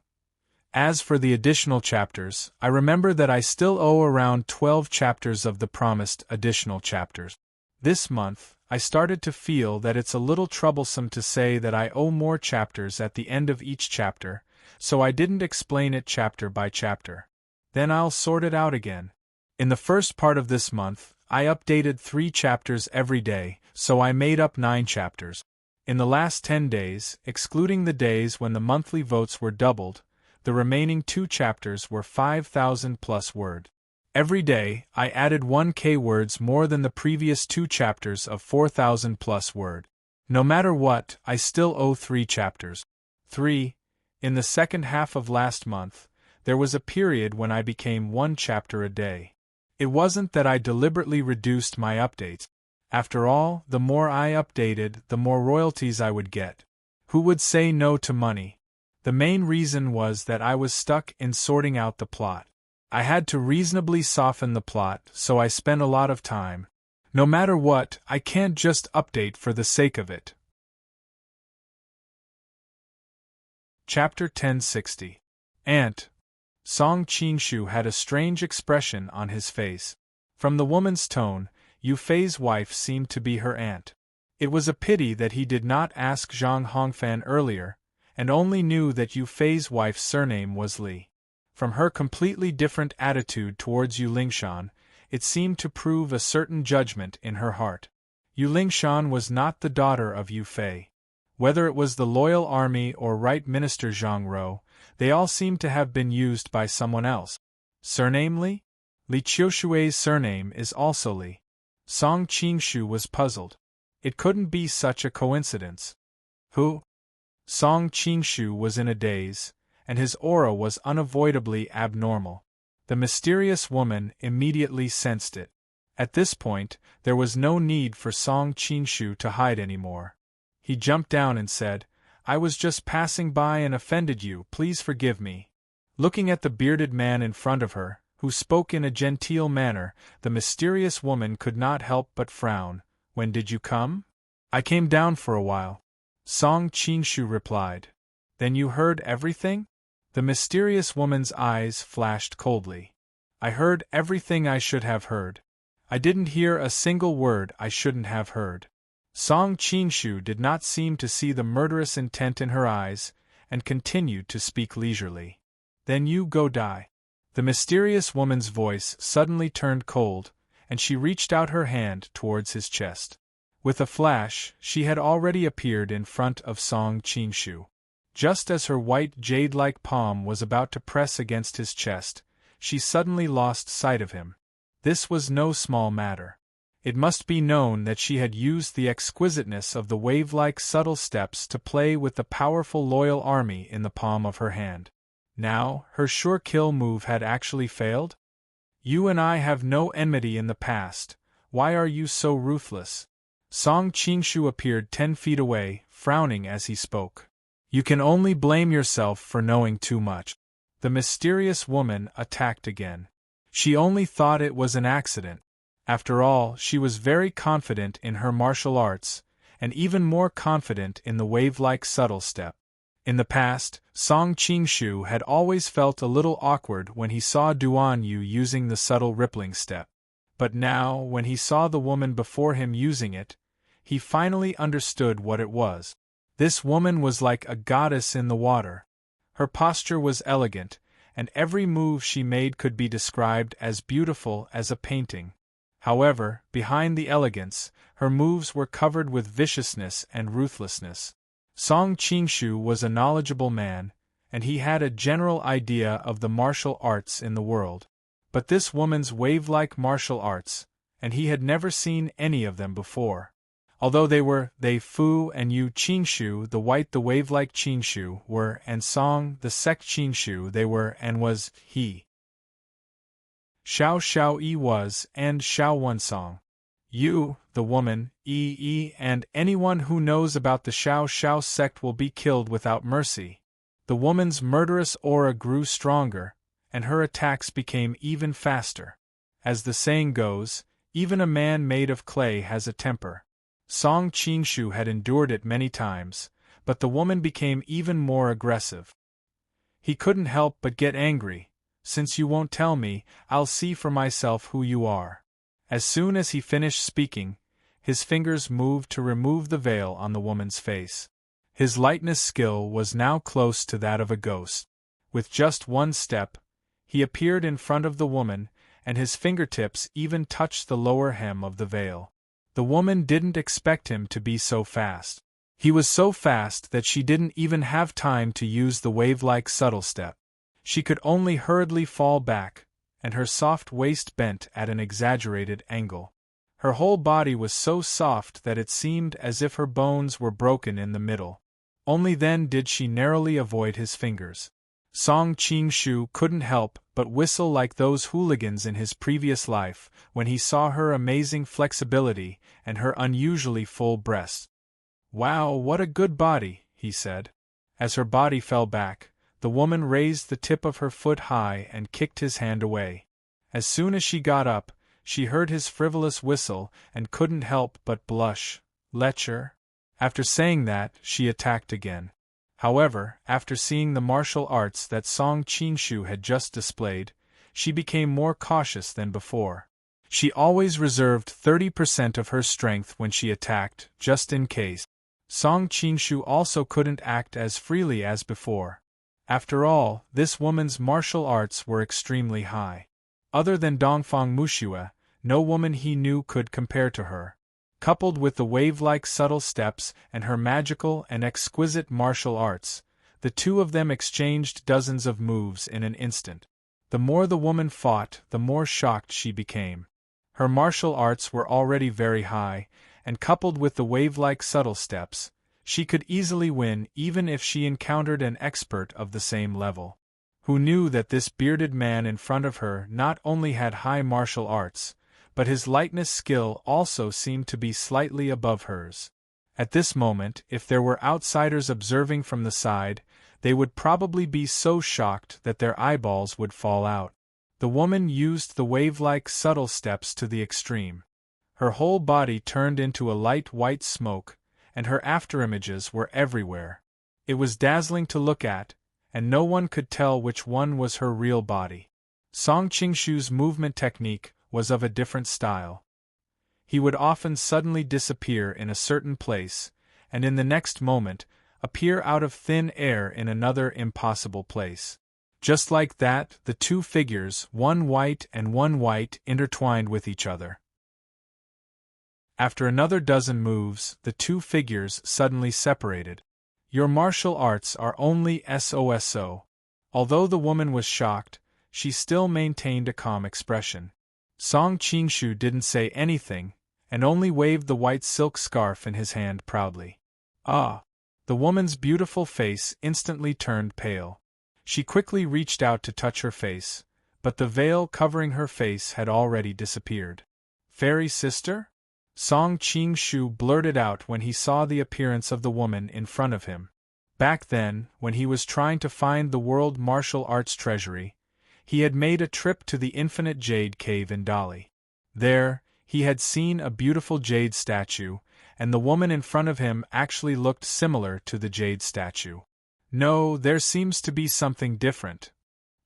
S1: As for the additional chapters, I remember that I still owe around 12 chapters of the promised additional chapters. This month, I started to feel that it's a little troublesome to say that I owe more chapters at the end of each chapter, so I didn't explain it chapter by chapter. Then I'll sort it out again. In the first part of this month, I updated 3 chapters every day, so I made up 9 chapters. In the last 10 days, excluding the days when the monthly votes were doubled, the remaining 2 chapters were 5,000 plus word. Every day, I added 1K words more than the previous 2 chapters of 4,000 plus word. No matter what, I still owe 3 chapters. 3. In the second half of last month, there was a period when I became 1 chapter a day. It wasn't that I deliberately reduced my updates. After all, the more I updated, the more royalties I would get. Who would say no to money? The main reason was that I was stuck in sorting out the plot. I had to reasonably soften the plot, so I spent a lot of time. No matter what, I can't just update for the sake of it. Chapter 1060. Aunt. Song Qingshu had a strange expression on his face. From the woman's tone, Yu Fei's wife seemed to be her aunt. It was a pity that he did not ask Zhang Hongfan earlier, and only knew that Yu Fei's wife's surname was Li. From her completely different attitude towards Yu Lingshan, it seemed to prove a certain judgment in her heart. Yu Lingshan was not the daughter of Yu Fei. Whether it was the loyal army or right minister Zhang Rou, they all seemed to have been used by someone else. Surname Li? Li Qiushui's surname is also Li. Song Qingshu was puzzled. It couldn't be such a coincidence. Who? Song Qingshu was in a daze, and his aura was unavoidably abnormal. The mysterious woman immediately sensed it. At this point, there was no need for Song Qingshu to hide anymore. He jumped down and said, "I was just passing by and offended you, please forgive me." Looking at the bearded man in front of her, who spoke in a genteel manner, the mysterious woman could not help but frown. "When did you come?" "I came down for a while," Song Qingshu replied. "Then you heard everything?" The mysterious woman's eyes flashed coldly. "I heard everything I should have heard. I didn't hear a single word I shouldn't have heard." Song Qingshu did not seem to see the murderous intent in her eyes, and continued to speak leisurely. "Then you go die." The mysterious woman's voice suddenly turned cold, and she reached out her hand towards his chest. With a flash, she had already appeared in front of Song Qingshu. Just as her white jade-like palm was about to press against his chest, she suddenly lost sight of him. This was no small matter. It must be known that she had used the exquisiteness of the wave-like subtle steps to play with the powerful loyal army in the palm of her hand. Now, her sure kill move had actually failed? "You and I have no enmity in the past, why are you so ruthless?" Song Qingshu appeared 10 feet away, frowning as he spoke. "You can only blame yourself for knowing too much." The mysterious woman attacked again. She only thought it was an accident. After all, she was very confident in her martial arts, and even more confident in the wave-like subtle step. In the past, Song Qingshu had always felt a little awkward when he saw Duan Yu using the subtle rippling step. But now, when he saw the woman before him using it, he finally understood what it was. This woman was like a goddess in the water. Her posture was elegant, and every move she made could be described as beautiful as a painting. However, behind the elegance, her moves were covered with viciousness and ruthlessness. Song Qingshu was a knowledgeable man, and he had a general idea of the martial arts in the world. But this woman's wave-like martial arts, and he had never seen any of them before. Although they Fu and Yu Qingshu the white the wave-like Qingshu were and Song the sect Qingshu they were and was he. Xiao Xiao Yi was and Xiao Wan Song. You, the woman, and anyone who knows about the Xiao Xiao sect will be killed without mercy. The woman's murderous aura grew stronger, and her attacks became even faster. As the saying goes, Even a man made of clay has a temper. Song Qingshu had endured it many times, but the woman became even more aggressive. He couldn't help but get angry. Since you won't tell me, I'll see for myself who you are. As soon as he finished speaking, his fingers moved to remove the veil on the woman's face. His lightness skill was now close to that of a ghost. With just one step, he appeared in front of the woman, and his fingertips even touched the lower hem of the veil. The woman didn't expect him to be so fast. He was so fast that she didn't even have time to use the wave-like subtle step. She could only hurriedly fall back, and her soft waist bent at an exaggerated angle. Her whole body was so soft that it seemed as if her bones were broken in the middle. Only then did she narrowly avoid his fingers. Song Qingshu couldn't help but whistle like those hooligans in his previous life when he saw her amazing flexibility and her unusually full breasts. "Wow, what a good body," he said. As her body fell back, the woman raised the tip of her foot high and kicked his hand away. As soon as she got up, she heard his frivolous whistle and couldn't help but blush. "Lecher?" After saying that, she attacked again. However, after seeing the martial arts that Song Qingshu had just displayed, she became more cautious than before. She always reserved 30% of her strength when she attacked, just in case. Song Qingshu also couldn't act as freely as before. After all, this woman's martial arts were extremely high. Other than Dongfang Muxue, no woman he knew could compare to her. Coupled with the wave-like subtle steps and her magical and exquisite martial arts, the two of them exchanged dozens of moves in an instant. The more the woman fought, the more shocked she became. Her martial arts were already very high, and coupled with the wave-like subtle steps, she could easily win even if she encountered an expert of the same level. Who knew that this bearded man in front of her not only had high martial arts, but his lightness skill also seemed to be slightly above hers. At this moment, if there were outsiders observing from the side, they would probably be so shocked that their eyeballs would fall out. The woman used the wave-like subtle steps to the extreme. Her whole body turned into a light white smoke, and her afterimages were everywhere. It was dazzling to look at, and no one could tell which one was her real body. Song Qingshu's movement technique was of a different style. He would often suddenly disappear in a certain place, and in the next moment, appear out of thin air in another impossible place. Just like that, the two figures, one white and one white, intertwined with each other. After another dozen moves, the two figures suddenly separated. "Your martial arts are only so." Although the woman was shocked, she still maintained a calm expression. Song Qingshu didn't say anything, and only waved the white silk scarf in his hand proudly. "Ah!" The woman's beautiful face instantly turned pale. She quickly reached out to touch her face, but the veil covering her face had already disappeared. "Fairy sister?" Song Qingshu blurted out when he saw the appearance of the woman in front of him. Back then, when he was trying to find the World Martial Arts Treasury, he had made a trip to the Infinite Jade Cave in Dali. There, he had seen a beautiful jade statue, and the woman in front of him actually looked similar to the jade statue. "No, there seems to be something different."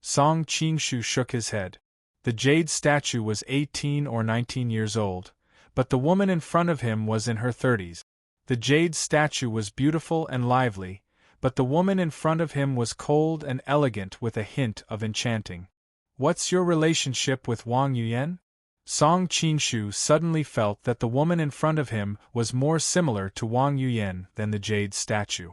S1: Song Qingshu shook his head. The jade statue was 18 or 19 years old, but the woman in front of him was in her 30s. The jade statue was beautiful and lively, but the woman in front of him was cold and elegant with a hint of enchanting. "What's your relationship with Wang Yuyan?" Song Qingshu suddenly felt that the woman in front of him was more similar to Wang Yuyan than the jade statue.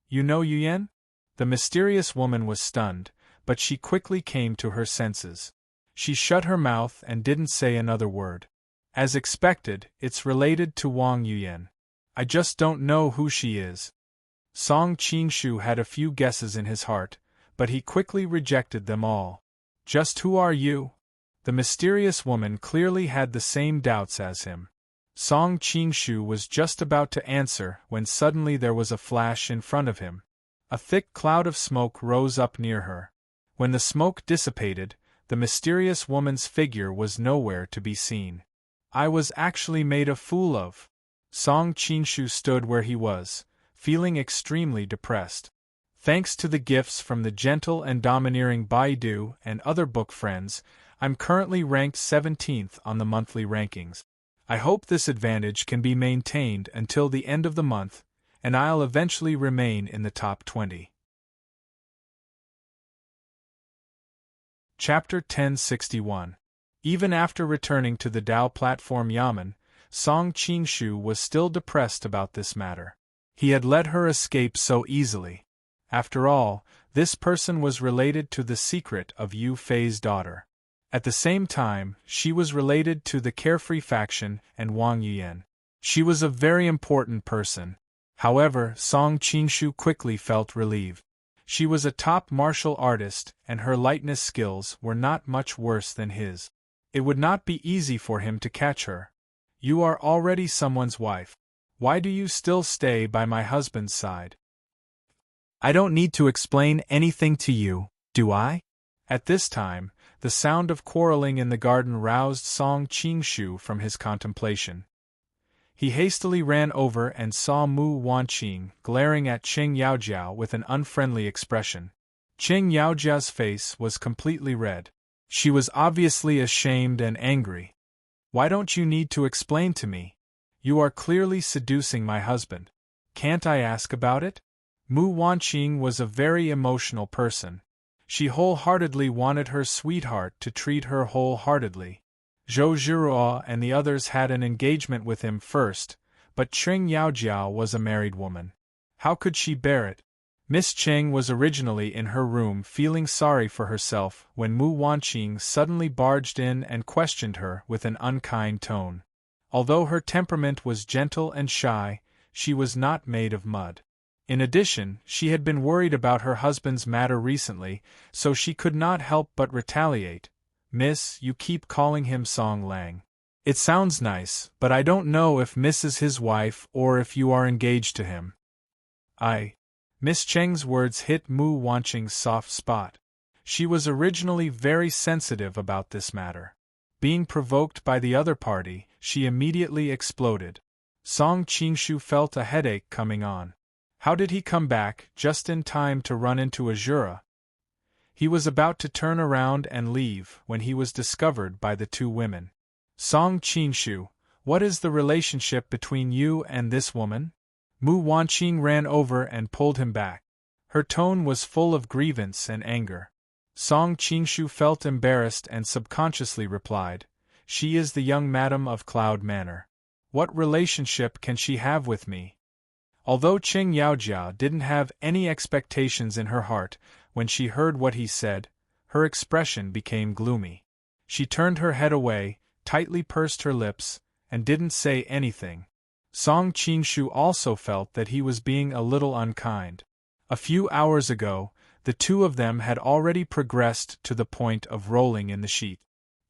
S1: "You know Yuyan?" The mysterious woman was stunned, but she quickly came to her senses. She shut her mouth and didn't say another word. "As expected, it's related to Wang Yuyan. I just don't know who she is." Song Qingshu had a few guesses in his heart, but he quickly rejected them all. "Just who are you?" The mysterious woman clearly had the same doubts as him. Song Qingshu was just about to answer when suddenly there was a flash in front of him. A thick cloud of smoke rose up near her. When the smoke dissipated, the mysterious woman's figure was nowhere to be seen. I was actually made a fool of. Song Qinshu stood where he was, feeling extremely depressed. Thanks to the gifts from the gentle and domineering Baidu and other book friends, I'm currently ranked 17th on the monthly rankings. I hope this advantage can be maintained until the end of the month, and I'll eventually remain in the top 20. Chapter 1061. Even after returning to the Dao platform Yamen, Song Qinshu was still depressed about this matter. He had let her escape so easily. After all, this person was related to the secret of Yu Fei's daughter. At the same time, she was related to the Carefree faction and Wang Yuan. She was a very important person. However, Song Qinshu quickly felt relieved. She was a top martial artist, and her lightness skills were not much worse than his. It would not be easy for him to catch her. You are already someone's wife. Why do you still stay by my husband's side? I don't need to explain anything to you, do I? At this time, the sound of quarreling in the garden roused Song Qinshu from his contemplation. He hastily ran over and saw Mu Wanqing glaring at Qing Yaojiao with an unfriendly expression. Qing Yaojiao's face was completely red. She was obviously ashamed and angry. Why don't you need to explain to me? You are clearly seducing my husband. Can't I ask about it? Mu Wanqing was a very emotional person. She wholeheartedly wanted her sweetheart to treat her wholeheartedly. Zhou Zhiruo and the others had an engagement with him first, but Qing Yaojiao was a married woman. How could she bear it? Miss Qing was originally in her room feeling sorry for herself when Mu Wanqing suddenly barged in and questioned her with an unkind tone. Although her temperament was gentle and shy, she was not made of mud. In addition, she had been worried about her husband's matter recently, so she could not help but retaliate. Miss, you keep calling him Song Lang. It sounds nice, but I don't know if Miss is his wife or if you are engaged to him. Miss Cheng's words hit Mu Wanqing's soft spot. She was originally very sensitive about this matter. Being provoked by the other party, she immediately exploded. Song Qinshu felt a headache coming on. How did he come back just in time to run into Azura? He was about to turn around and leave when he was discovered by the two women. Song Qinshu, what is the relationship between you and this woman? Mu Wanqing ran over and pulled him back. Her tone was full of grievance and anger. Song Qinshu felt embarrassed and subconsciously replied, "She is the young madam of Cloud Manor. What relationship can she have with me?" Although Qing Yaojiao didn't have any expectations in her heart, when she heard what he said, her expression became gloomy. She turned her head away, tightly pursed her lips, and didn't say anything. Song Qinshu also felt that he was being a little unkind. A few hours ago, the two of them had already progressed to the point of rolling in the sheet.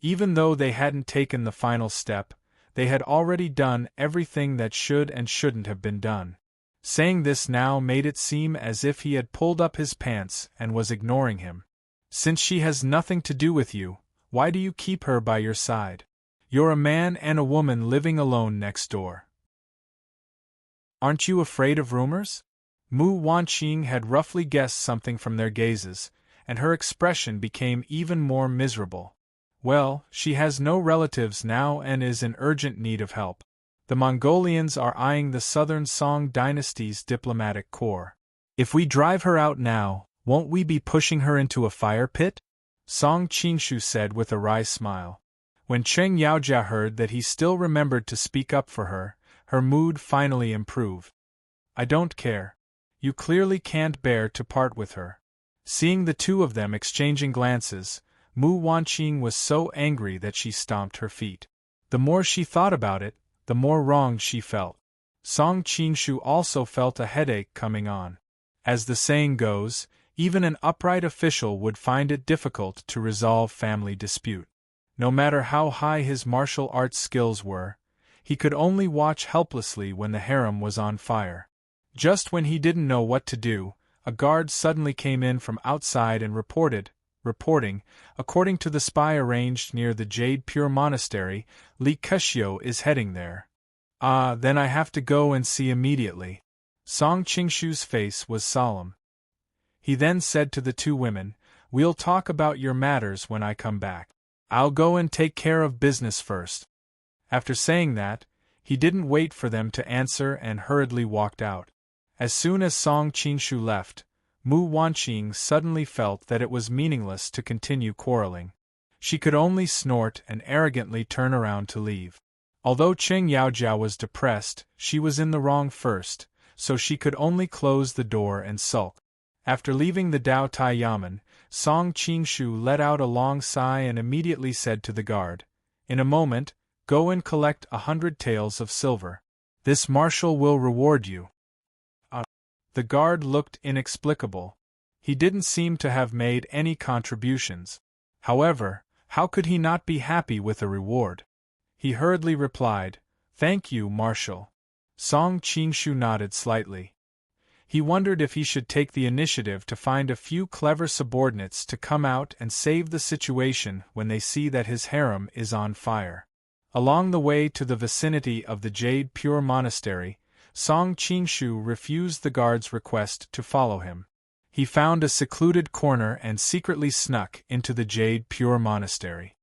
S1: Even though they hadn't taken the final step, they had already done everything that should and shouldn't have been done. Saying this now made it seem as if he had pulled up his pants and was ignoring him. Since she has nothing to do with you, why do you keep her by your side? You're a man and a woman living alone next door. Aren't you afraid of rumors? Mu Wanqing had roughly guessed something from their gazes, and her expression became even more miserable. Well, she has no relatives now and is in urgent need of help. The Mongolians are eyeing the southern Song dynasty's diplomatic corps. If we drive her out now, won't we be pushing her into a fire pit? Song Qinshu said with a wry smile. When Qing Yaojia heard that he still remembered to speak up for her, her mood finally improved. I don't care. You clearly can't bear to part with her. Seeing the two of them exchanging glances, Mu Wanqing was so angry that she stomped her feet. The more she thought about it, the more wronged she felt. Song Qinshu also felt a headache coming on. As the saying goes, even an upright official would find it difficult to resolve family dispute. No matter how high his martial arts skills were, he could only watch helplessly when the harem was on fire. Just when he didn't know what to do, a guard suddenly came in from outside and reported, reporting, according to the spy arranged near the Jade Pure Monastery, Li Keqiu is heading there. Ah, then I have to go and see immediately. Song Qingshu's face was solemn. He then said to the two women, "We'll talk about your matters when I come back. I'll go and take care of business first." After saying that, he didn't wait for them to answer and hurriedly walked out. As soon as Song Qingshu left, Mu Wanqing suddenly felt that it was meaningless to continue quarreling. She could only snort and arrogantly turn around to leave. Although Cheng Yaojiao was depressed, she was in the wrong first, so she could only close the door and sulk. After leaving the Dao Tai Yamen, Song Qingshu let out a long sigh and immediately said to the guard, "In a moment, go and collect 100 taels of silver. This marshal will reward you." The guard looked inexplicable. He didn't seem to have made any contributions. However, how could he not be happy with a reward? He hurriedly replied, "Thank you, Marshal." Song Qingshu nodded slightly. He wondered if he should take the initiative to find a few clever subordinates to come out and save the situation when they see that his harem is on fire. Along the way to the vicinity of the Jade Pure Monastery, Song Qingshu refused the guard's request to follow him. He found a secluded corner and secretly snuck into the Jade Pure Monastery.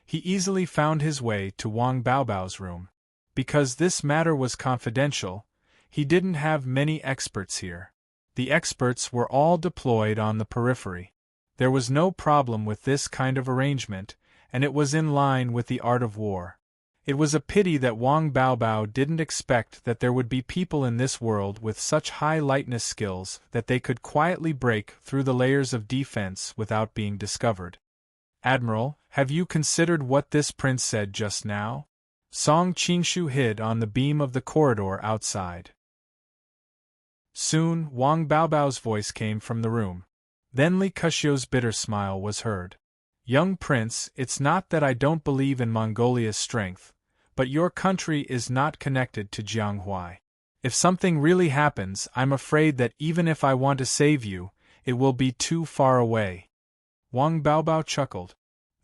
S1: He easily found his way to Wang Baobao's room. Because this matter was confidential, he didn't have many experts here. The experts were all deployed on the periphery. There was no problem with this kind of arrangement, and it was in line with the art of war. It was a pity that Wang Baobao didn't expect that there would be people in this world with such high lightness skills that they could quietly break through the layers of defense without being discovered. "Admiral, have you considered what this prince said just now?" Song Qingshu hid on the beam of the corridor outside. Soon, Wang Baobao's voice came from the room. Then Li Keqiu's bitter smile was heard. "Young prince, it's not that I don't believe in Mongolia's strength, but your country is not connected to Jianghuai. If something really happens, I'm afraid that even if I want to save you, it will be too far away." Wang Baobao chuckled.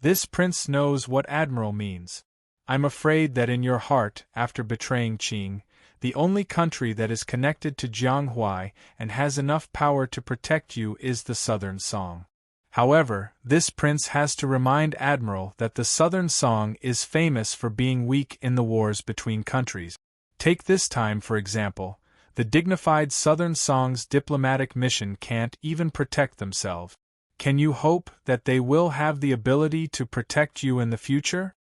S1: "This prince knows what admiral means. I'm afraid that in your heart, after betraying Qing, the only country that is connected to Jianghuai and has enough power to protect you is the Southern Song. However, this prince has to remind Admiral that the Southern Song is famous for being weak in the wars between countries. Take this time for example, the dignified Southern Song's diplomatic mission can't even protect themselves. Can you hope that they will have the ability to protect you in the future?"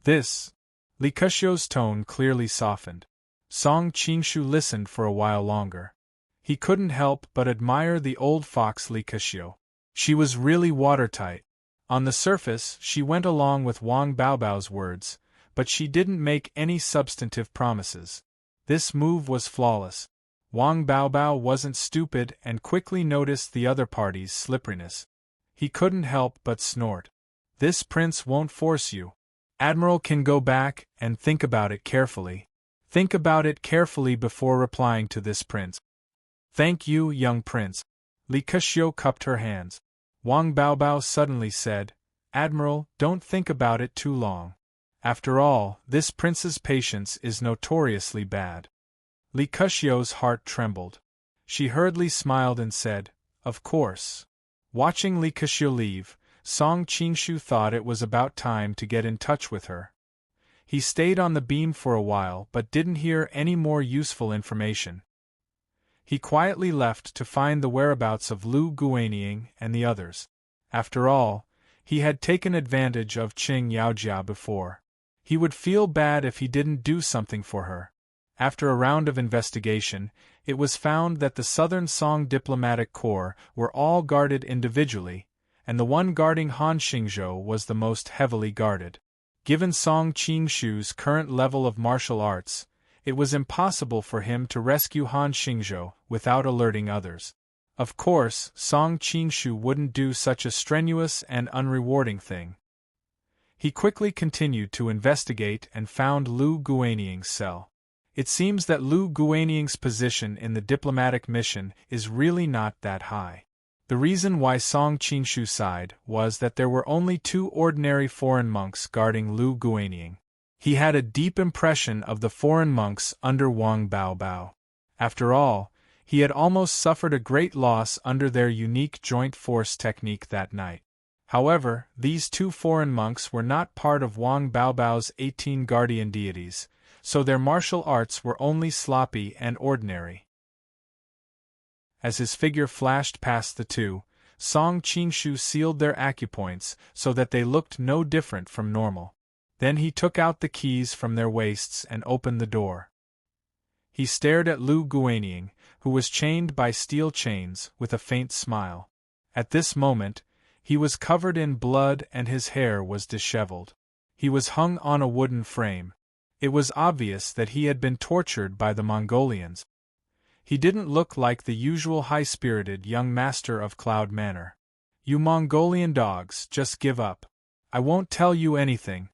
S1: Li Keqiu's tone clearly softened. Song Qingshu listened for a while longer. He couldn't help but admire the old fox Li Keqiu. She was really watertight. On the surface, she went along with Wang Baobao's words, but she didn't make any substantive promises. This move was flawless. Wang Baobao wasn't stupid and quickly noticed the other party's slipperiness. He couldn't help but snort. "This prince won't force you. Admiral can go back and think about it carefully. Think about it carefully before replying to this prince." "Thank you, young prince." Li Keqiu cupped her hands. Wang Baobao suddenly said, "Admiral, don't think about it too long. After all, this prince's patience is notoriously bad." Li Keqiu's heart trembled. She hurriedly smiled and said, "Of course." Watching Li Keqiu leave, Song Qingshu thought it was about time to get in touch with her. He stayed on the beam for a while but didn't hear any more useful information. He quietly left to find the whereabouts of Lu Guanying and the others. After all, he had taken advantage of Cheng Yaojia before. He would feel bad if he didn't do something for her. After a round of investigation, it was found that the Southern Song Diplomatic Corps were all guarded individually, and the one guarding Han Xingzhou was the most heavily guarded. Given Song Qingshu's current level of martial arts, it was impossible for him to rescue Han Xingzhou without alerting others. Of course, Song Qingshu wouldn't do such a strenuous and unrewarding thing. He quickly continued to investigate and found Lu Guanying's cell. It seems that Lu Guanying's position in the diplomatic mission is really not that high. The reason why Song Qingshu sighed was that there were only 2 ordinary foreign monks guarding Lu Guanying. He had a deep impression of the foreign monks under Wang Baobao. After all, he had almost suffered a great loss under their unique joint force technique that night. However, these 2 foreign monks were not part of Wang Baobao's 18 guardian deities, so their martial arts were only sloppy and ordinary. As his figure flashed past the 2, Song Qingshu sealed their acupoints so that they looked no different from normal. Then he took out the keys from their waists and opened the door. He stared at Lu Guanying, who was chained by steel chains, with a faint smile. At this moment, he was covered in blood and his hair was disheveled. He was hung on a wooden frame. It was obvious that he had been tortured by the Mongolians. He didn't look like the usual high-spirited young master of Cloud Manor. "You Mongolian dogs, just give up. I won't tell you anything."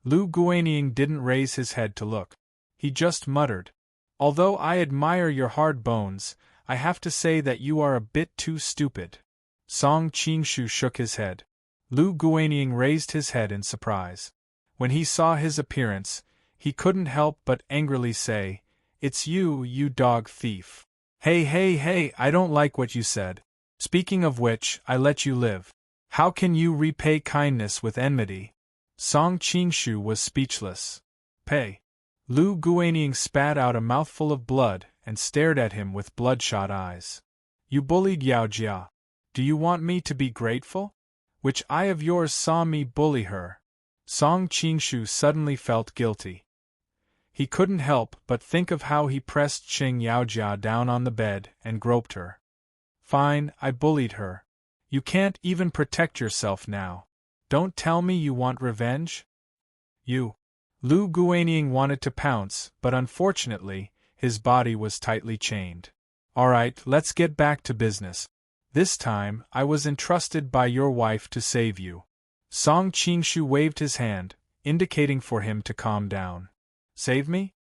S1: Lu Guanying didn't raise his head to look. He just muttered, "Although I admire your hard bones, I have to say that you are a bit too stupid." Song Qingshu shook his head. Lu Guanying raised his head in surprise. When he saw his appearance, he couldn't help but angrily say, "It's you, you dog thief." Hey, I don't like what you said. Speaking of which, I let you live. How can you repay kindness with enmity?" Song Qingshu was speechless. "Pay." Lu Guanying spat out a mouthful of blood and stared at him with bloodshot eyes. "You bullied Yao Jia. Do you want me to be grateful? Which eye of yours saw me bully her?" Song Qingshu suddenly felt guilty. He couldn't help but think of how he pressed Qing Yaojia down on the bed and groped her. "Fine, I bullied her. You can't even protect yourself now. Don't tell me you want revenge?" "You." Lu Guanying wanted to pounce, but unfortunately, his body was tightly chained. "Alright, let's get back to business. This time, I was entrusted by your wife to save you." Song Qingshu waved his hand, indicating for him to calm down. "Save me?"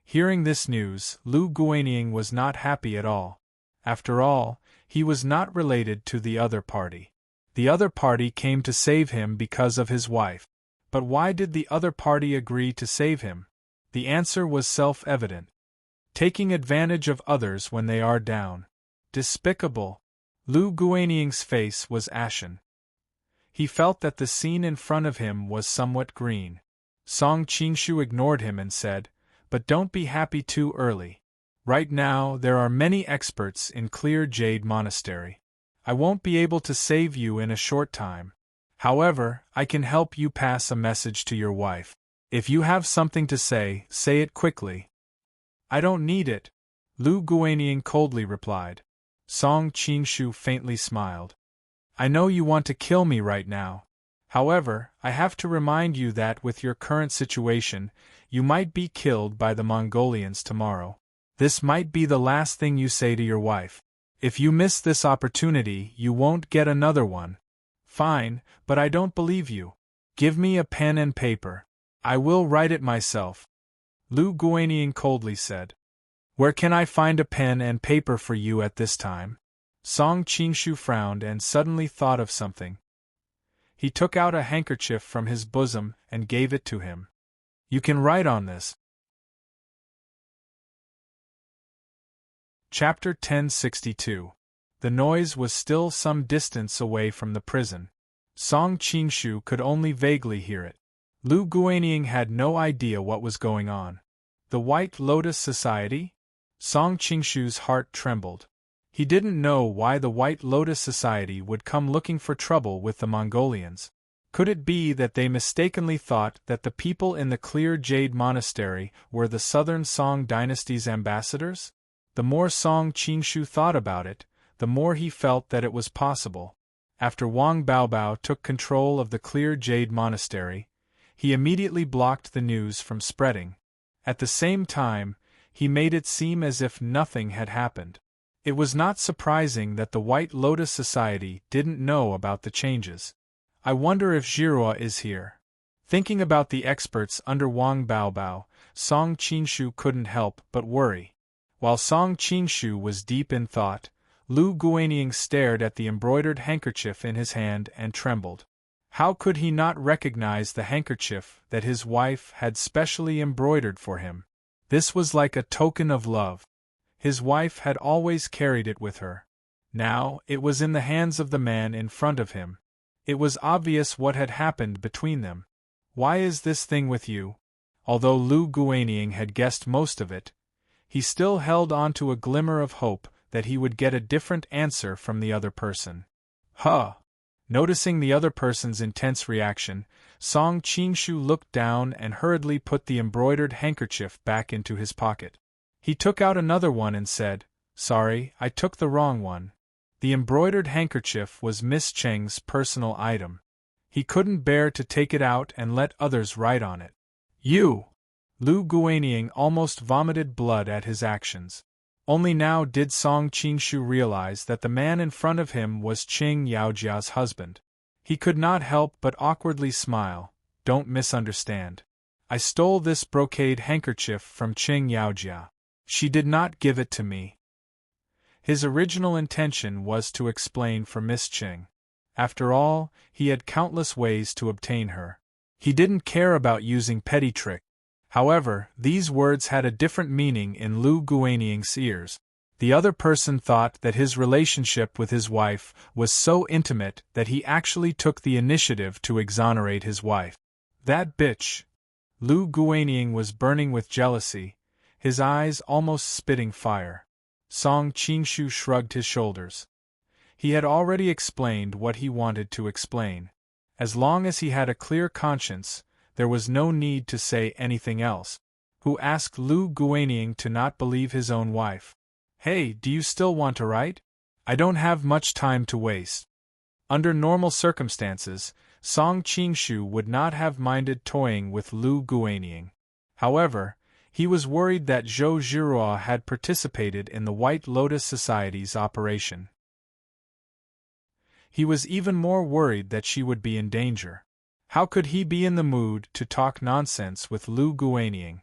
S1: Hearing this news, Lu Guanying was not happy at all. After all, he was not related to the other party. The other party came to save him because of his wife. But why did the other party agree to save him? The answer was self-evident. Taking advantage of others when they are down. Despicable. Lu Guanying's face was ashen. He felt that the scene in front of him was somewhat green. Song Qingshu ignored him and said, "But don't be happy too early. Right now, there are many experts in Clear Jade Monastery. I won't be able to save you in a short time. However, I can help you pass a message to your wife. If you have something to say it quickly." "I don't need it," Lu Guanying coldly replied. Song Qingshu faintly smiled. "I know you want to kill me right now. However, I have to remind you that with your current situation, you might be killed by the Mongolians tomorrow. This might be the last thing you say to your wife. If you miss this opportunity, you won't get another one." "Fine, but I don't believe you. Give me a pen and paper. I will write it myself," Lu Guanying coldly said. "Where can I find a pen and paper for you at this time?" Song Qingshu frowned and suddenly thought of something. He took out a handkerchief from his bosom and gave it to him. "You can write on this." Chapter 1062. The noise was still some distance away from the prison. Song Qingshu could only vaguely hear it. Lu Guanying had no idea what was going on. The White Lotus Society? Song Qingshu's heart trembled. He didn't know why the White Lotus Society would come looking for trouble with the Mongolians. Could it be that they mistakenly thought that the people in the Clear Jade Monastery were the Southern Song Dynasty's ambassadors? The more Song Qingshu thought about it, the more he felt that it was possible. After Wang Baobao took control of the Clear Jade Monastery, he immediately blocked the news from spreading. At the same time, he made it seem as if nothing had happened. It was not surprising that the White Lotus Society didn't know about the changes. "I wonder if Zhirua is here." Thinking about the experts under Wang Baobao, Song Qingshu couldn't help but worry. While Song Qingshu was deep in thought, Lu Guanying stared at the embroidered handkerchief in his hand and trembled. How could he not recognize the handkerchief that his wife had specially embroidered for him? This was like a token of love. His wife had always carried it with her. Now, it was in the hands of the man in front of him. It was obvious what had happened between them. "Why is this thing with you?" Although Lu Guanying had guessed most of it, he still held on to a glimmer of hope that he would get a different answer from the other person. Huh! Noticing the other person's intense reaction, Song Qingshu looked down and hurriedly put the embroidered handkerchief back into his pocket. He took out another one and said, "Sorry, I took the wrong one." The embroidered handkerchief was Miss Cheng's personal item. He couldn't bear to take it out and let others write on it. "You!" Lu Guanying almost vomited blood at his actions. Only now did Song Qingshu realize that the man in front of him was Qing Yaojia's husband. He could not help but awkwardly smile. "Don't misunderstand. I stole this brocade handkerchief from Qing Yaojia. She did not give it to me." His original intention was to explain for Miss Qing. After all, he had countless ways to obtain her. He didn't care about using petty tricks. However, these words had a different meaning in Lu Guanying's ears. The other person thought that his relationship with his wife was so intimate that he actually took the initiative to exonerate his wife. That bitch! Lu Guanying was burning with jealousy, his eyes almost spitting fire. Song Qingshu shrugged his shoulders. He had already explained what he wanted to explain. As long as he had a clear conscience, there was no need to say anything else. Who asked Lu Guanying to not believe his own wife? "Hey, do you still want to write? I don't have much time to waste." Under normal circumstances, Song Qingshu would not have minded toying with Lu Guanying. However, he was worried that Zhou Zhiruo had participated in the White Lotus Society's operation. He was even more worried that she would be in danger. How could he be in the mood to talk nonsense with Lu Guanying?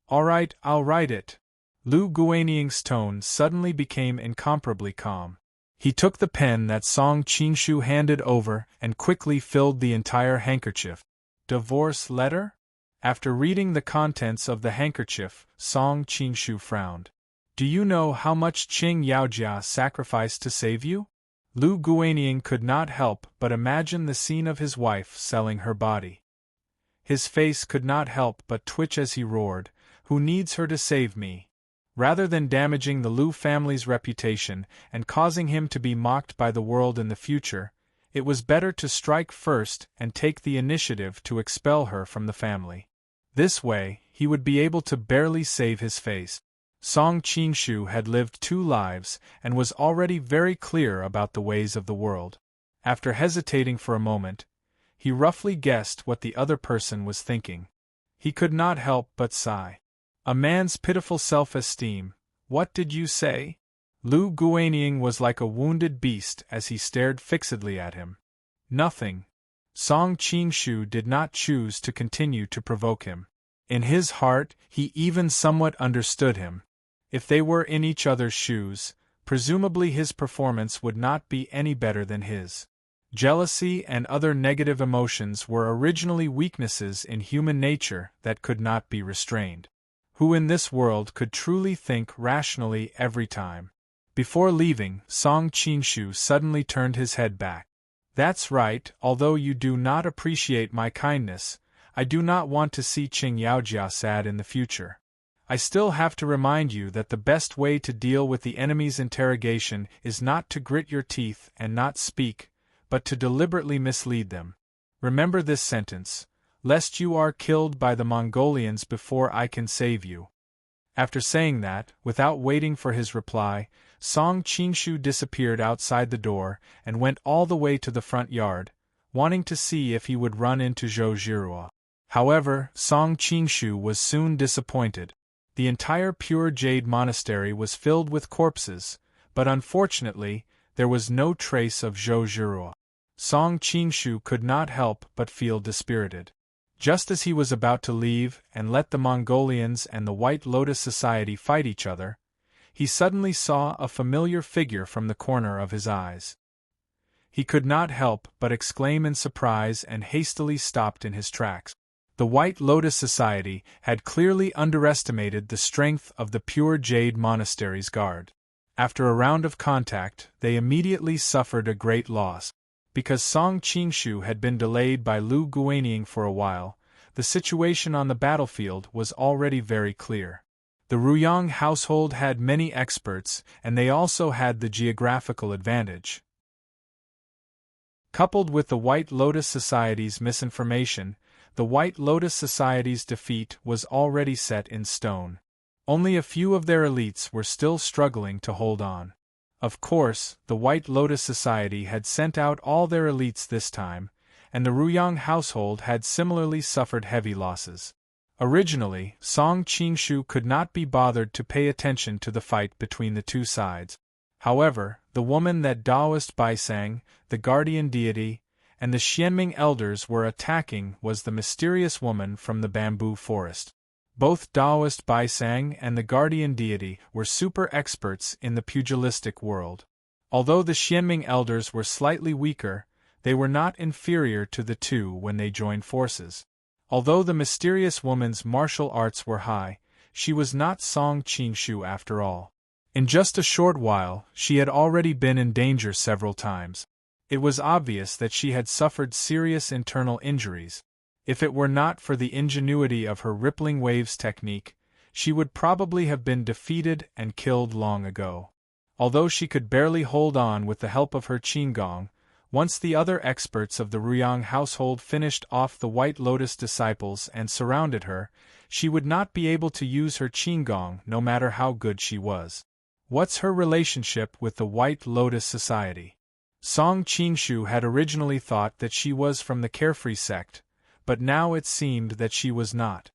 S1: "All right, I'll write it." Lu Guanying's tone suddenly became incomparably calm. He took the pen that Song Qingshu handed over and quickly filled the entire handkerchief. "Divorce letter?" After reading the contents of the handkerchief, Song Qingshu frowned. "Do you know how much Qing Yaojia sacrificed to save you?" Lu Guanying could not help but imagine the scene of his wife selling her body. His face could not help but twitch as he roared, "Who needs her to save me?" Rather than damaging the Lu family's reputation and causing him to be mocked by the world in the future, it was better to strike first and take the initiative to expel her from the family. This way, he would be able to barely save his face. Song Qingshu had lived 2 lives and was already very clear about the ways of the world. After hesitating for a moment, he roughly guessed what the other person was thinking. He could not help but sigh. A man's pitiful self-esteem. "What did you say?" Lu Guanying was like a wounded beast as he stared fixedly at him. "Nothing." Song Qingshu did not choose to continue to provoke him. In his heart, he even somewhat understood him. If they were in each other's shoes, presumably his performance would not be any better than his. Jealousy and other negative emotions were originally weaknesses in human nature that could not be restrained. Who in this world could truly think rationally every time? Before leaving, Song Qingshu suddenly turned his head back. "That's right, although you do not appreciate my kindness, I do not want to see Qing Yaojia sad in the future. I still have to remind you that the best way to deal with the enemy's interrogation is not to grit your teeth and not speak, but to deliberately mislead them. Remember this sentence, lest you are killed by the Mongolians before I can save you." After saying that, without waiting for his reply, Song Qingshu disappeared outside the door and went all the way to the front yard, wanting to see if he would run into Zhou Zhiruo. However, Song Qingshu was soon disappointed. The entire Pure Jade Monastery was filled with corpses, but unfortunately, there was no trace of Zhou Zhiruo. Song Qingshu could not help but feel dispirited. Just as he was about to leave and let the Mongolians and the White Lotus Society fight each other, he suddenly saw a familiar figure from the corner of his eyes. He could not help but exclaim in surprise and hastily stopped in his tracks. The White Lotus Society had clearly underestimated the strength of the Pure Jade Monastery's guard. After a round of contact, they immediately suffered a great loss. Because Song Qingshu had been delayed by Lu Guanying for a while, the situation on the battlefield was already very clear. The Ruyang household had many experts, and they also had the geographical advantage. Coupled with the White Lotus Society's misinformation, the White Lotus Society's defeat was already set in stone. Only a few of their elites were still struggling to hold on. Of course, the White Lotus Society had sent out all their elites this time, and the Ruyang household had similarly suffered heavy losses. Originally, Song Qingshu could not be bothered to pay attention to the fight between the two sides. However, the woman that Taoist Baisang, the guardian deity, and the Xianming elders were attacking was the mysterious woman from the bamboo forest. Both Taoist Baisang and the guardian deity were super experts in the pugilistic world. Although the Xianming elders were slightly weaker, they were not inferior to the two when they joined forces. Although the mysterious woman's martial arts were high, she was not Song Qingshu after all. In just a short while, she had already been in danger several times. It was obvious that she had suffered serious internal injuries. If it were not for the ingenuity of her rippling waves technique, she would probably have been defeated and killed long ago. Although she could barely hold on with the help of her qinggong, once the other experts of the Ruyang household finished off the White Lotus disciples and surrounded her, she would not be able to use her qinggong no matter how good she was. What's her relationship with the White Lotus Society? Song Qingshu had originally thought that she was from the Carefree sect, but now it seemed that she was not.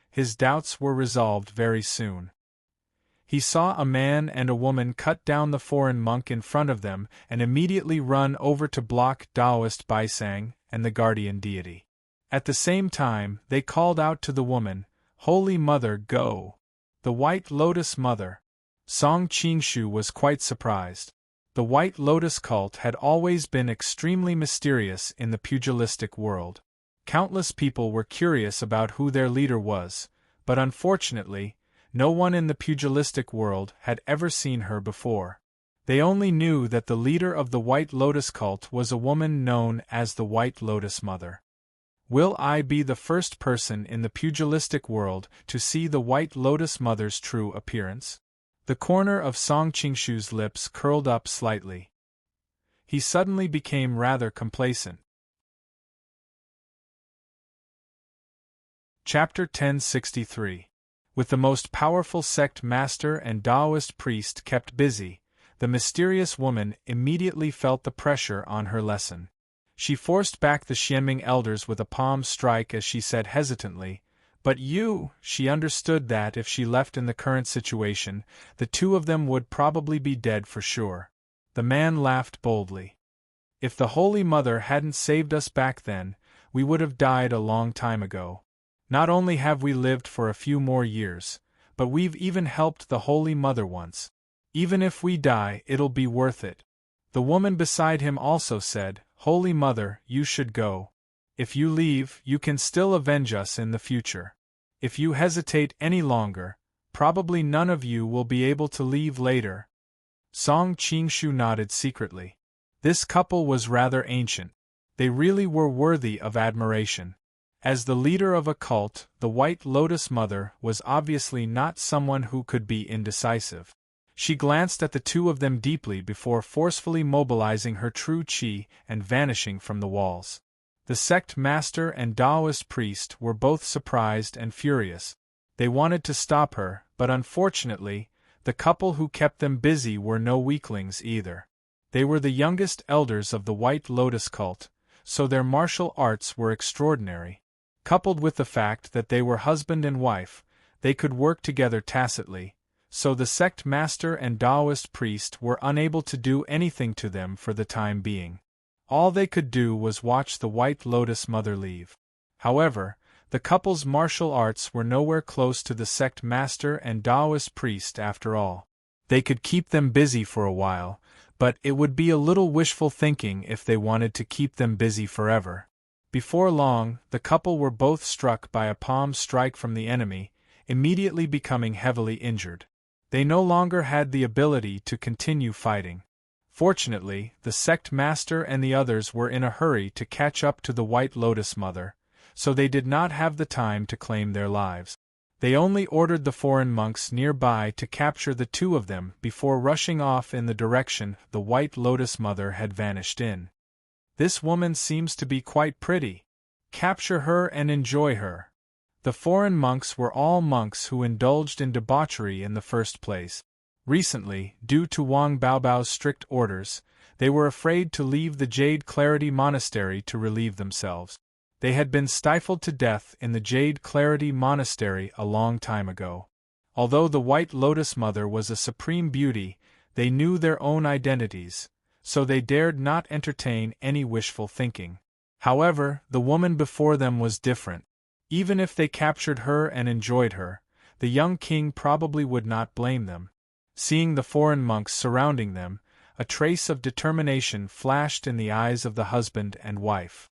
S1: His doubts were resolved very soon. He saw a man and a woman cut down the foreign monk in front of them and immediately run over to block Taoist Baisang and the guardian deity. At the same time, they called out to the woman, "Holy Mother, go!" The White Lotus Mother. Song Qingshu was quite surprised. The White Lotus cult had always been extremely mysterious in the pugilistic world. Countless people were curious about who their leader was, but unfortunately, no one in the pugilistic world had ever seen her before. They only knew that the leader of the White Lotus cult was a woman known as the White Lotus Mother. Will I be the first person in the pugilistic world to see the White Lotus Mother's true appearance? The corner of Song Qingshu's lips curled up slightly. He suddenly became rather complacent. Chapter 1063. With the most powerful sect master and Taoist priest kept busy, the mysterious woman immediately felt the pressure on her lesson. She forced back the Xianming elders with a palm strike as she said hesitantly, "But you," she understood that if she left in the current situation, the two of them would probably be dead for sure. The man laughed boldly. "If the Holy Mother hadn't saved us back then, we would have died a long time ago. Not only have we lived for a few more years, but we've even helped the Holy Mother once. Even if we die, it'll be worth it." The woman beside him also said, "Holy Mother, you should go. If you leave, you can still avenge us in the future. If you hesitate any longer, probably none of you will be able to leave later." Song Qingshu nodded secretly. This couple was rather ancient. They really were worthy of admiration. As the leader of a cult, the White Lotus Mother was obviously not someone who could be indecisive. She glanced at the two of them deeply before forcefully mobilizing her true qi and vanishing from the walls. The sect master and Taoist priest were both surprised and furious. They wanted to stop her, but unfortunately, the couple who kept them busy were no weaklings either. They were the youngest elders of the White Lotus cult, so their martial arts were extraordinary. Coupled with the fact that they were husband and wife, they could work together tacitly, so the sect master and Taoist priest were unable to do anything to them for the time being. All they could do was watch the White Lotus Mother leave. However, the couple's martial arts were nowhere close to the sect master and Taoist priest after all. They could keep them busy for a while, but it would be a little wishful thinking if they wanted to keep them busy forever. Before long, the couple were both struck by a palm strike from the enemy, immediately becoming heavily injured. They no longer had the ability to continue fighting. Fortunately, the sect master and the others were in a hurry to catch up to the White Lotus Mother, so they did not have the time to claim their lives. They only ordered the foreign monks nearby to capture the two of them before rushing off in the direction the White Lotus Mother had vanished in. This woman seems to be quite pretty. Capture her and enjoy her. The foreign monks were all monks who indulged in debauchery in the first place. Recently, due to Wang Baobao's strict orders, they were afraid to leave the Jade Clarity Monastery to relieve themselves. They had been stifled to death in the Jade Clarity Monastery a long time ago. Although the White Lotus Mother was a supreme beauty, they knew their own identities, so they dared not entertain any wishful thinking. However, the woman before them was different. Even if they captured her and enjoyed her, the young king probably would not blame them. Seeing the foreign monks surrounding them, a trace of determination flashed in the eyes of the husband and wife.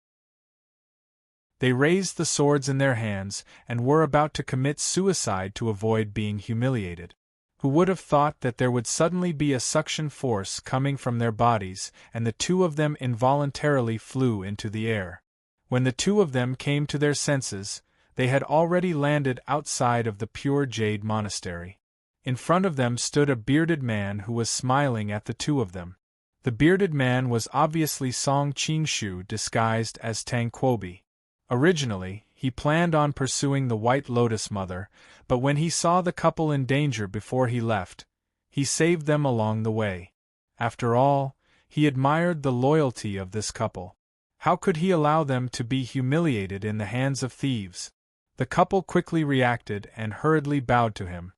S1: They raised the swords in their hands and were about to commit suicide to avoid being humiliated. Who would have thought that there would suddenly be a suction force coming from their bodies, and the two of them involuntarily flew into the air. When the two of them came to their senses, they had already landed outside of the pure jade monastery. In front of them stood a bearded man who was smiling at the two of them. The bearded man was obviously Song Qingshu disguised as Tang Quobi. Originally, he planned on pursuing the White Lotus Mother, but when he saw the couple in danger before he left, he saved them along the way. After all, he admired the loyalty of this couple. How could he allow them to be humiliated in the hands of thieves? The couple quickly reacted and hurriedly bowed to him.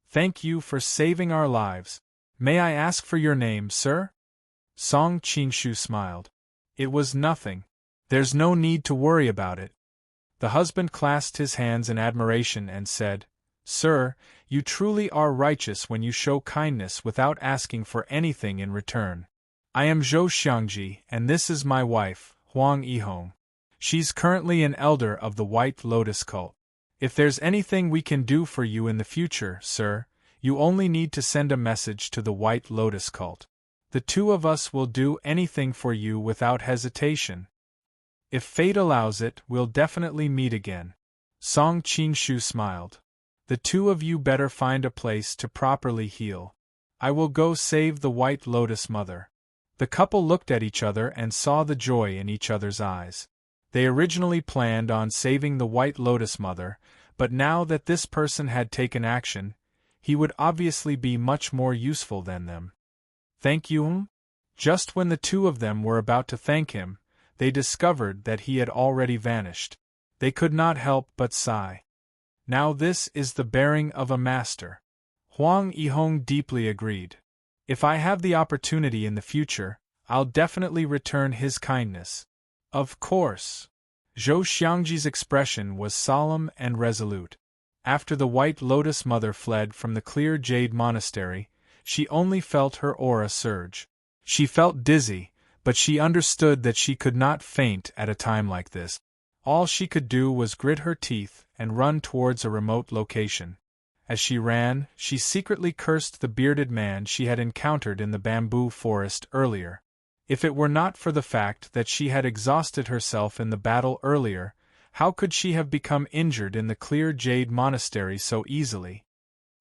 S1: "Thank you for saving our lives. May I ask for your name, sir?" Song Qingshu smiled. "It was nothing. There's no need to worry about it." The husband clasped his hands in admiration and said, "Sir, you truly are righteous when you show kindness without asking for anything in return. I am Zhou Xiangji, and this is my wife, Huang Yihong. She's currently an elder of the White Lotus cult. If there's anything we can do for you in the future, sir, you only need to send a message to the White Lotus cult. The two of us will do anything for you without hesitation. If fate allows it, we'll definitely meet again." Song Qingshu smiled. "The two of you better find a place to properly heal. I will go save the White Lotus Mother." The couple looked at each other and saw the joy in each other's eyes. They originally planned on saving the White Lotus Mother, but now that this person had taken action, he would obviously be much more useful than them. "Thank you?" Just when the two of them were about to thank him, they discovered that he had already vanished. They could not help but sigh. Now this is the bearing of a master. Huang Yihong deeply agreed. "If I have the opportunity in the future, I'll definitely return his kindness." "Of course." Zhou Xiangji's expression was solemn and resolute. After the White Lotus Mother fled from the clear jade monastery, she only felt her aura surge. She felt dizzy, but she understood that she could not faint at a time like this. All she could do was grit her teeth and run towards a remote location. As she ran, she secretly cursed the bearded man she had encountered in the bamboo forest earlier. If it were not for the fact that she had exhausted herself in the battle earlier, how could she have become injured in the clear jade monastery so easily?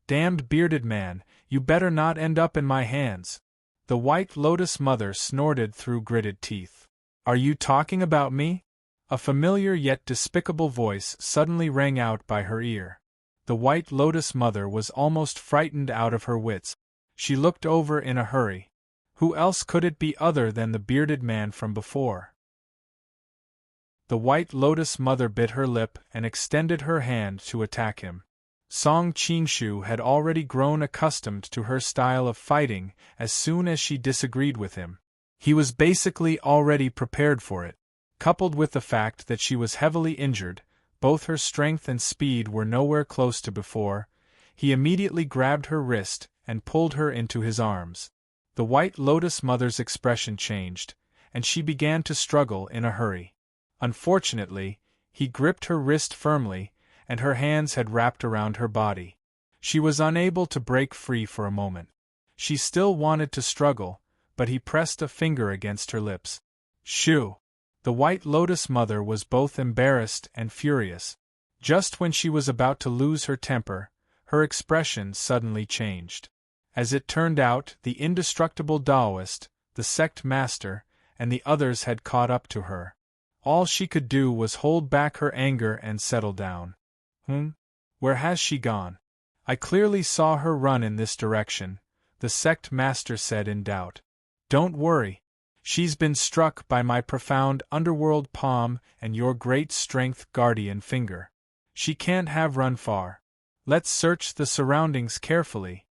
S1: "Damned bearded man, you better not end up in my hands." The White Lotus Mother snorted through gritted teeth. "Are you talking about me?" A familiar yet despicable voice suddenly rang out by her ear. The White Lotus Mother was almost frightened out of her wits. She looked over in a hurry. Who else could it be other than the bearded man from before? The White Lotus Mother bit her lip and extended her hand to attack him. Song Qingshu had already grown accustomed to her style of fighting as soon as she disagreed with him. He was basically already prepared for it. Coupled with the fact that she was heavily injured, both her strength and speed were nowhere close to before, he immediately grabbed her wrist and pulled her into his arms. The White Lotus Mother's expression changed, and she began to struggle in a hurry. Unfortunately, he gripped her wrist firmly, and her hands had wrapped around her body. She was unable to break free for a moment. She still wanted to struggle, but he pressed a finger against her lips. Shoo! The White Lotus Mother was both embarrassed and furious. Just when she was about to lose her temper, her expression suddenly changed. As it turned out, the indestructible Taoist, the sect master, and the others had caught up to her. All she could do was hold back her anger and settle down. Where has she gone? I clearly saw her run in this direction, the sect master said in doubt. Don't worry. She's been struck by my profound underworld palm and your great strength guardian finger. She can't have run far. Let's search the surroundings carefully.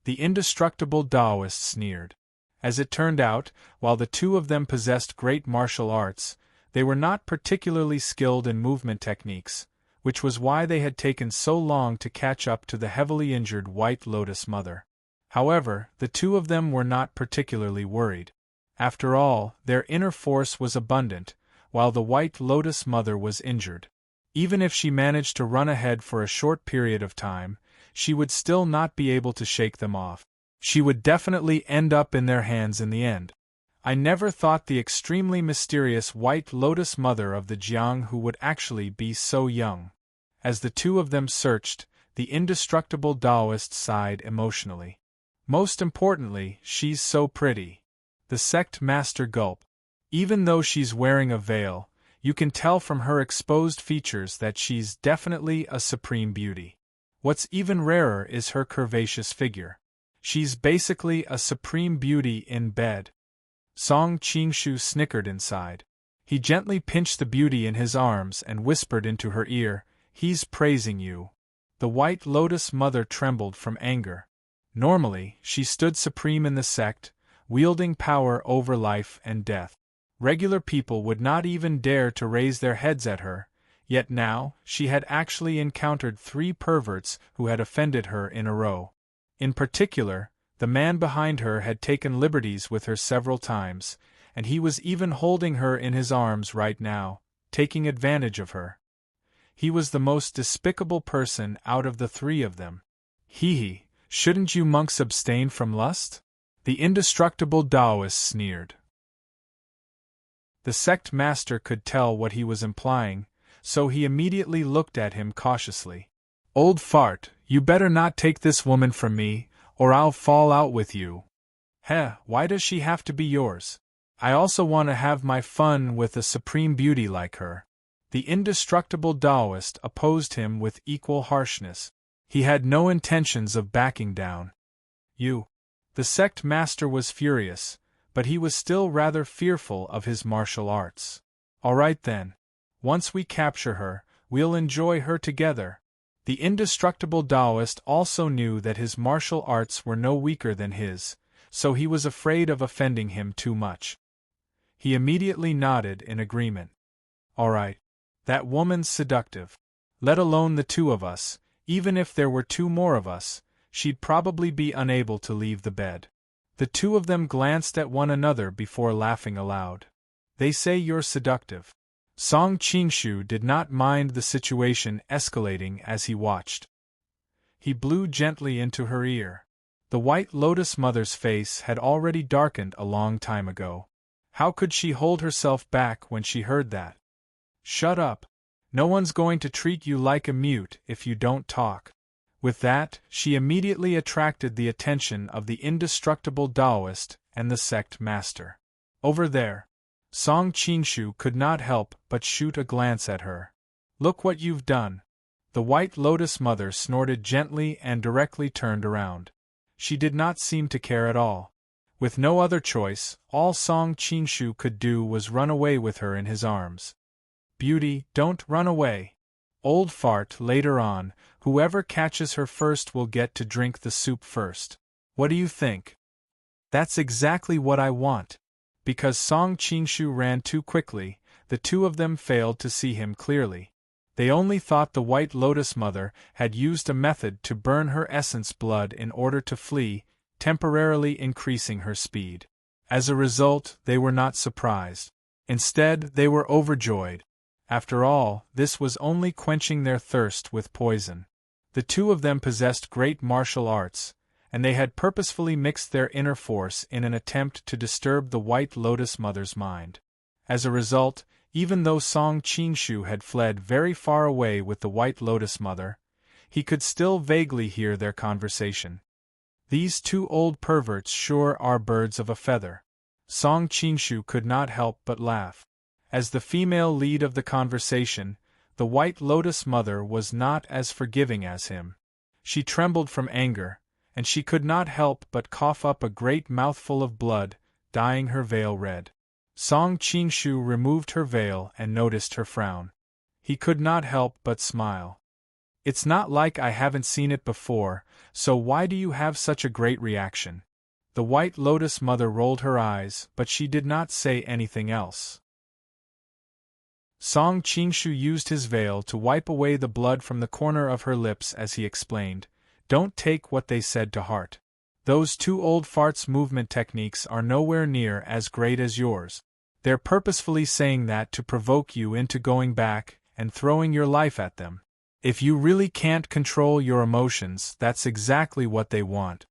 S1: The indestructible Taoist sneered. As it turned out, while the two of them possessed great martial arts, they were not particularly skilled in movement techniques, which was why they had taken so long to catch up to the heavily injured White Lotus Mother. However, the two of them were not particularly worried. After all, their inner force was abundant, while the White Lotus Mother was injured. Even if she managed to run ahead for a short period of time, she would still not be able to shake them off. She would definitely end up in their hands in the end. I never thought the extremely mysterious White Lotus Mother of the Jiang who would actually be so young. As the two of them searched, the indestructible Taoist sighed emotionally. Most importantly, she's so pretty. The sect master gulped. Even though she's wearing a veil, you can tell from her exposed features that she's definitely a supreme beauty. What's even rarer is her curvaceous figure. She's basically a supreme beauty in bed. Song Qingshu snickered inside. He gently pinched the beauty in his arms and whispered into her ear, "He's praising you." The White Lotus Mother trembled from anger. Normally, she stood supreme in the sect, wielding power over life and death. Regular people would not even dare to raise their heads at her, yet now, she had actually encountered 3 perverts who had offended her in a row. In particular, the man behind her had taken liberties with her several times, and he was even holding her in his arms right now, taking advantage of her. He was the most despicable person out of the 3 of them. Hee, shouldn't you monks abstain from lust? The indestructible Taoist sneered. The sect master could tell what he was implying, so he immediately looked at him cautiously. Old fart, you better not take this woman from me, or I'll fall out with you. Why does she have to be yours? I also want to have my fun with a supreme beauty like her. The indestructible Taoist opposed him with equal harshness. He had no intentions of backing down. You. The sect master was furious, but he was still rather fearful of his martial arts. All right then. Once we capture her, we'll enjoy her together. The indestructible Taoist also knew that his martial arts were no weaker than his, so he was afraid of offending him too much. He immediately nodded in agreement. All right. That woman's seductive. Let alone the 2 of us, even if there were 2 more of us, she'd probably be unable to leave the bed. The 2 of them glanced at one another before laughing aloud. They say you're seductive. Song Qingshu did not mind the situation escalating as he watched. He blew gently into her ear. The White Lotus Mother's face had already darkened a long time ago. How could she hold herself back when she heard that? Shut up. No one's going to treat you like a mute if you don't talk. With that, she immediately attracted the attention of the indestructible Taoist and the sect master. Over there. Song Qingshu could not help but shoot a glance at her. Look what you've done. The White Lotus Mother snorted gently and directly turned around. She did not seem to care at all. With no other choice, all Song Qingshu could do was run away with her in his arms. Beauty, don't run away. Old fart, later on, whoever catches her first will get to drink the soup first. What do you think? That's exactly what I want. Because Song Qingshu ran too quickly, the 2 of them failed to see him clearly. They only thought the White Lotus Mother had used a method to burn her essence blood in order to flee, temporarily increasing her speed. As a result, they were not surprised. Instead, they were overjoyed. After all, this was only quenching their thirst with poison. The two of them possessed great martial arts, and they had purposefully mixed their inner force in an attempt to disturb the White Lotus Mother's mind. As a result, even though Song Qingshu had fled very far away with the White Lotus Mother, he could still vaguely hear their conversation. "These two old perverts sure are birds of a feather." Song Qingshu could not help but laugh. As the female lead of the conversation, the White Lotus Mother was not as forgiving as him. She trembled from anger, and she could not help but cough up a great mouthful of blood, dyeing her veil red. Song Qingshu removed her veil and noticed her frown. He could not help but smile. "It's not like I haven't seen it before, so why do you have such a great reaction?" The White Lotus Mother rolled her eyes, but she did not say anything else. Song Qingshu used his veil to wipe away the blood from the corner of her lips as he explained, "Don't take what they said to heart. Those two old farts' movement techniques are nowhere near as great as yours. They're purposefully saying that to provoke you into going back and throwing your life at them. If you really can't control your emotions, that's exactly what they want."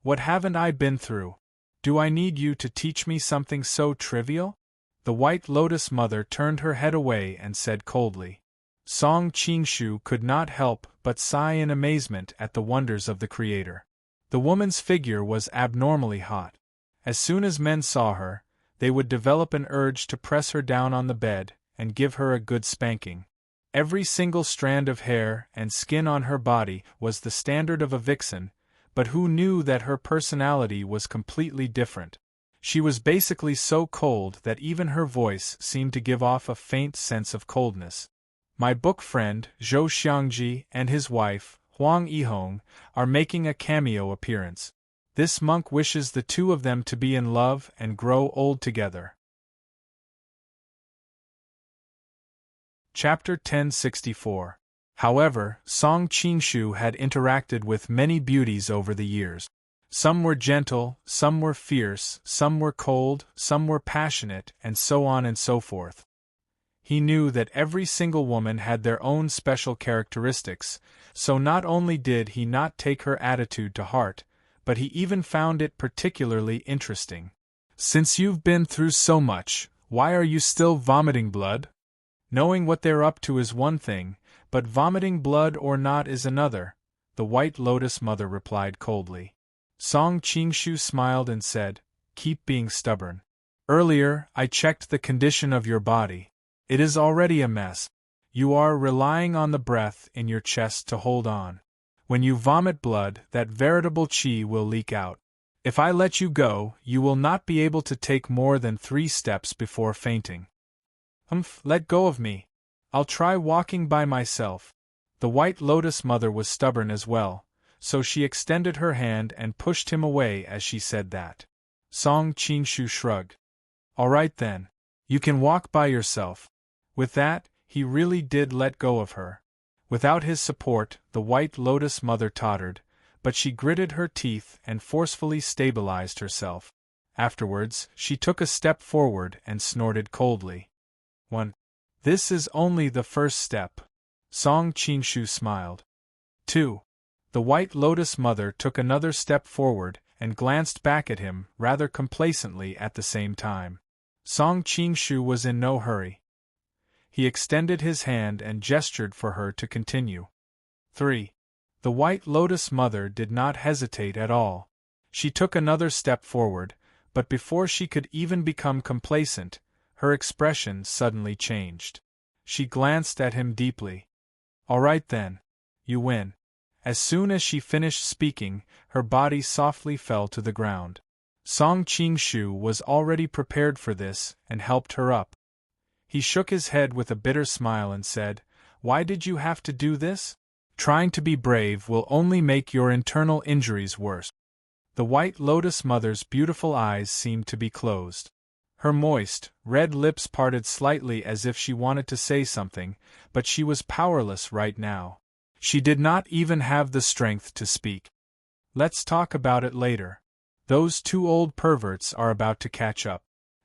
S1: What haven't I been through? Do I need you to teach me something so trivial?" The White Lotus Mother turned her head away and said coldly. Song Qingshu could not help but sigh in amazement at the wonders of the Creator. The woman's figure was abnormally hot. As soon as men saw her, they would develop an urge to press her down on the bed and give her a good spanking. Every single strand of hair and skin on her body was the standard of a vixen, but who knew that her personality was completely different? She was basically so cold that even her voice seemed to give off a faint sense of coldness. My book friend, Zhou Xiangji, and his wife, Huang Yihong, are making a cameo appearance. This monk wishes the two of them to be in love and grow old together. Chapter 1064. However, Song Qingshu had interacted with many beauties over the years. Some were gentle, some were fierce, some were cold, some were passionate, and so on and so forth. He knew that every single woman had their own special characteristics, so not only did he not take her attitude to heart, but he even found it particularly interesting. "Since you've been through so much, why are you still vomiting blood? Knowing what they're up to is one thing, but vomiting blood or not is another," the White Lotus Mother replied coldly. Song Qingshu smiled and said, "Keep being stubborn. Earlier, I checked the condition of your body. It is already a mess. You are relying on the breath in your chest to hold on. When you vomit blood, that veritable qi will leak out. If I let you go, you will not be able to take more than 3 steps before fainting." Let go of me. I'll try walking by myself." The White Lotus Mother was stubborn as well, so she extended her hand and pushed him away as she said that. Song Qingshu shrugged. "All right then. You can walk by yourself." With that, he really did let go of her. Without his support, the White Lotus Mother tottered, but she gritted her teeth and forcefully stabilized herself. Afterwards, she took a step forward and snorted coldly. This is only the first step." Song Qingshu smiled. 2. The White Lotus Mother took another step forward and glanced back at him rather complacently at the same time. Song Qingshu was in no hurry. He extended his hand and gestured for her to continue. 3. The White Lotus Mother did not hesitate at all. She took another step forward, but before she could even become complacent, her expression suddenly changed. She glanced at him deeply. "All right then. You win." As soon as she finished speaking, her body softly fell to the ground. Song Qingshu was already prepared for this and helped her up. He shook his head with a bitter smile and said, "Why did you have to do this? Trying to be brave will only make your internal injuries worse." The White Lotus Mother's beautiful eyes seemed to be closed. Her moist, red lips parted slightly as if she wanted to say something, but she was powerless right now. She did not even have the strength to speak. Let's talk about it later. Those two old perverts are about to catch up.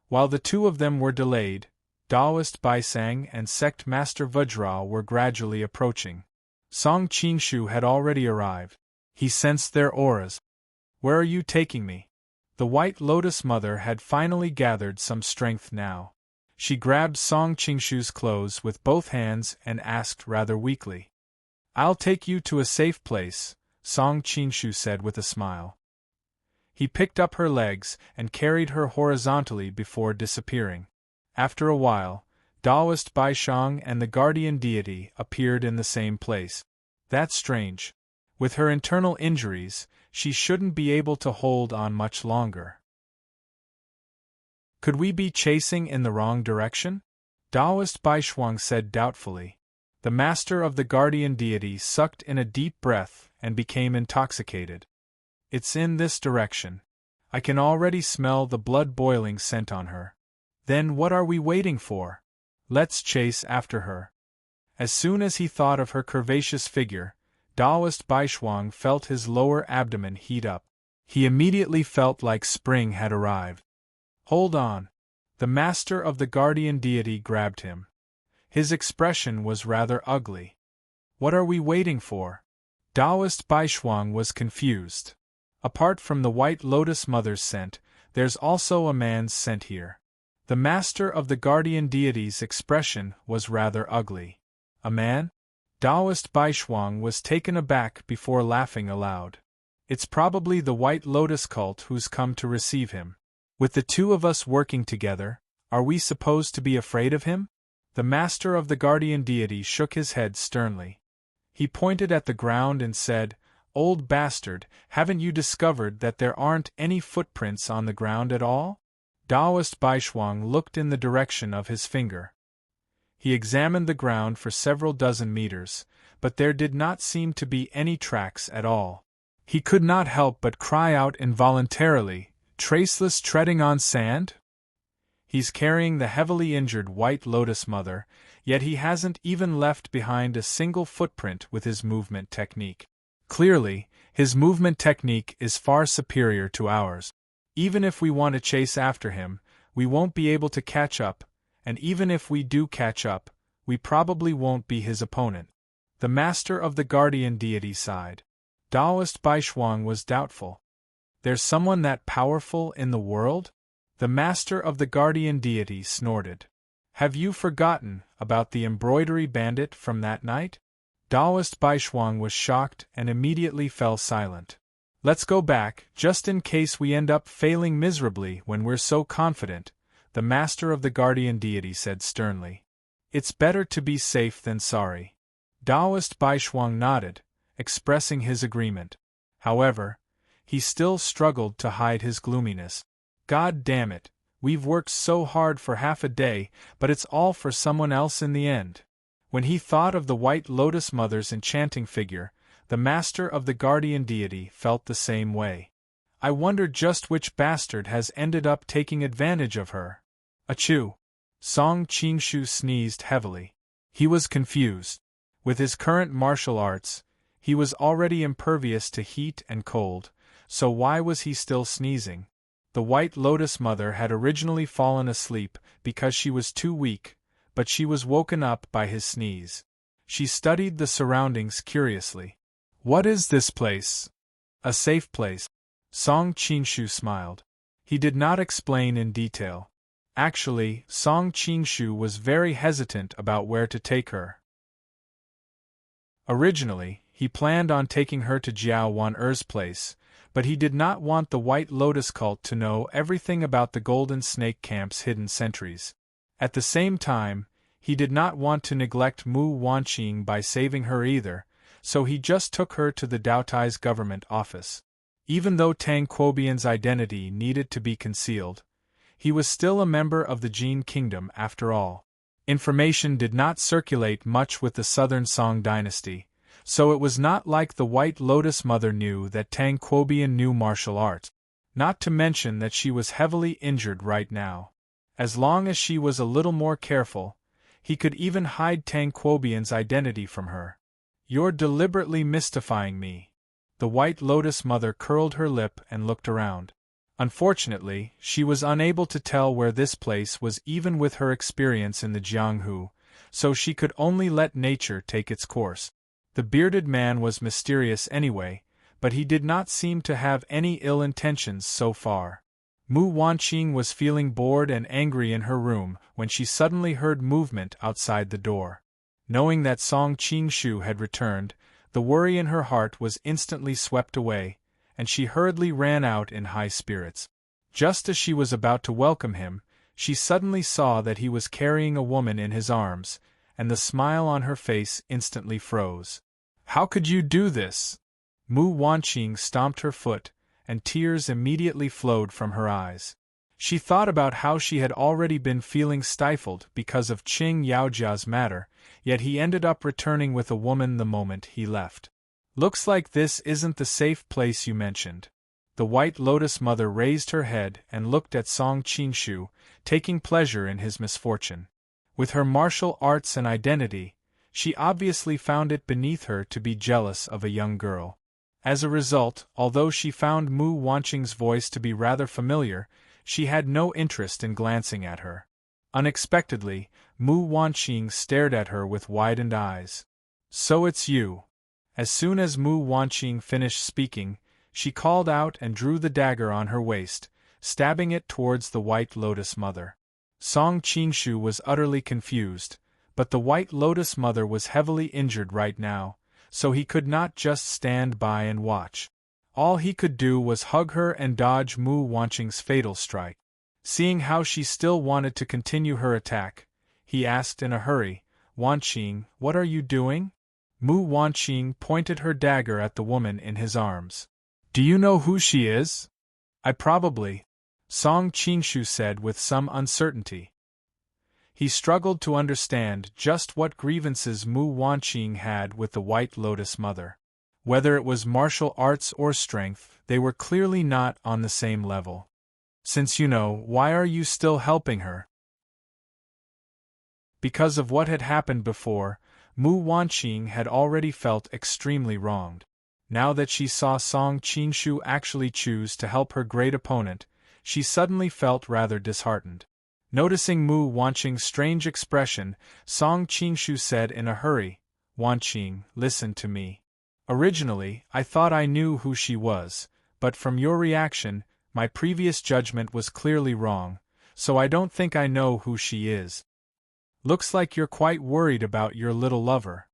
S1: While the two of them were delayed, Taoist Baisang and Sect Master Vajra were gradually approaching. Song Qingshu had already arrived. He sensed their auras. Where are you taking me? The White Lotus Mother had finally gathered some strength now. She grabbed Song Qingshu's clothes with both hands and asked rather weakly. I'll take you to a safe place, Song Qingshu said with a smile. He picked up her legs and carried her horizontally before disappearing. After a while, Taoist Baishang and the guardian deity appeared in the same place. That's strange. With her internal injuries, she shouldn't be able to hold on much longer. Could we be chasing in the wrong direction? Taoist Baishuang said doubtfully. The master of the guardian deity sucked in a deep breath and became intoxicated. It's in this direction. I can already smell the blood-boiling scent on her. Then what are we waiting for? Let's chase after her. As soon as he thought of her curvaceous figure, Taoist Baishuang felt his lower abdomen heat up. He immediately felt like spring had arrived. Hold on. The master of the guardian deity grabbed him. His expression was rather ugly. What are we waiting for? Taoist Baishuang was confused. Apart from the White Lotus Mother's scent, there's also a man's scent here. The master of the guardian deity's expression was rather ugly. A man? Taoist Baishuang was taken aback before laughing aloud. It's probably the White Lotus cult who's come to receive him. With the two of us working together, are we supposed to be afraid of him? The master of the guardian deity shook his head sternly. He pointed at the ground and said, Old bastard, haven't you discovered that there aren't any footprints on the ground at all? Taoist Baishuang looked in the direction of his finger. He examined the ground for several dozen meters, but there did not seem to be any tracks at all. He could not help but cry out involuntarily, Traceless treading on sand? He's carrying the heavily injured White Lotus Mother, yet he hasn't even left behind a single footprint with his movement technique. Clearly, his movement technique is far superior to ours. Even if we want to chase after him, we won't be able to catch up, and even if we do catch up, we probably won't be his opponent. The master of the guardian deity sighed. Taoist Baishuang was doubtful. There's someone that powerful in the world? The master of the guardian deity snorted. Have you forgotten about the embroidery bandit from that night? Taoist Baishuang was shocked and immediately fell silent. Let's go back, just in case we end up failing miserably when we're so confident, the master of the guardian deity said sternly. It's better to be safe than sorry. Taoist Baishuang nodded, expressing his agreement. However, he still struggled to hide his gloominess. God damn it, we've worked so hard for half a day, but it's all for someone else in the end. When he thought of the White Lotus Mother's enchanting figure, the master of the guardian deity felt the same way. I wonder just which bastard has ended up taking advantage of her. Achoo! Song Qingshu sneezed heavily. He was confused. With his current martial arts, he was already impervious to heat and cold, so why was he still sneezing? The White Lotus Mother had originally fallen asleep because she was too weak, but she was woken up by his sneeze. She studied the surroundings curiously. What is this place? A safe place. Song Qingshu smiled. He did not explain in detail. Actually, Song Qingshu was very hesitant about where to take her. Originally, he planned on taking her to Jiao Wan-er's place, but he did not want the White Lotus cult to know everything about the Golden Snake Camp's hidden sentries. At the same time, he did not want to neglect Mu Wanqing by saving her either, so he just took her to the Daotai's government office. Even though Tang Quobian's identity needed to be concealed, he was still a member of the Jin Kingdom after all. Information did not circulate much with the Southern Song dynasty, so it was not like the White Lotus Mother knew that Tang Quobian knew martial arts, not to mention that she was heavily injured right now. As long as she was a little more careful, he could even hide Tang Quobian's identity from her. You're deliberately mystifying me. The White Lotus Mother curled her lip and looked around. Unfortunately, she was unable to tell where this place was even with her experience in the Jianghu, so she could only let nature take its course. The bearded man was mysterious anyway, but he did not seem to have any ill intentions so far. Mu Wanqing was feeling bored and angry in her room when she suddenly heard movement outside the door. Knowing that Song Qingshu had returned, the worry in her heart was instantly swept away, and she hurriedly ran out in high spirits. Just as she was about to welcome him, she suddenly saw that he was carrying a woman in his arms, and the smile on her face instantly froze. How could you do this? Mu Wanqing stomped her foot, and tears immediately flowed from her eyes. She thought about how she had already been feeling stifled because of Qing Yaojia's matter, yet he ended up returning with a woman the moment he left. Looks like this isn't the safe place you mentioned. The White Lotus Mother raised her head and looked at Song Qingshu, taking pleasure in his misfortune. With her martial arts and identity, she obviously found it beneath her to be jealous of a young girl. As a result, although she found Mu Wanqing's voice to be rather familiar, she had no interest in glancing at her. Unexpectedly, Mu Wanqing stared at her with widened eyes. So it's you. As soon as Mu Wanqing finished speaking, she called out and drew the dagger on her waist, stabbing it towards the White Lotus Mother. Song Qingshu was utterly confused, but the White Lotus Mother was heavily injured right now, so he could not just stand by and watch. All he could do was hug her and dodge Mu Wanqing's fatal strike. Seeing how she still wanted to continue her attack, he asked in a hurry, "Wanqing, what are you doing?" Mu Wanqing pointed her dagger at the woman in his arms. "Do you know who she is?" "I probably," Song Qingshu said with some uncertainty. He struggled to understand just what grievances Mu Wanqing had with the White Lotus Mother. Whether it was martial arts or strength, they were clearly not on the same level. "Since you know, why are you still helping her?" Because of what had happened before, Mu Wanqing had already felt extremely wronged. Now that she saw Song Qingshu actually choose to help her great opponent, she suddenly felt rather disheartened. Noticing Mu Wanqing's strange expression, Song Qingshu said in a hurry, "Wanqing, listen to me. Originally, I thought I knew who she was, but from your reaction, my previous judgment was clearly wrong, so I don't think I know who she is. Looks like you're quite worried about your little lover."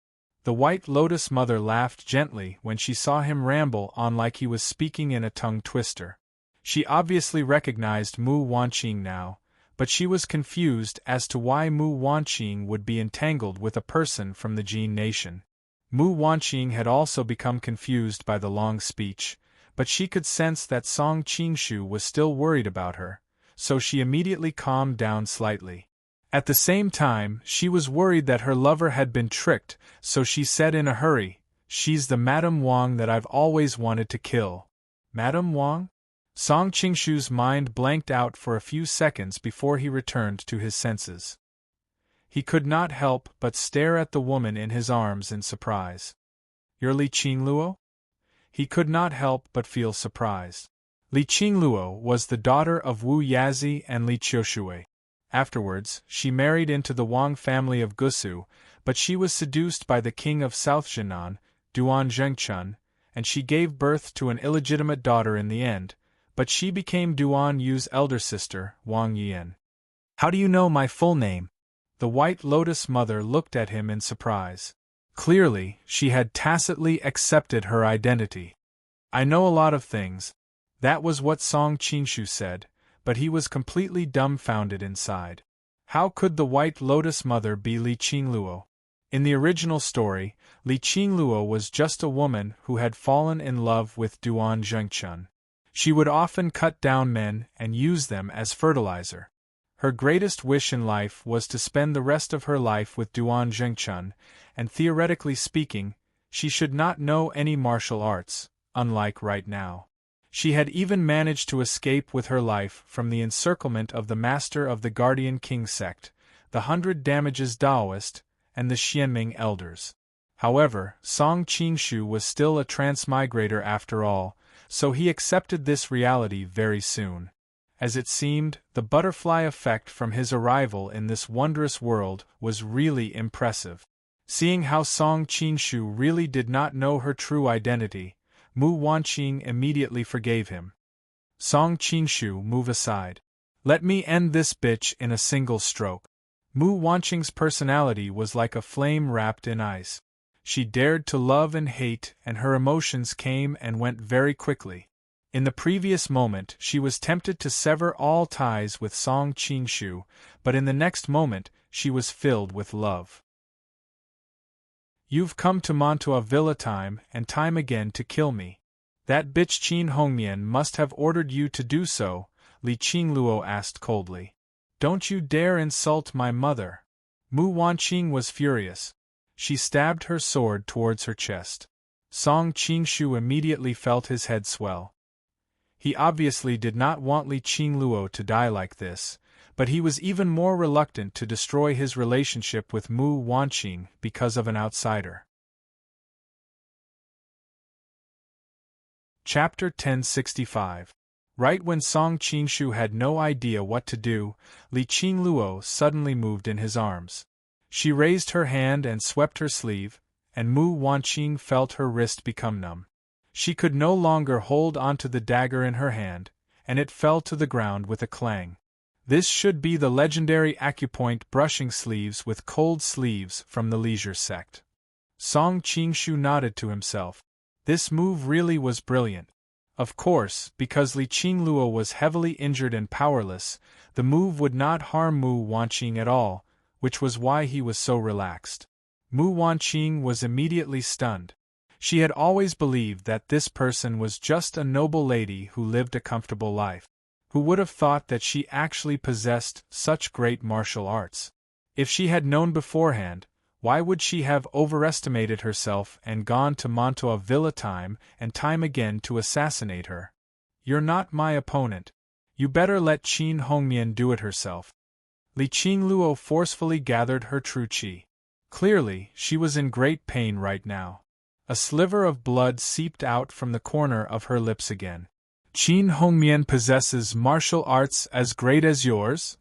S1: The White Lotus Mother laughed gently when she saw him ramble on like he was speaking in a tongue twister. She obviously recognized Mu Wanqing now, but she was confused as to why Mu Wanqing would be entangled with a person from the Jin nation. Mu Wanqing had also become confused by the long speech, but she could sense that Song Qingshu was still worried about her, so she immediately calmed down slightly. At the same time, she was worried that her lover had been tricked, so she said in a hurry, "She's the Madame Wang that I've always wanted to kill." "Madame Wang?" Song Qingshu's mind blanked out for a few seconds before he returned to his senses. He could not help but stare at the woman in his arms in surprise. "You're Li Qingluo?" He could not help but feel surprised. Li Qingluo was the daughter of Wu Yazi and Li Qiushui. Afterwards, she married into the Wang family of Gusu, but she was seduced by the king of South Jinan, Duan Zhengchun, and she gave birth to an illegitimate daughter in the end, but she became Duan Yu's elder sister, Wang Yian. "How do you know my full name?" The White Lotus Mother looked at him in surprise. Clearly, she had tacitly accepted her identity. "I know a lot of things." That was what Song Qingshu said, but he was completely dumbfounded inside. How could the White Lotus Mother be Li Qingluo? In the original story, Li Qingluo was just a woman who had fallen in love with Duan Zhengchun. She would often cut down men and use them as fertilizer. Her greatest wish in life was to spend the rest of her life with Duan Zhengchun, and theoretically speaking, she should not know any martial arts, unlike right now. She had even managed to escape with her life from the encirclement of the master of the Guardian King sect, the 100 Damages Daoist, and the Xianming elders. However, Song Qingshu was still a transmigrator after all, so he accepted this reality very soon. As it seemed, the butterfly effect from his arrival in this wondrous world was really impressive. Seeing how Song Qingshu really did not know her true identity, Mu Wanqing immediately forgave him. Song Qingshu, move aside. Let me end this bitch in a single stroke. Mu Wanqing's personality was like a flame wrapped in ice. She dared to love and hate, and her emotions came and went very quickly. In the previous moment she was tempted to sever all ties with Song Qingshu, but in the next moment she was filled with love. You've come to Mantua Villa time and time again to kill me. That bitch Qin Hongmian must have ordered you to do so, Li Qingluo asked coldly. Don't you dare insult my mother. Mu Wanqing was furious. She stabbed her sword towards her chest. Song Qingshu immediately felt his head swell. He obviously did not want Li Qingluo to die like this, but he was even more reluctant to destroy his relationship with Mu Wanqing because of an outsider. Chapter 1065. Right when Song Qingshu had no idea what to do, Li Qingluo suddenly moved in his arms. She raised her hand and swept her sleeve, and Mu Wanqing felt her wrist become numb. She could no longer hold onto the dagger in her hand, and it fell to the ground with a clang. This should be the legendary acupoint brushing sleeves with cold sleeves from the leisure sect. Song Qingshu nodded to himself. This move really was brilliant. Of course, because Li Qingluo was heavily injured and powerless, the move would not harm Mu Wanqing at all, which was why he was so relaxed. Mu Wanqing was immediately stunned. She had always believed that this person was just a noble lady who lived a comfortable life. Who would have thought that she actually possessed such great martial arts? If she had known beforehand, why would she have overestimated herself and gone to Mantua Villa time and time again to assassinate her? You're not my opponent. You better let Qin Hongmian do it herself. Li Qingluo forcefully gathered her true qi. Clearly, she was in great pain right now. A sliver of blood seeped out from the corner of her lips again. Qin Hongmian possesses martial arts as great as yours?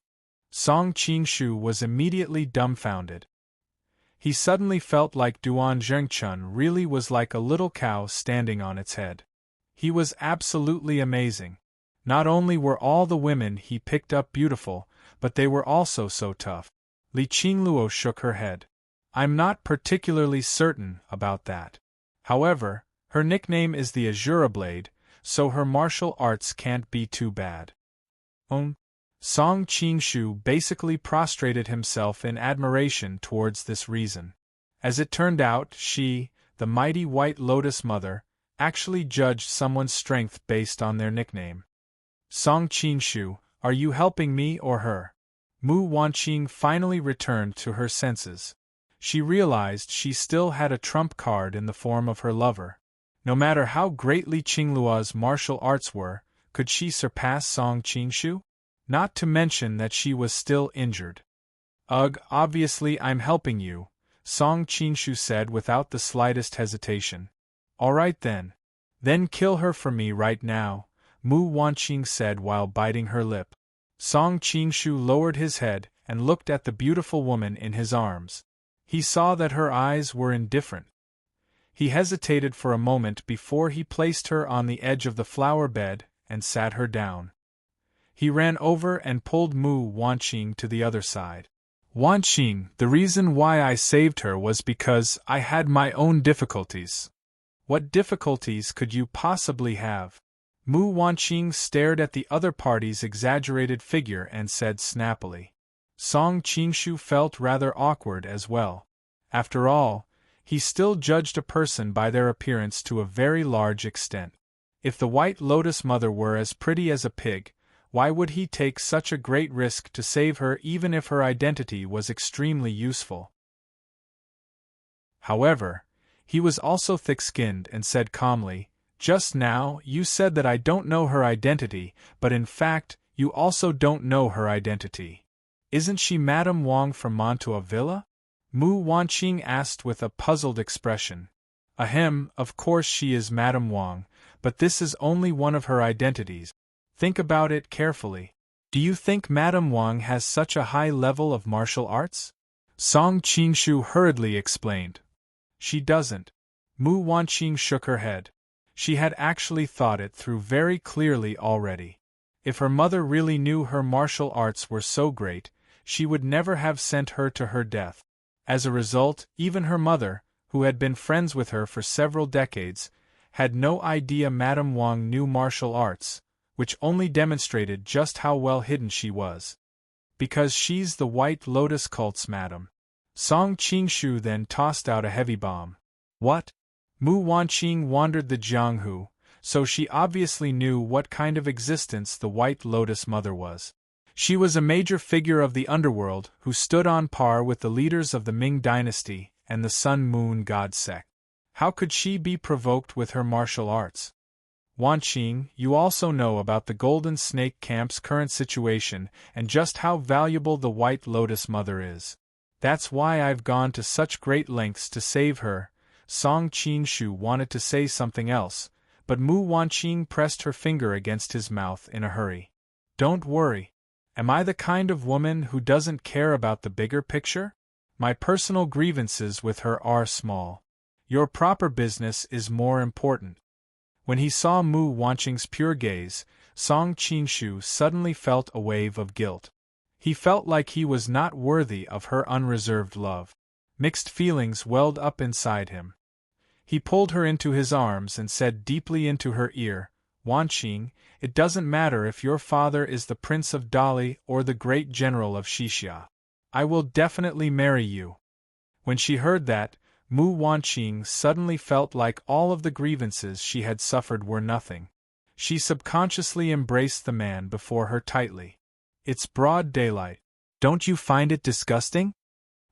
S1: Song Qingshu was immediately dumbfounded. He suddenly felt like Duan Zhengchun really was like a little cow standing on its head. He was absolutely amazing. Not only were all the women he picked up beautiful, but they were also so tough. Li Qingluo shook her head. I'm not particularly certain about that. However, her nickname is the Azura Blade, so her martial arts can't be too bad. Song Qingshu basically prostrated himself in admiration towards this reason. As it turned out, she, the mighty White Lotus Mother, actually judged someone's strength based on their nickname. Song Qingshu, are you helping me or her? Mu Wanqing finally returned to her senses. She realized she still had a trump card in the form of her lover. No matter how great Li Qingluo's martial arts were, could she surpass Song Qingshu? Not to mention that she was still injured. Ugh, obviously I'm helping you, Song Qingshu said without the slightest hesitation. Alright then. Then kill her for me right now, Mu Wanqing said while biting her lip. Song Qingshu lowered his head and looked at the beautiful woman in his arms. He saw that her eyes were indifferent. He hesitated for a moment before he placed her on the edge of the flower bed and sat her down. He ran over and pulled Mu Wanqing to the other side. Wanqing, the reason why I saved her was because I had my own difficulties. What difficulties could you possibly have? Mu Wanqing stared at the other party's exaggerated figure and said snappily. Song Qingshu felt rather awkward as well. After all, he still judged a person by their appearance to a very large extent. If the White Lotus Mother were as pretty as a pig, why would he take such a great risk to save her even if her identity was extremely useful? However, he was also thick-skinned and said calmly, Just now, you said that I don't know her identity, but in fact, you also don't know her identity. Isn't she Madame Wang from Mantua Villa? Mu Wanqing asked with a puzzled expression. Ahem, of course she is Madame Wang, but this is only one of her identities. Think about it carefully. Do you think Madame Wang has such a high level of martial arts? Song Qingshu hurriedly explained. She doesn't. Mu Wanqing shook her head. She had actually thought it through very clearly already. If her mother really knew her martial arts were so great, she would never have sent her to her death. As a result, even her mother, who had been friends with her for several decades, had no idea Madame Wang knew martial arts, which only demonstrated just how well hidden she was. Because she's the White Lotus cult's madam. Song Qingshu then tossed out a heavy bomb. What? Mu Wanqing wandered the Jianghu, so she obviously knew what kind of existence the White Lotus mother was. She was a major figure of the underworld who stood on par with the leaders of the Ming dynasty and the Sun-Moon God sect. How could she be provoked with her martial arts? Wanqing, you also know about the Golden Snake Camp's current situation and just how valuable the White Lotus mother is. That's why I've gone to such great lengths to save her. Song Qingshu wanted to say something else, but Mu Wanqing pressed her finger against his mouth in a hurry. Don't worry. Am I the kind of woman who doesn't care about the bigger picture? My personal grievances with her are small. Your proper business is more important. When he saw Mu Wanqing's pure gaze, Song Qingshu suddenly felt a wave of guilt. He felt like he was not worthy of her unreserved love. Mixed feelings welled up inside him. He pulled her into his arms and said deeply into her ear, Wanqing, it doesn't matter if your father is the Prince of Dali or the great general of Xixia. I will definitely marry you. When she heard that, Mu Wanqing suddenly felt like all of the grievances she had suffered were nothing. She subconsciously embraced the man before her tightly. It's broad daylight. Don't you find it disgusting?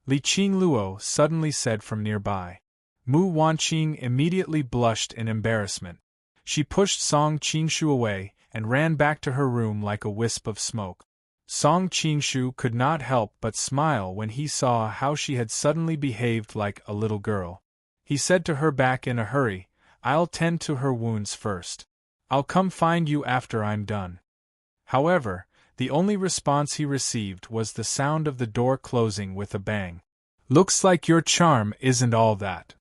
S1: Li Qingluo suddenly said from nearby. Mu Wanqing immediately blushed in embarrassment. She pushed Song Qingshu away and ran back to her room like a wisp of smoke. Song Qingshu could not help but smile when he saw how she had suddenly behaved like a little girl. He said to her back in a hurry, I'll tend to her wounds first. I'll come find you after I'm done. However, the only response he received was the sound of the door closing with a bang. Looks like your charm isn't all that.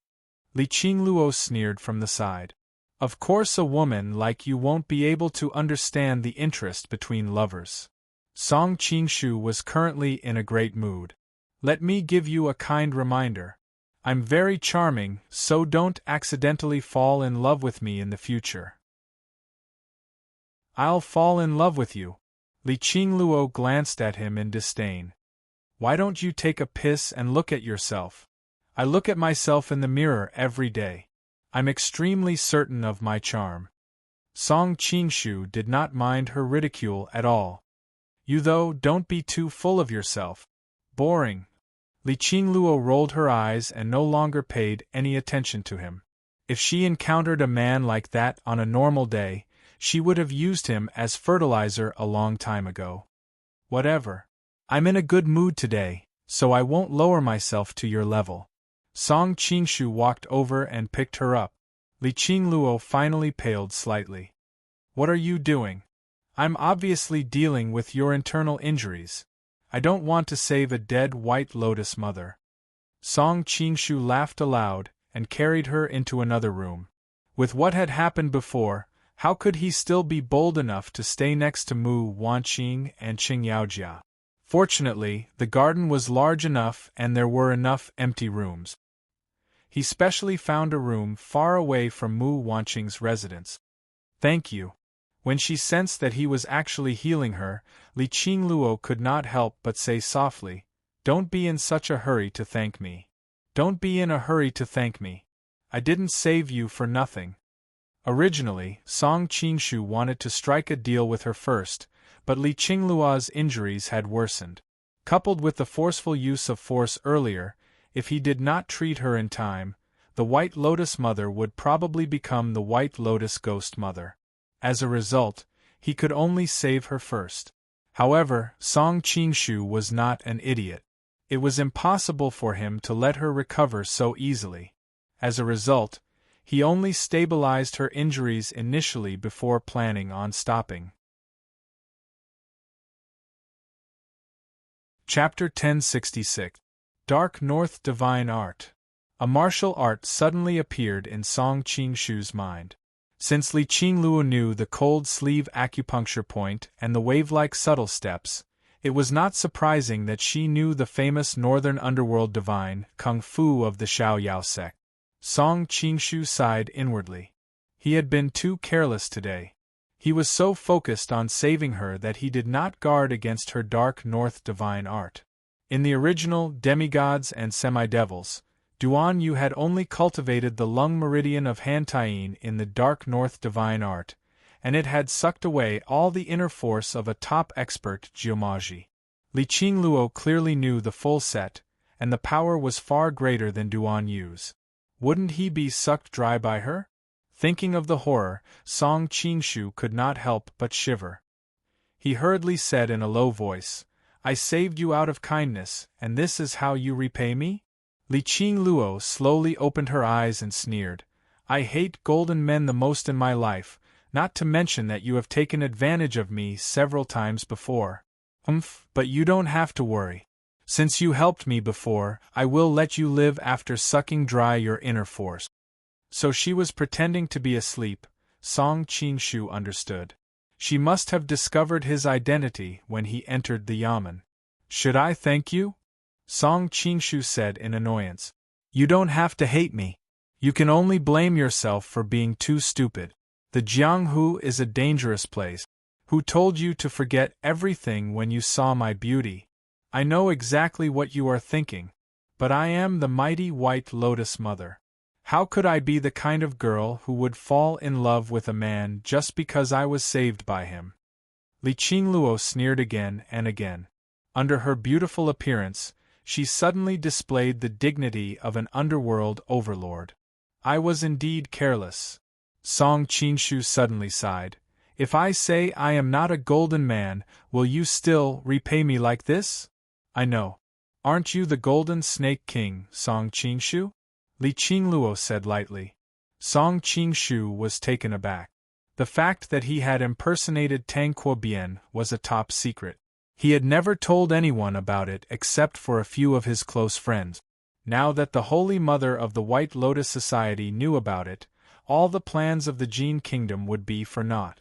S1: Li Qingluo sneered from the side. Of course a woman like you won't be able to understand the interest between lovers. Song Qingshu was currently in a great mood. Let me give you a kind reminder. I'm very charming, so don't accidentally fall in love with me in the future. I'll fall in love with you. Li Qingluo glanced at him in disdain. Why don't you take a piss and look at yourself? I look at myself in the mirror every day. I'm extremely certain of my charm. Song Qingshu did not mind her ridicule at all. You though, don't be too full of yourself. Boring. Li Qingluo rolled her eyes and no longer paid any attention to him. If she encountered a man like that on a normal day, she would have used him as fertilizer a long time ago. Whatever. I'm in a good mood today, so I won't lower myself to your level. Song Qingshu walked over and picked her up. Li Qingluo finally paled slightly. What are you doing? I'm obviously dealing with your internal injuries. I don't want to save a dead White Lotus mother. Song Qingshu laughed aloud and carried her into another room. With what had happened before, how could he still be bold enough to stay next to Mu Wanqing and Qing Yaojia? Fortunately, the garden was large enough and there were enough empty rooms. He specially found a room far away from Mu Wanqing's residence. Thank you. When she sensed that he was actually healing her, Li Qingluo could not help but say softly, Don't be in such a hurry to thank me. Don't be in a hurry to thank me. I didn't save you for nothing. Originally, Song Qingshu wanted to strike a deal with her first, but Li Qingluo's injuries had worsened. Coupled with the forceful use of force earlier, if he did not treat her in time, the White Lotus Mother would probably become the White Lotus Ghost Mother. As a result, he could only save her first. However, Song Qingshu was not an idiot. It was impossible for him to let her recover so easily. As a result, he only stabilized her injuries initially before planning on stopping. Chapter 1066. Dark North Divine Art. A martial art suddenly appeared in Song Qingshu's mind. Since Li Qingluo knew the cold sleeve acupuncture point and the wave-like subtle steps, it was not surprising that she knew the famous northern underworld divine kung fu of the Xiaoyao sect. Song Qingshu sighed inwardly. He had been too careless today. He was so focused on saving her that he did not guard against her dark north divine art. In the original Demigods and Semidevils, Duan Yu had only cultivated the lung meridian of Hantain in the dark north divine art, and it had sucked away all the inner force of a top expert geomaji. Li Qingluo clearly knew the full set, and the power was far greater than Duan Yu's. Wouldn't he be sucked dry by her? Thinking of the horror, Song Qingshu could not help but shiver. He hurriedly said in a low voice, "I saved you out of kindness, and this is how you repay me?" Li Qingluo slowly opened her eyes and sneered, "I hate golden men the most in my life, not to mention that you have taken advantage of me several times before. But you don't have to worry. Since you helped me before, I will let you live after sucking dry your inner force." So she was pretending to be asleep. Song Qingshu understood. She must have discovered his identity when he entered the yamen. "Should I thank you?" Song Qingshu said in annoyance. "You don't have to hate me. You can only blame yourself for being too stupid. The Jianghu is a dangerous place. Who told you to forget everything when you saw my beauty? I know exactly what you are thinking. But I am the mighty White Lotus Mother. How could I be the kind of girl who would fall in love with a man just because I was saved by him?" Li Qingluo sneered again and again. Under her beautiful appearance, she suddenly displayed the dignity of an underworld overlord. "I was indeed careless." Song Qingshu suddenly sighed. "If I say I am not a golden man, will you still repay me like this?" "I know. Aren't you the Golden Snake King, Song Qingshu?" Li Qingluo said lightly. Song Qingshu was taken aback. The fact that he had impersonated Tang Quobian was a top secret. He had never told anyone about it except for a few of his close friends. Now that the Holy Mother of the White Lotus Society knew about it, all the plans of the Jin Kingdom would be for naught.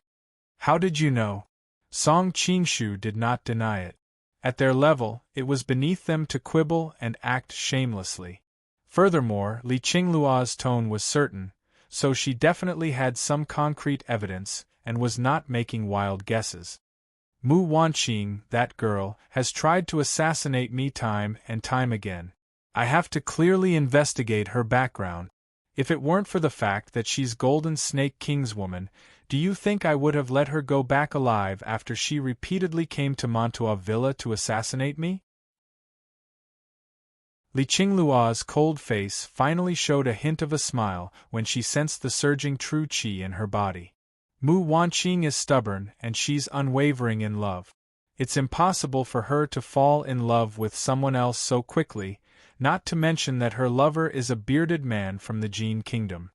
S1: "How did you know?" Song Qingshu did not deny it. At their level, it was beneath them to quibble and act shamelessly. Furthermore, Li Qingluo's tone was certain, so she definitely had some concrete evidence and was not making wild guesses. "Mu Wanqing, that girl, has tried to assassinate me time and time again. I have to clearly investigate her background. If it weren't for the fact that she's Golden Snake King's woman, do you think I would have let her go back alive after she repeatedly came to Mantua Villa to assassinate me?" Li Qingluo's cold face finally showed a hint of a smile when she sensed the surging true qi in her body. "Mu Wanqing is stubborn and she's unwavering in love. It's impossible for her to fall in love with someone else so quickly, not to mention that her lover is a bearded man from the Jin Kingdom.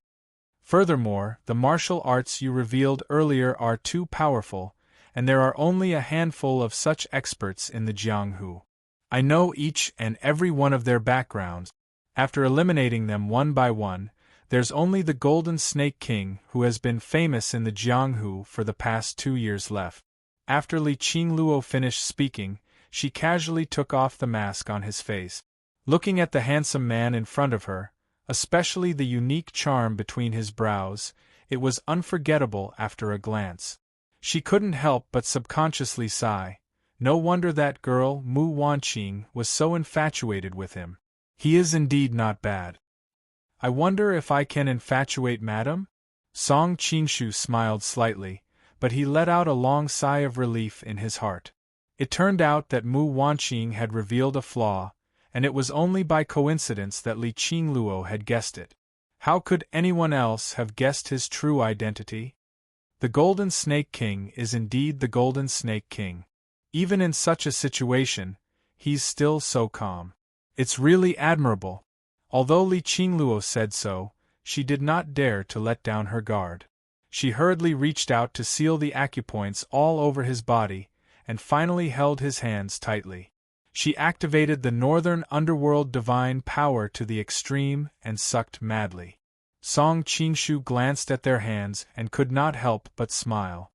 S1: Furthermore, the martial arts you revealed earlier are too powerful, and there are only a handful of such experts in the Jianghu. I know each and every one of their backgrounds. After eliminating them one by one, there's only the Golden Snake King who has been famous in the Jianghu for the past 2 years left." After Li Qingluo finished speaking, she casually took off the mask on his face. Looking at the handsome man in front of her, especially the unique charm between his brows, it was unforgettable after a glance. She couldn't help but subconsciously sigh. No wonder that girl, Mu Wanqing, was so infatuated with him. He is indeed not bad. "I wonder if I can infatuate Madame?" Song Qingshu smiled slightly, but he let out a long sigh of relief in his heart. It turned out that Mu Wanqing had revealed a flaw, and it was only by coincidence that Li Qingluo had guessed it. How could anyone else have guessed his true identity? The Golden Snake King is indeed the Golden Snake King. Even in such a situation, he's still so calm. It's really admirable. Although Li Qingluo said so, she did not dare to let down her guard. She hurriedly reached out to seal the acupoints all over his body, and finally held his hands tightly. She activated the northern underworld divine power to the extreme and sucked madly. Song Qingshu glanced at their hands and could not help but smile.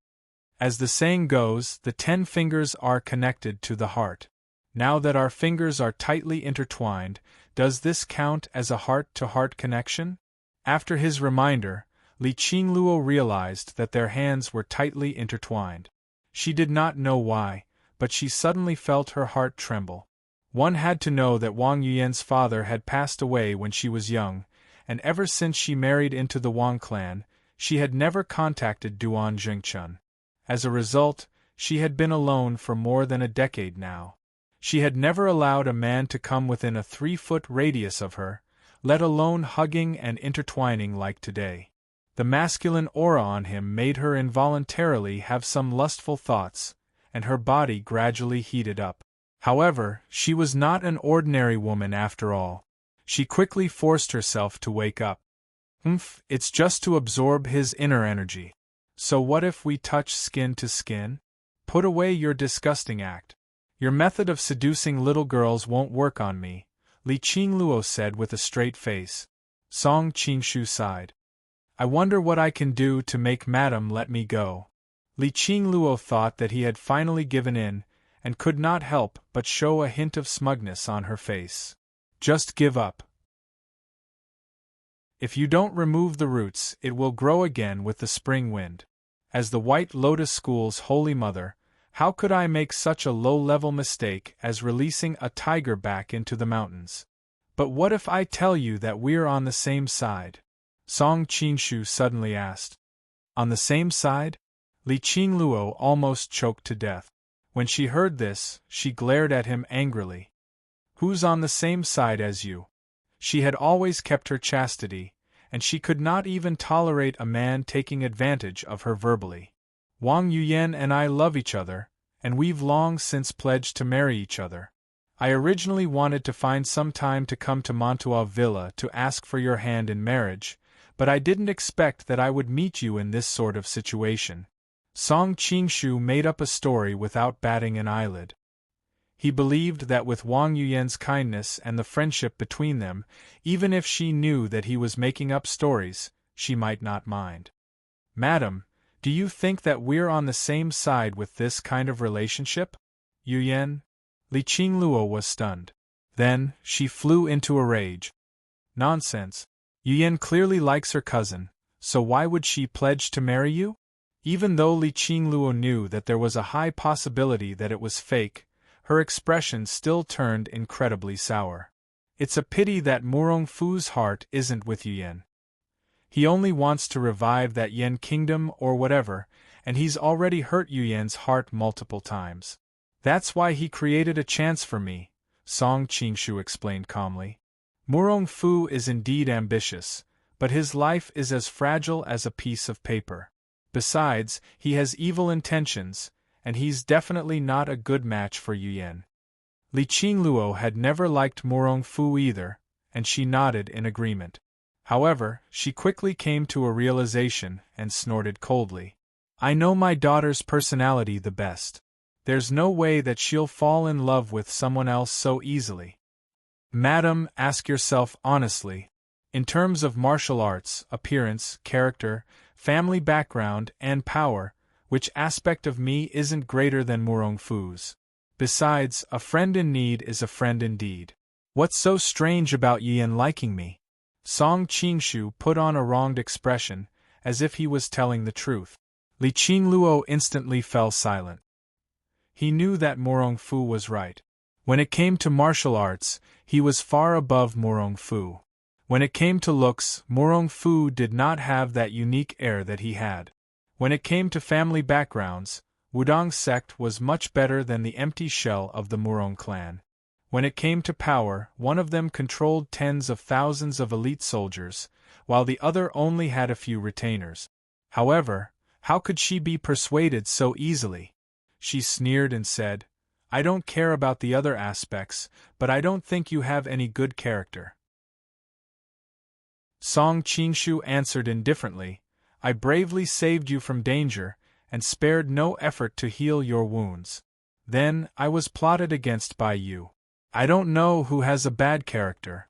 S1: As the saying goes, the 10 fingers are connected to the heart. Now that our fingers are tightly intertwined, does this count as a heart-to-heart connection? After his reminder, Li Qingluo realized that their hands were tightly intertwined. She did not know why, but she suddenly felt her heart tremble. One had to know that Wang Yuyan's father had passed away when she was young, and ever since she married into the Wang clan, she had never contacted Duan Jingchun. As a result, she had been alone for more than a decade now. She had never allowed a man to come within a 3-foot radius of her, let alone hugging and intertwining like today. The masculine aura on him made her involuntarily have some lustful thoughts, and her body gradually heated up. However, she was not an ordinary woman after all. She quickly forced herself to wake up. It's just to absorb his inner energy. So what if we touch skin to skin? Put away your disgusting act. Your method of seducing little girls won't work on me, Li Qingluo said with a straight face. Song Qingshu sighed. I wonder what I can do to make Madame let me go. Li Qingluo thought that he had finally given in, and could not help but show a hint of smugness on her face. Just give up. If you don't remove the roots, it will grow again with the spring wind. As the White Lotus School's Holy Mother, how could I make such a low-level mistake as releasing a tiger back into the mountains? But what if I tell you that we're on the same side? Song Qingshu suddenly asked. On the same side? Li Qingluo almost choked to death. When she heard this, she glared at him angrily. Who's on the same side as you? She had always kept her chastity, and she could not even tolerate a man taking advantage of her verbally. Wang Yuyan and I love each other, and we've long since pledged to marry each other. I originally wanted to find some time to come to Montua Villa to ask for your hand in marriage, but I didn't expect that I would meet you in this sort of situation. Song Qingshu made up a story without batting an eyelid. He believed that with Wang Yuyan's kindness and the friendship between them, even if she knew that he was making up stories, she might not mind. Madam, do you think that we're on the same side with this kind of relationship? Yuyan? Li Qingluo was stunned. Then, she flew into a rage. Nonsense. Yuyan clearly likes her cousin, so why would she pledge to marry you? Even though Li Qingluo knew that there was a high possibility that it was fake, her expression still turned incredibly sour. It's a pity that Murong Fu's heart isn't with Yuyan. He only wants to revive that Yen kingdom or whatever, and he's already hurt Yuyan's heart multiple times. That's why he created a chance for me, Song Qingshu explained calmly. Murong Fu is indeed ambitious, but his life is as fragile as a piece of paper. Besides, he has evil intentions, and he's definitely not a good match for Yuyan. Li Qingluo had never liked Murong Fu either, and she nodded in agreement. However, she quickly came to a realization and snorted coldly. I know my daughter's personality the best. There's no way that she'll fall in love with someone else so easily. Madam, ask yourself honestly. In terms of martial arts, appearance, character, family background, and power, which aspect of me isn't greater than Murong Fu's? Besides, a friend in need is a friend indeed. What's so strange about Yuyan liking me? Song Qingshu put on a wronged expression, as if he was telling the truth. Li Qingluo instantly fell silent. He knew that Murong Fu was right. When it came to martial arts, he was far above Murong Fu. When it came to looks, Murong Fu did not have that unique air that he had. When it came to family backgrounds, Wudong's sect was much better than the empty shell of the Murong clan. When it came to power, one of them controlled tens of thousands of elite soldiers, while the other only had a few retainers. However, how could she be persuaded so easily? She sneered and said, "I don't care about the other aspects, but I don't think you have any good character." Song Qingshu answered indifferently, "I bravely saved you from danger, and spared no effort to heal your wounds. Then, I was plotted against by you. I don't know who has a bad character."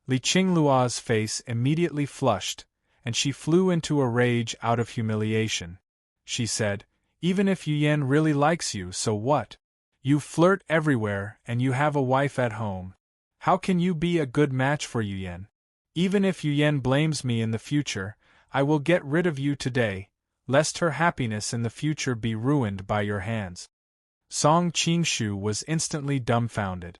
S1: Li Qingluo's face immediately flushed, and she flew into a rage out of humiliation. She said, "Even if Yuyan really likes you, so what? You flirt everywhere and you have a wife at home. How can you be a good match for Yuyan? Even if Yuyan blames me in the future, I will get rid of you today, lest her happiness in the future be ruined by your hands." Song Qingshu was instantly dumbfounded.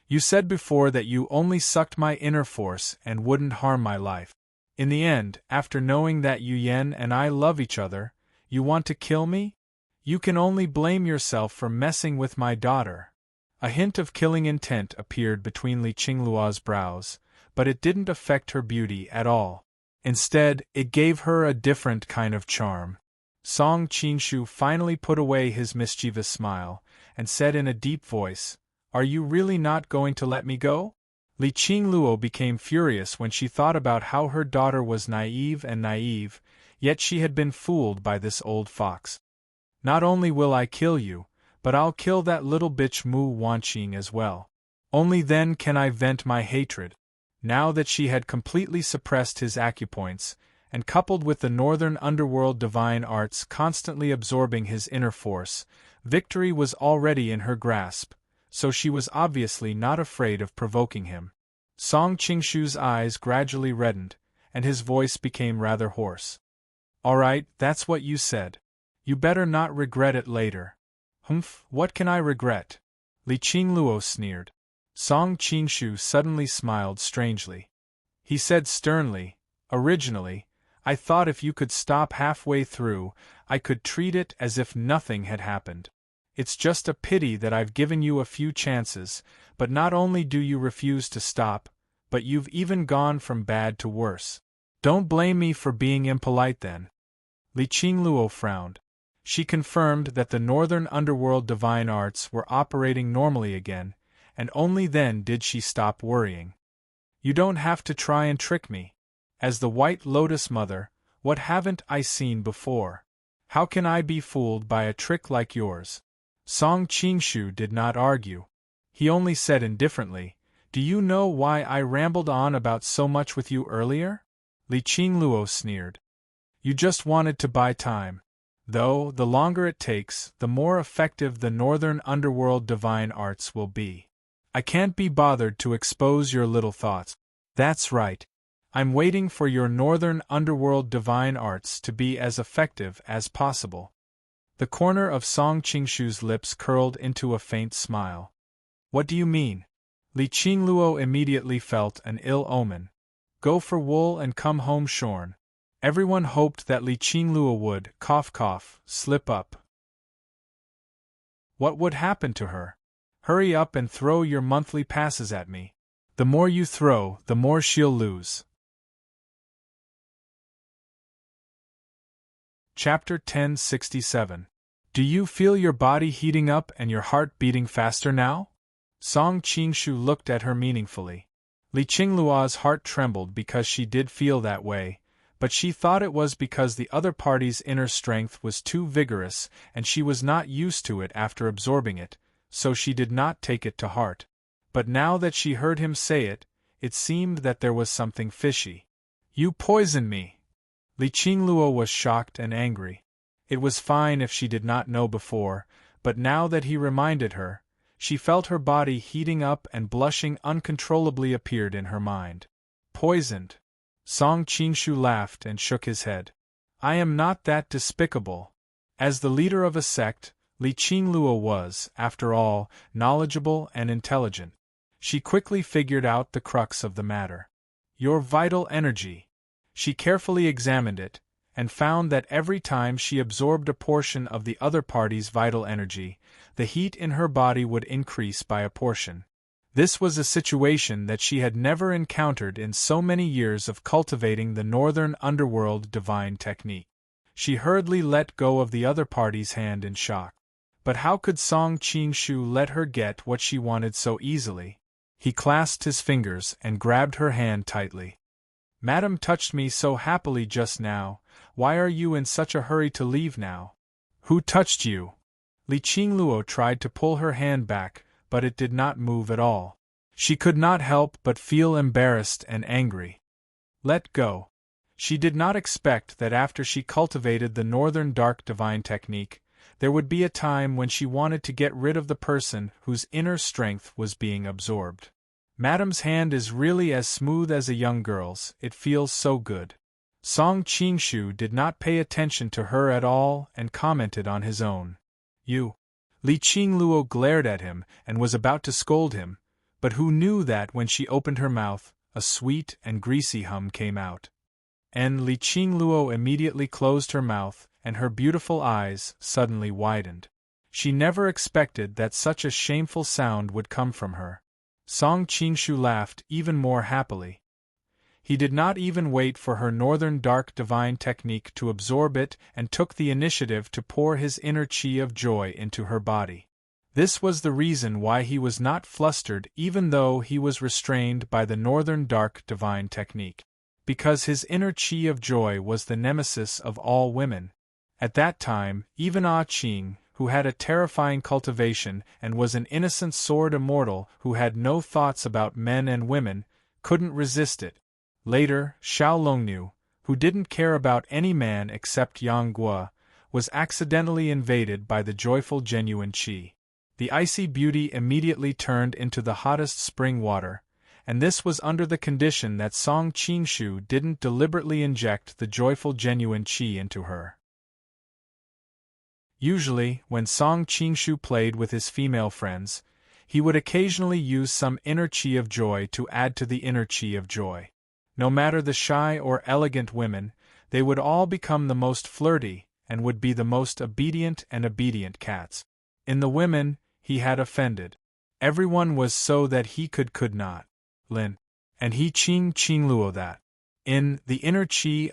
S1: "You said before that you only sucked my inner force and wouldn't harm my life. In the end, after knowing that Yuyan and I love each other, you want to kill me? You can only blame yourself for messing with my daughter." A hint of killing intent appeared between Li Qingluo's brows, but it didn't affect her beauty at all. Instead, it gave her a different kind of charm. Song Qingshu finally put away his mischievous smile, and said in a deep voice, "Are you really not going to let me go?" Li Qingluo became furious when she thought about how her daughter was naive, yet she had been fooled by this old fox. "Not only will I kill you, but I'll kill that little bitch Mu Wanqing as well. Only then can I vent my hatred." Now that she had completely suppressed his acupoints, and coupled with the northern underworld divine arts constantly absorbing his inner force, victory was already in her grasp, so she was obviously not afraid of provoking him. Song Qingshu's eyes gradually reddened, and his voice became rather hoarse. "All right, that's what you said. You better not regret it later." "Humph, what can I regret?" Li Qingluo sneered. Song Qingshu suddenly smiled strangely. He said sternly, "Originally, I thought if you could stop halfway through, I could treat it as if nothing had happened. It's just a pity that I've given you a few chances, but not only do you refuse to stop, but you've even gone from bad to worse. Don't blame me for being impolite then." Li Qingluo frowned. She confirmed that the northern underworld divine arts were operating normally again, and only then did she stop worrying. "You don't have to try and trick me. As the White Lotus Mother, what haven't I seen before? How can I be fooled by a trick like yours?" Song Qingshu did not argue. He only said indifferently, "Do you know why I rambled on about so much with you earlier?" Li Qingluo sneered. "You just wanted to buy time. Though, the longer it takes, the more effective the northern underworld divine arts will be. I can't be bothered to expose your little thoughts." "That's right. I'm waiting for your northern underworld divine arts to be as effective as possible." The corner of Song Qingshu's lips curled into a faint smile. "What do you mean?" Li Qingluo immediately felt an ill omen. Go for wool and come home shorn. Everyone hoped that Li Qingluo would, slip up. What would happen to her? "Hurry up and throw your monthly passes at me. The more you throw, the more she'll lose." Chapter 1067. Do you feel your body heating up and your heart beating faster now? Song Qingshu looked at her meaningfully. Li Qingluo's heart trembled because she did feel that way, but she thought it was because the other party's inner strength was too vigorous and she was not used to it after absorbing it, so she did not take it to heart. But now that she heard him say it, it seemed that there was something fishy. "You poisoned me!" Li Qingluo was shocked and angry. It was fine if she did not know before, but now that he reminded her, she felt her body heating up and blushing uncontrollably appeared in her mind. "Poisoned?" Song Qingshu laughed and shook his head. "I am not that despicable." As the leader of a sect, Li Qingluo was, after all, knowledgeable and intelligent. She quickly figured out the crux of the matter. "Your vital energy." She carefully examined it, and found that every time she absorbed a portion of the other party's vital energy, the heat in her body would increase by a portion. This was a situation that she had never encountered in so many years of cultivating the northern underworld divine technique. She hurriedly let go of the other party's hand in shock. But how could Song Qingshu let her get what she wanted so easily? He clasped his fingers and grabbed her hand tightly. "Madam touched me so happily just now, why are you in such a hurry to leave now?" "Who touched you?" Li Qingluo tried to pull her hand back, but it did not move at all. She could not help but feel embarrassed and angry. Let go. She did not expect that after she cultivated the northern dark divine technique, there would be a time when she wanted to get rid of the person whose inner strength was being absorbed. "Madam's hand is really as smooth as a young girl's, it feels so good." Song Qingshu did not pay attention to her at all and commented on his own. "You." Li Qingluo glared at him and was about to scold him, but who knew that when she opened her mouth, a sweet and greasy hum came out. And Li Qingluo immediately closed her mouth, and her beautiful eyes suddenly widened. She never expected that such a shameful sound would come from her. Song Qingshu laughed even more happily. He did not even wait for her northern dark divine technique to absorb it and took the initiative to pour his inner qi of joy into her body. This was the reason why he was not flustered even though he was restrained by the northern dark divine technique. Because his inner qi of joy was the nemesis of all women. At that time, even Ah Qing, who had a terrifying cultivation and was an innocent sword immortal who had no thoughts about men and women, couldn't resist it. Later, Xiao Longnu, who didn't care about any man except Yang Guo, was accidentally invaded by the joyful genuine qi. The icy beauty immediately turned into the hottest spring water, and this was under the condition that Song Qingshu didn't deliberately inject the joyful genuine qi into her. Usually, when Song Qingshu played with his female friends, he would occasionally use some inner qi of joy to add to the inner qi of joy. No matter the shy or elegant women, they would all become the most flirty, and would be the most obedient cats. In the women, he had offended. Everyone was so that he could not. Lin. And he Qingluo that. In the inner qi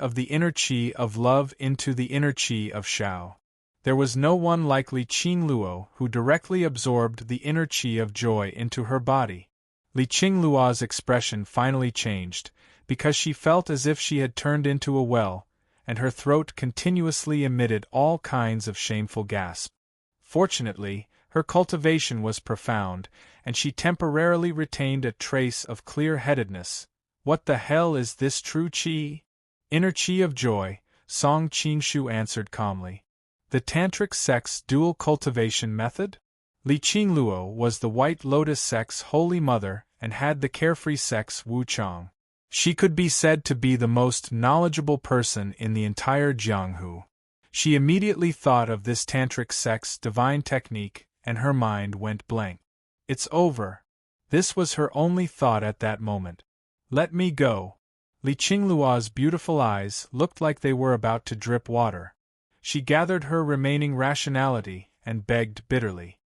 S1: of love into the inner qi of Xiao. There was no one like Li Qingluo who directly absorbed the inner qi of joy into her body. Li Qingluo's expression finally changed, because she felt as if she had turned into a well, and her throat continuously emitted all kinds of shameful gasps. Fortunately, her cultivation was profound, and she temporarily retained a trace of clear-headedness. "What the hell is this true qi?" "Inner qi of joy," Song Qingshu answered calmly. "The tantric sex dual cultivation method?" Li Qingluo was the White Lotus sect's holy mother and had the carefree sex Wuchang. She could be said to be the most knowledgeable person in the entire Jianghu. She immediately thought of this tantric sex divine technique, and her mind went blank. "It's over." This was her only thought at that moment. "Let me go." Li Qingluo's beautiful eyes looked like they were about to drip water. She gathered her remaining rationality and begged bitterly.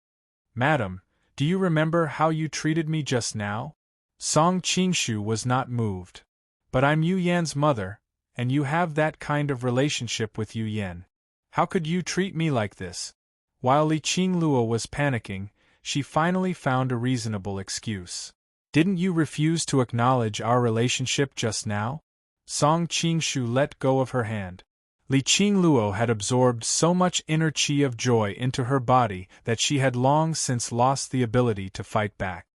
S1: "Madam, do you remember how you treated me just now?" Song Qingshu was not moved. "But I'm Yu Yan's mother, and you have that kind of relationship with Yu Yan. How could you treat me like this?" While Li Qingluo was panicking, she finally found a reasonable excuse. "Didn't you refuse to acknowledge our relationship just now?" Song Qingshu let go of her hand. Li Qingluo had absorbed so much inner qi of joy into her body that she had long since lost the ability to fight back.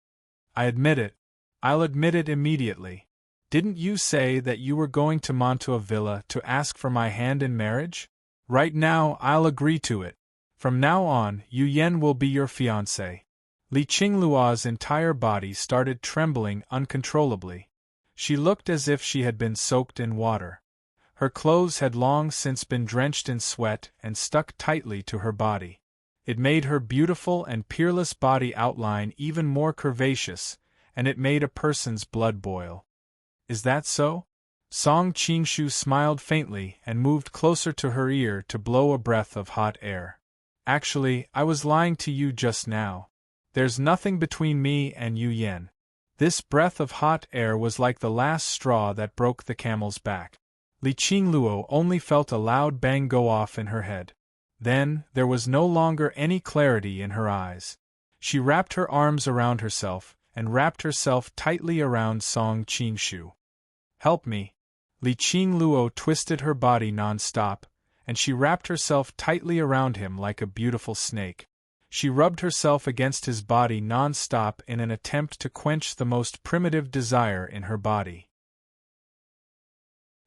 S1: "I admit it. I'll admit it immediately. Didn't you say that you were going to Mantua Villa to ask for my hand in marriage? Right now I'll agree to it. From now on, Yu Yan will be your fiancé." Li Qingluo's entire body started trembling uncontrollably. She looked as if she had been soaked in water. Her clothes had long since been drenched in sweat and stuck tightly to her body. It made her beautiful and peerless body outline even more curvaceous, and it made a person's blood boil. "Is that so?" Song Qingshu smiled faintly and moved closer to her ear to blow a breath of hot air. "Actually, I was lying to you just now. There's nothing between me and Yu Yen. This breath of hot air was like the last straw that broke the camel's back. Li Qingluo only felt a loud bang go off in her head. Then, there was no longer any clarity in her eyes. She wrapped her arms around herself, and wrapped herself tightly around Song Qingshu. Help me. Li Qingluo twisted her body non-stop, and she wrapped herself tightly around him like a beautiful snake. She rubbed herself against his body non-stop in an attempt to quench the most primitive desire in her body.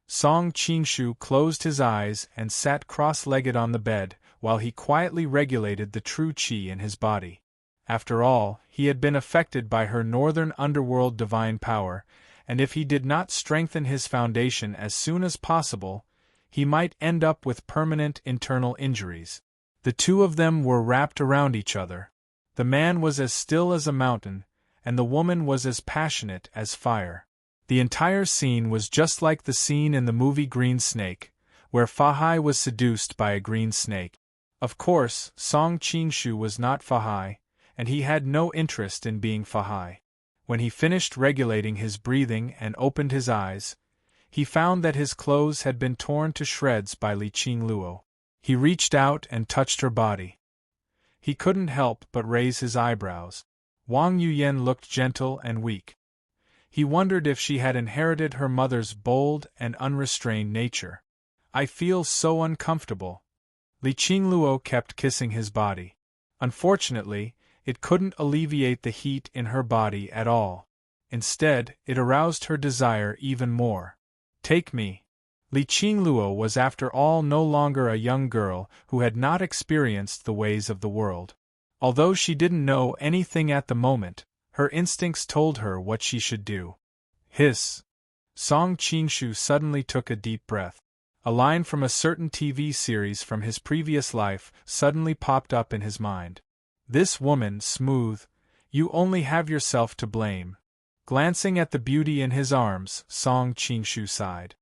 S1: Song Qingshu closed his eyes and sat cross-legged on the bed, while he quietly regulated the true qi in his body. After all, he had been affected by her northern underworld divine power, and if he did not strengthen his foundation as soon as possible, he might end up with permanent internal injuries. The two of them were wrapped around each other. The man was as still as a mountain, and the woman was as passionate as fire. The entire scene was just like the scene in the movie Green Snake, where Fahai was seduced by a green snake. Of course, Song Qingshu was not Fahai, and he had no interest in being Fahai. When he finished regulating his breathing and opened his eyes, he found that his clothes had been torn to shreds by Li Qingluo. He reached out and touched her body. He couldn't help but raise his eyebrows. Wang Yuyen looked gentle and weak. He wondered if she had inherited her mother's bold and unrestrained nature. I feel so uncomfortable. Li Qingluo kept kissing his body. Unfortunately, it couldn't alleviate the heat in her body at all. Instead, it aroused her desire even more. Take me. Li Qingluo was after all no longer a young girl who had not experienced the ways of the world. Although she didn't know anything at the moment, her instincts told her what she should do. Hiss! Song Qingshu suddenly took a deep breath. A line from a certain TV series from his previous life suddenly popped up in his mind. This woman, smooth, you only have yourself to blame. Glancing at the beauty in his arms, Song Qingshu sighed.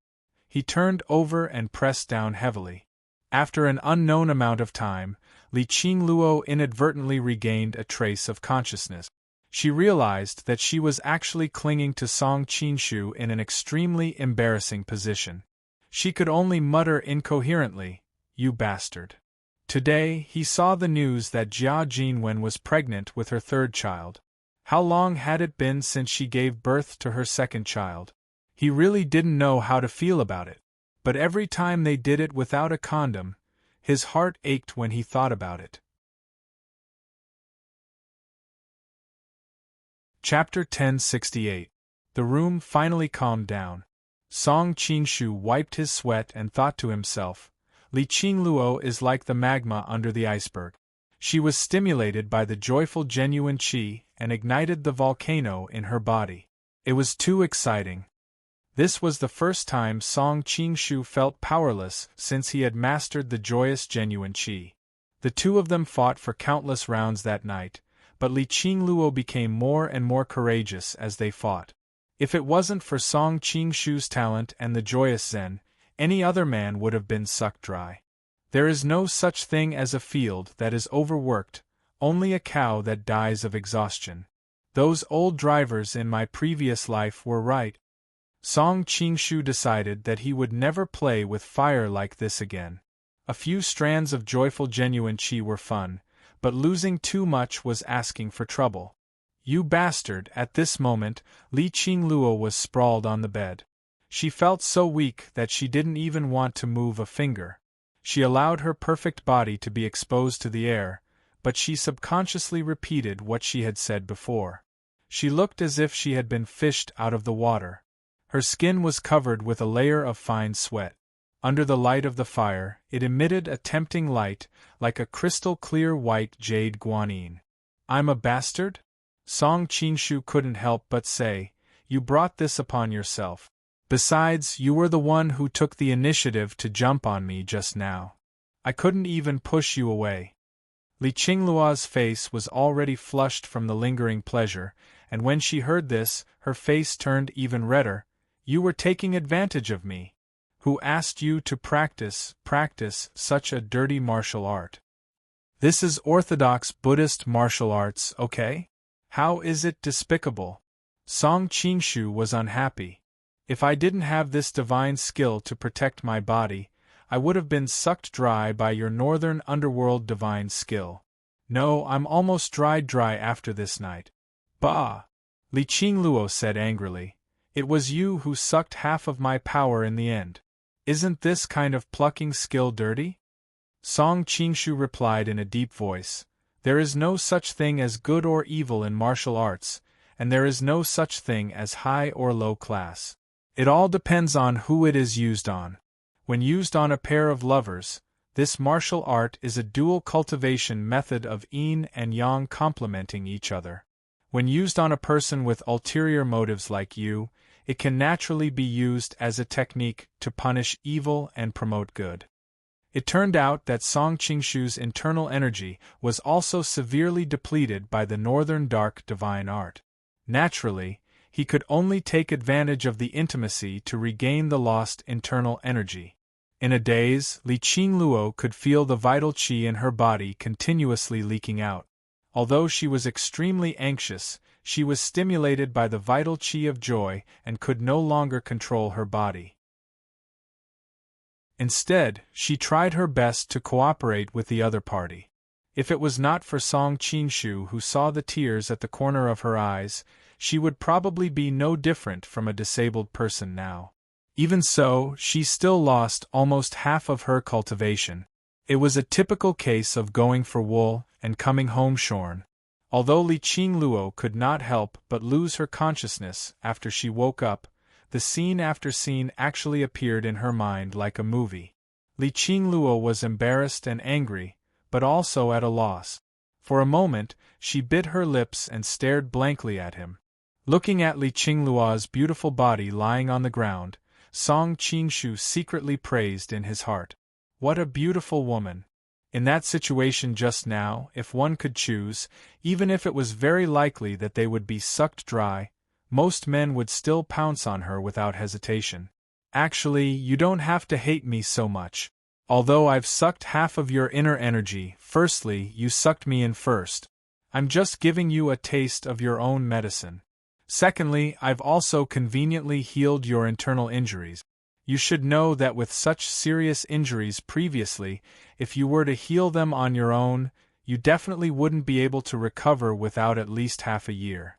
S1: He turned over and pressed down heavily. After an unknown amount of time, Li Qingluo inadvertently regained a trace of consciousness. She realized that she was actually clinging to Song Qingshu in an extremely embarrassing position. She could only mutter incoherently, "You bastard." Today, he saw the news that Jia Jinwen was pregnant with her third child. How long had it been since she gave birth to her second child? He really didn't know how to feel about it. But every time they did it without a condom, his heart ached when he thought about it. Chapter 1068. The room finally calmed down. Song Qingshu wiped his sweat and thought to himself, Li Qingluo is like the magma under the iceberg. She was stimulated by the joyful genuine qi and ignited the volcano in her body. It was too exciting. This was the first time Song Qingshu felt powerless since he had mastered the joyous genuine qi. The two of them fought for countless rounds that night, but Li Qingluo became more and more courageous as they fought. If it wasn't for Song Qingshu's talent and the joyous zen, any other man would have been sucked dry. There is no such thing as a field that is overworked, only a cow that dies of exhaustion. Those old drivers in my previous life were right. Song Qingshu decided that he would never play with fire like this again. A few strands of joyful genuine qi were fun, but losing too much was asking for trouble. You bastard! At this moment, Li Qingluo was sprawled on the bed. She felt so weak that she didn't even want to move a finger. She allowed her perfect body to be exposed to the air, but she subconsciously repeated what she had said before. She looked as if she had been fished out of the water. Her skin was covered with a layer of fine sweat. Under the light of the fire, it emitted a tempting light, like a crystal-clear white jade guanine. I'm a bastard? Song Qingshu couldn't help but say, you brought this upon yourself. Besides, you were the one who took the initiative to jump on me just now. I couldn't even push you away. Li Qingluo's face was already flushed from the lingering pleasure, and when she heard this, her face turned even redder. You were taking advantage of me. Who asked you to practice such a dirty martial art? This is orthodox Buddhist martial arts, okay? How is it despicable? Song Qingshu was unhappy. If I didn't have this divine skill to protect my body, I would have been sucked dry by your northern underworld divine skill. No, I'm almost dried dry after this night. Bah! Li Qingluo said angrily. It was you who sucked half of my power in the end. Isn't this kind of plucking skill dirty? Song Qingshu replied in a deep voice. There is no such thing as good or evil in martial arts, and there is no such thing as high or low class. It all depends on who it is used on. When used on a pair of lovers, this martial art is a dual cultivation method of yin and yang complementing each other. When used on a person with ulterior motives like you, it can naturally be used as a technique to punish evil and promote good. It turned out that Song Qingshu's internal energy was also severely depleted by the northern dark divine art. Naturally, he could only take advantage of the intimacy to regain the lost internal energy. In a daze, Li Qingluo could feel the vital qi in her body continuously leaking out. Although she was extremely anxious, she was stimulated by the vital qi of joy and could no longer control her body. Instead, she tried her best to cooperate with the other party. If it was not for Song Qingshu who saw the tears at the corner of her eyes, she would probably be no different from a disabled person now. Even so, she still lost almost half of her cultivation. It was a typical case of going for wool and coming home shorn. Although Li Qingluo could not help but lose her consciousness after she woke up, the scene after scene actually appeared in her mind like a movie. Li Qingluo was embarrassed and angry, but also at a loss. For a moment, she bit her lips and stared blankly at him. Looking at Li Qingluo's beautiful body lying on the ground, Song Qingshu secretly praised in his heart. What a beautiful woman! In that situation just now, if one could choose, even if it was very likely that they would be sucked dry, most men would still pounce on her without hesitation. Actually, you don't have to hate me so much. Although I've sucked half of your inner energy, firstly, you sucked me in first. I'm just giving you a taste of your own medicine. Secondly, I've also conveniently healed your internal injuries. You should know that with such serious injuries previously, if you were to heal them on your own, you definitely wouldn't be able to recover without at least half a year.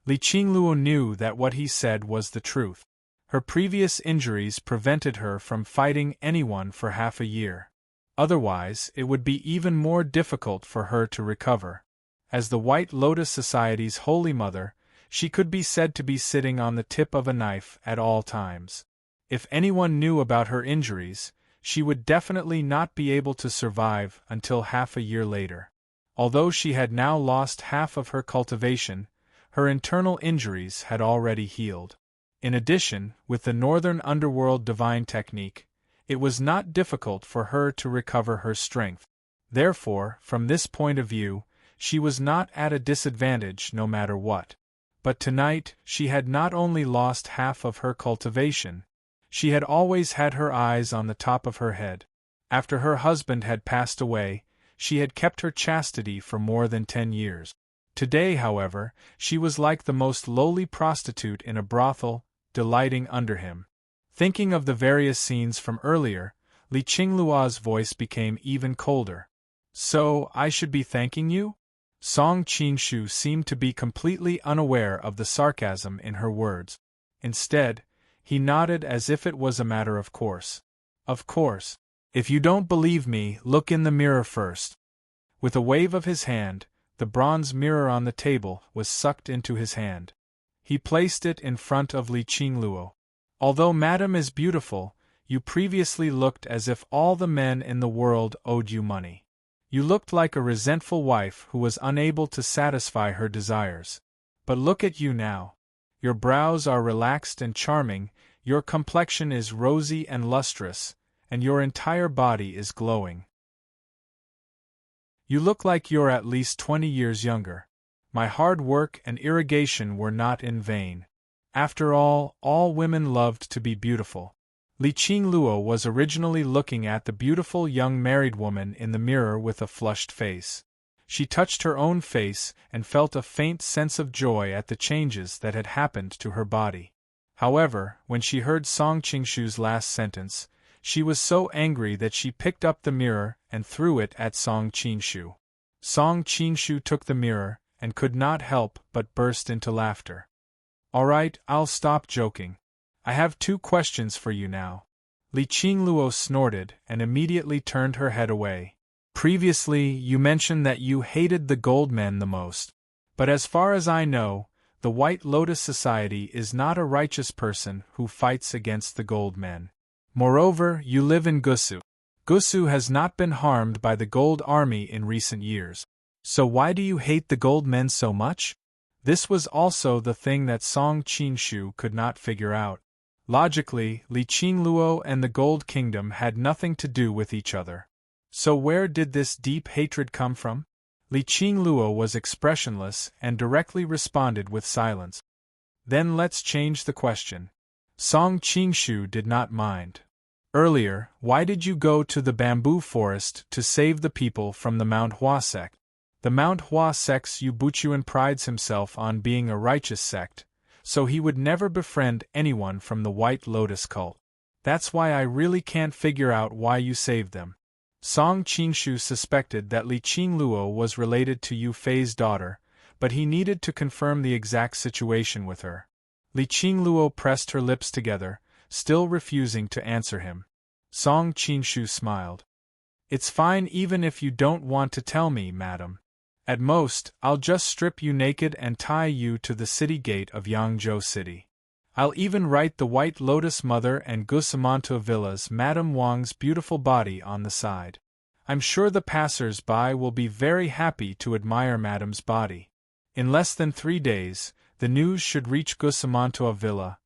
S1: Li Qingluo knew that what he said was the truth. Her previous injuries prevented her from fighting anyone for half a year. Otherwise, it would be even more difficult for her to recover. As the White Lotus Society's Holy Mother, she could be said to be sitting on the tip of a knife at all times. If anyone knew about her injuries, she would definitely not be able to survive until half a year later. Although she had now lost half of her cultivation, her internal injuries had already healed. In addition, with the Northern Underworld divine technique, it was not difficult for her to recover her strength. Therefore, from this point of view, she was not at a disadvantage no matter what. But tonight, she had not only lost half of her cultivation, she had always had her eyes on the top of her head. After her husband had passed away, she had kept her chastity for more than 10 years. Today, however, she was like the most lowly prostitute in a brothel, delighting under him. Thinking of the various scenes from earlier, Li Qingluo's voice became even colder. So, I should be thanking you? Song Qingshu seemed to be completely unaware of the sarcasm in her words. Instead, he nodded as if it was a matter of course. Of course. If you don't believe me, look in the mirror first. With a wave of his hand, the bronze mirror on the table was sucked into his hand. He placed it in front of Li Qingluo. Although Madam is beautiful, you previously looked as if all the men in the world owed you money. You looked like a resentful wife who was unable to satisfy her desires. But look at you now. Your brows are relaxed and charming, your complexion is rosy and lustrous, and your entire body is glowing. You look like you're at least 20 years younger. My hard work and irrigation were not in vain. After all women loved to be beautiful. Li Qingluo was originally looking at the beautiful young married woman in the mirror with a flushed face. She touched her own face and felt a faint sense of joy at the changes that had happened to her body. However, when she heard Song Qingshu's last sentence, she was so angry that she picked up the mirror and threw it at Song Qingshu. Song Qingshu took the mirror and could not help but burst into laughter. "All right, I'll stop joking. I have 2 questions for you now." Li Qingluo snorted and immediately turned her head away. "Previously, you mentioned that you hated the gold men the most. But as far as I know, the White Lotus Society is not a righteous person who fights against the gold men. Moreover, you live in Gusu. Gusu has not been harmed by the Gold Army in recent years. So why do you hate the gold men so much?" This was also the thing that Song Qingshu could not figure out. Logically, Li Qingluo and the Gold Kingdom had nothing to do with each other. So where did this deep hatred come from? Li Qingluo was expressionless and directly responded with silence. "Then let's change the question." Song Qingshu did not mind. "Earlier, why did you go to the bamboo forest to save the people from the Mount Hua sect? The Mount Hua sect's Yubuchuan prides himself on being a righteous sect, so he would never befriend anyone from the White Lotus cult. That's why I really can't figure out why you saved them." Song Qingshu suspected that Li Qingluo was related to Yu Fei's daughter, but he needed to confirm the exact situation with her. Li Qingluo pressed her lips together, still refusing to answer him. Song Qingshu smiled. "It's fine even if you don't want to tell me, madam. At most, I'll just strip you naked and tie you to the city gate of Yangzhou City. I'll even write the White Lotus Mother and Gusamanto Villa's Madame Wang's beautiful body on the side. I'm sure the passers-by will be very happy to admire Madame's body. In less than 3 days, the news should reach Gusamanto Villa."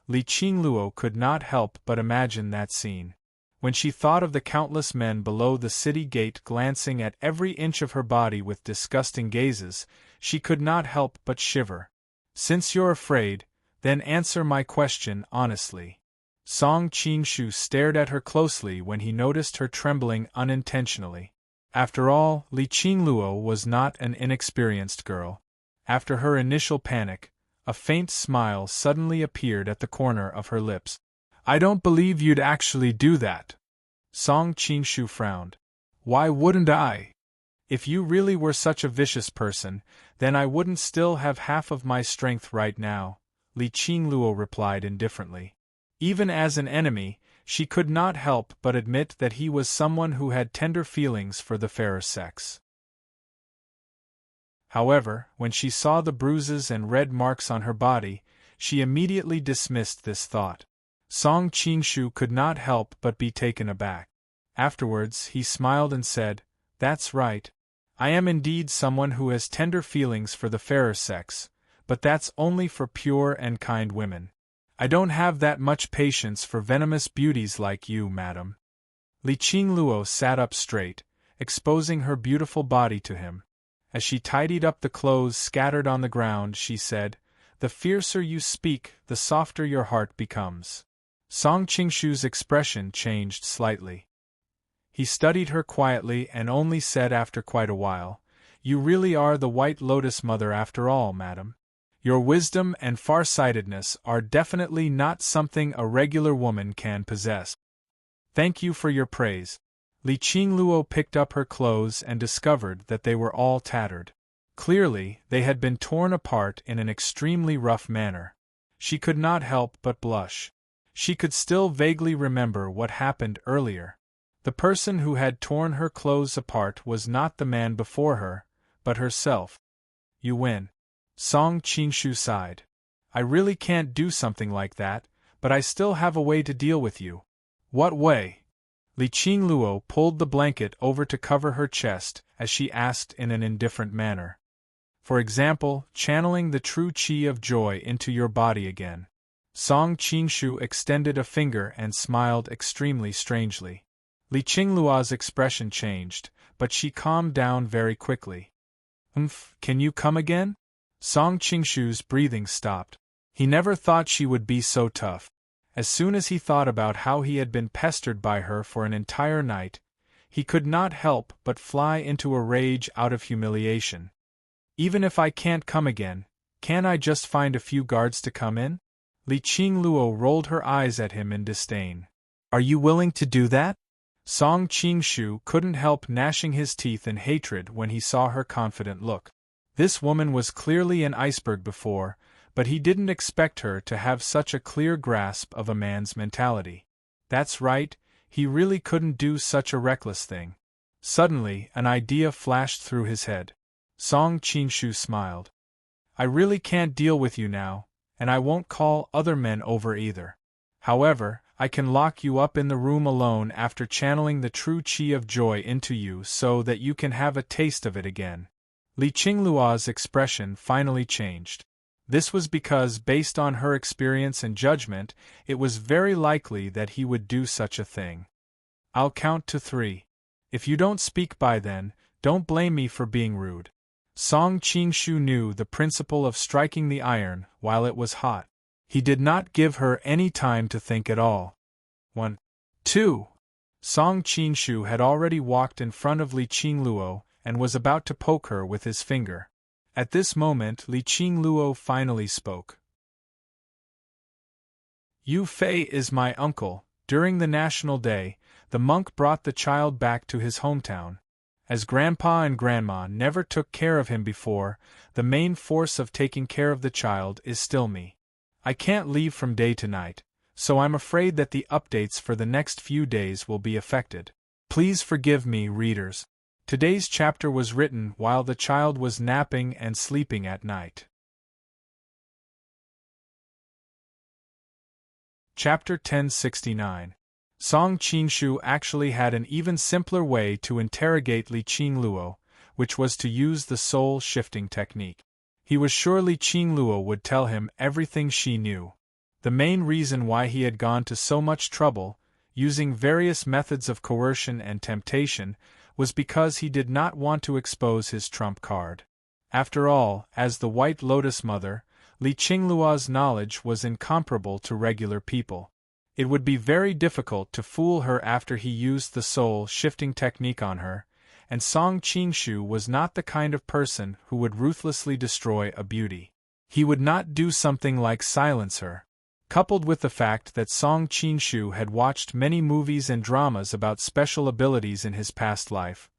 S1: Li Qingluo could not help but imagine that scene. When she thought of the countless men below the city gate glancing at every inch of her body with disgusting gazes, she could not help but shiver. "Since you're afraid, then answer my question honestly." Song Qingshu stared at her closely when he noticed her trembling unintentionally. After all, Li Qingluo was not an inexperienced girl. After her initial panic, a faint smile suddenly appeared at the corner of her lips. "I don't believe you'd actually do that." Song Qingshu frowned. "Why wouldn't I? If you really were such a vicious person, then I wouldn't still have half of my strength right now," Li Qingluo replied indifferently. Even as an enemy, she could not help but admit that he was someone who had tender feelings for the fairer sex. However, when she saw the bruises and red marks on her body, she immediately dismissed this thought. Song Qingshu could not help but be taken aback. Afterwards, he smiled and said, "That's right. I am indeed someone who has tender feelings for the fairer sex, but that's only for pure and kind women. I don't have that much patience for venomous beauties like you, madam." Li Qingluo sat up straight, exposing her beautiful body to him. As she tidied up the clothes scattered on the ground, she said, "The fiercer you speak, the softer your heart becomes." Song Qingshu's expression changed slightly. He studied her quietly and only said after quite a while, "You really are the White Lotus Mother after all, madam. Your wisdom and farsightedness are definitely not something a regular woman can possess." "Thank you for your praise." Li Qingluo picked up her clothes and discovered that they were all tattered. Clearly, they had been torn apart in an extremely rough manner. She could not help but blush. She could still vaguely remember what happened earlier. The person who had torn her clothes apart was not the man before her, but herself. "You win." Song Qingshu sighed. "I really can't do something like that, but I still have a way to deal with you." "What way?" Li Qingluo pulled the blanket over to cover her chest as she asked in an indifferent manner. "For example, channeling the true qi of joy into your body again." Song Qingshu extended a finger and smiled extremely strangely. Li Qingluo's expression changed, but she calmed down very quickly. Can you come again?" Song Qingshu's breathing stopped. He never thought she would be so tough. As soon as he thought about how he had been pestered by her for an entire night, he could not help but fly into a rage out of humiliation. Even if I can't come again, can't I just find a few guards to come in? Li Qingluo rolled her eyes at him in disdain. Are you willing to do that? Song Qingshu couldn't help gnashing his teeth in hatred when he saw her confident look. This woman was clearly an iceberg before, but he didn't expect her to have such a clear grasp of a man's mentality. That's right, he really couldn't do such a reckless thing. Suddenly, an idea flashed through his head. Song Qingshu smiled. I really can't deal with you now, and I won't call other men over either. However, I can lock you up in the room alone after channeling the true qi of joy into you so that you can have a taste of it again. Li Qingluo's expression finally changed. This was because, based on her experience and judgment, it was very likely that he would do such a thing. I'll count to 3. If you don't speak by then, don't blame me for being rude. Song Qingshu knew the principle of striking the iron while it was hot. He did not give her any time to think at all. 1. 2. Song Qingshu had already walked in front of Li Qingluo and was about to poke her with his finger. At this moment, Li Qingluo finally spoke. Yu Fei is my uncle. During the National Day, the monk brought the child back to his hometown. As Grandpa and Grandma never took care of him before, the main force of taking care of the child is still me. I can't leave from day to night, so I'm afraid that the updates for the next few days will be affected. Please forgive me, readers. Today's chapter was written while the child was napping and sleeping at night. Chapter 1069. Song Qingshu actually had an even simpler way to interrogate Li Qingluo, which was to use the soul-shifting technique. He was sure Li Qingluo would tell him everything she knew. The main reason why he had gone to so much trouble, using various methods of coercion and temptation, was because he did not want to expose his trump card. After all, as the White Lotus Mother, Li Qingluo's knowledge was incomparable to regular people. It would be very difficult to fool her after he used the soul-shifting technique on her, and Song Qingshu was not the kind of person who would ruthlessly destroy a beauty. He would not do something like silence her. Coupled with the fact that Song Qingshu had watched many movies and dramas about special abilities in his past life,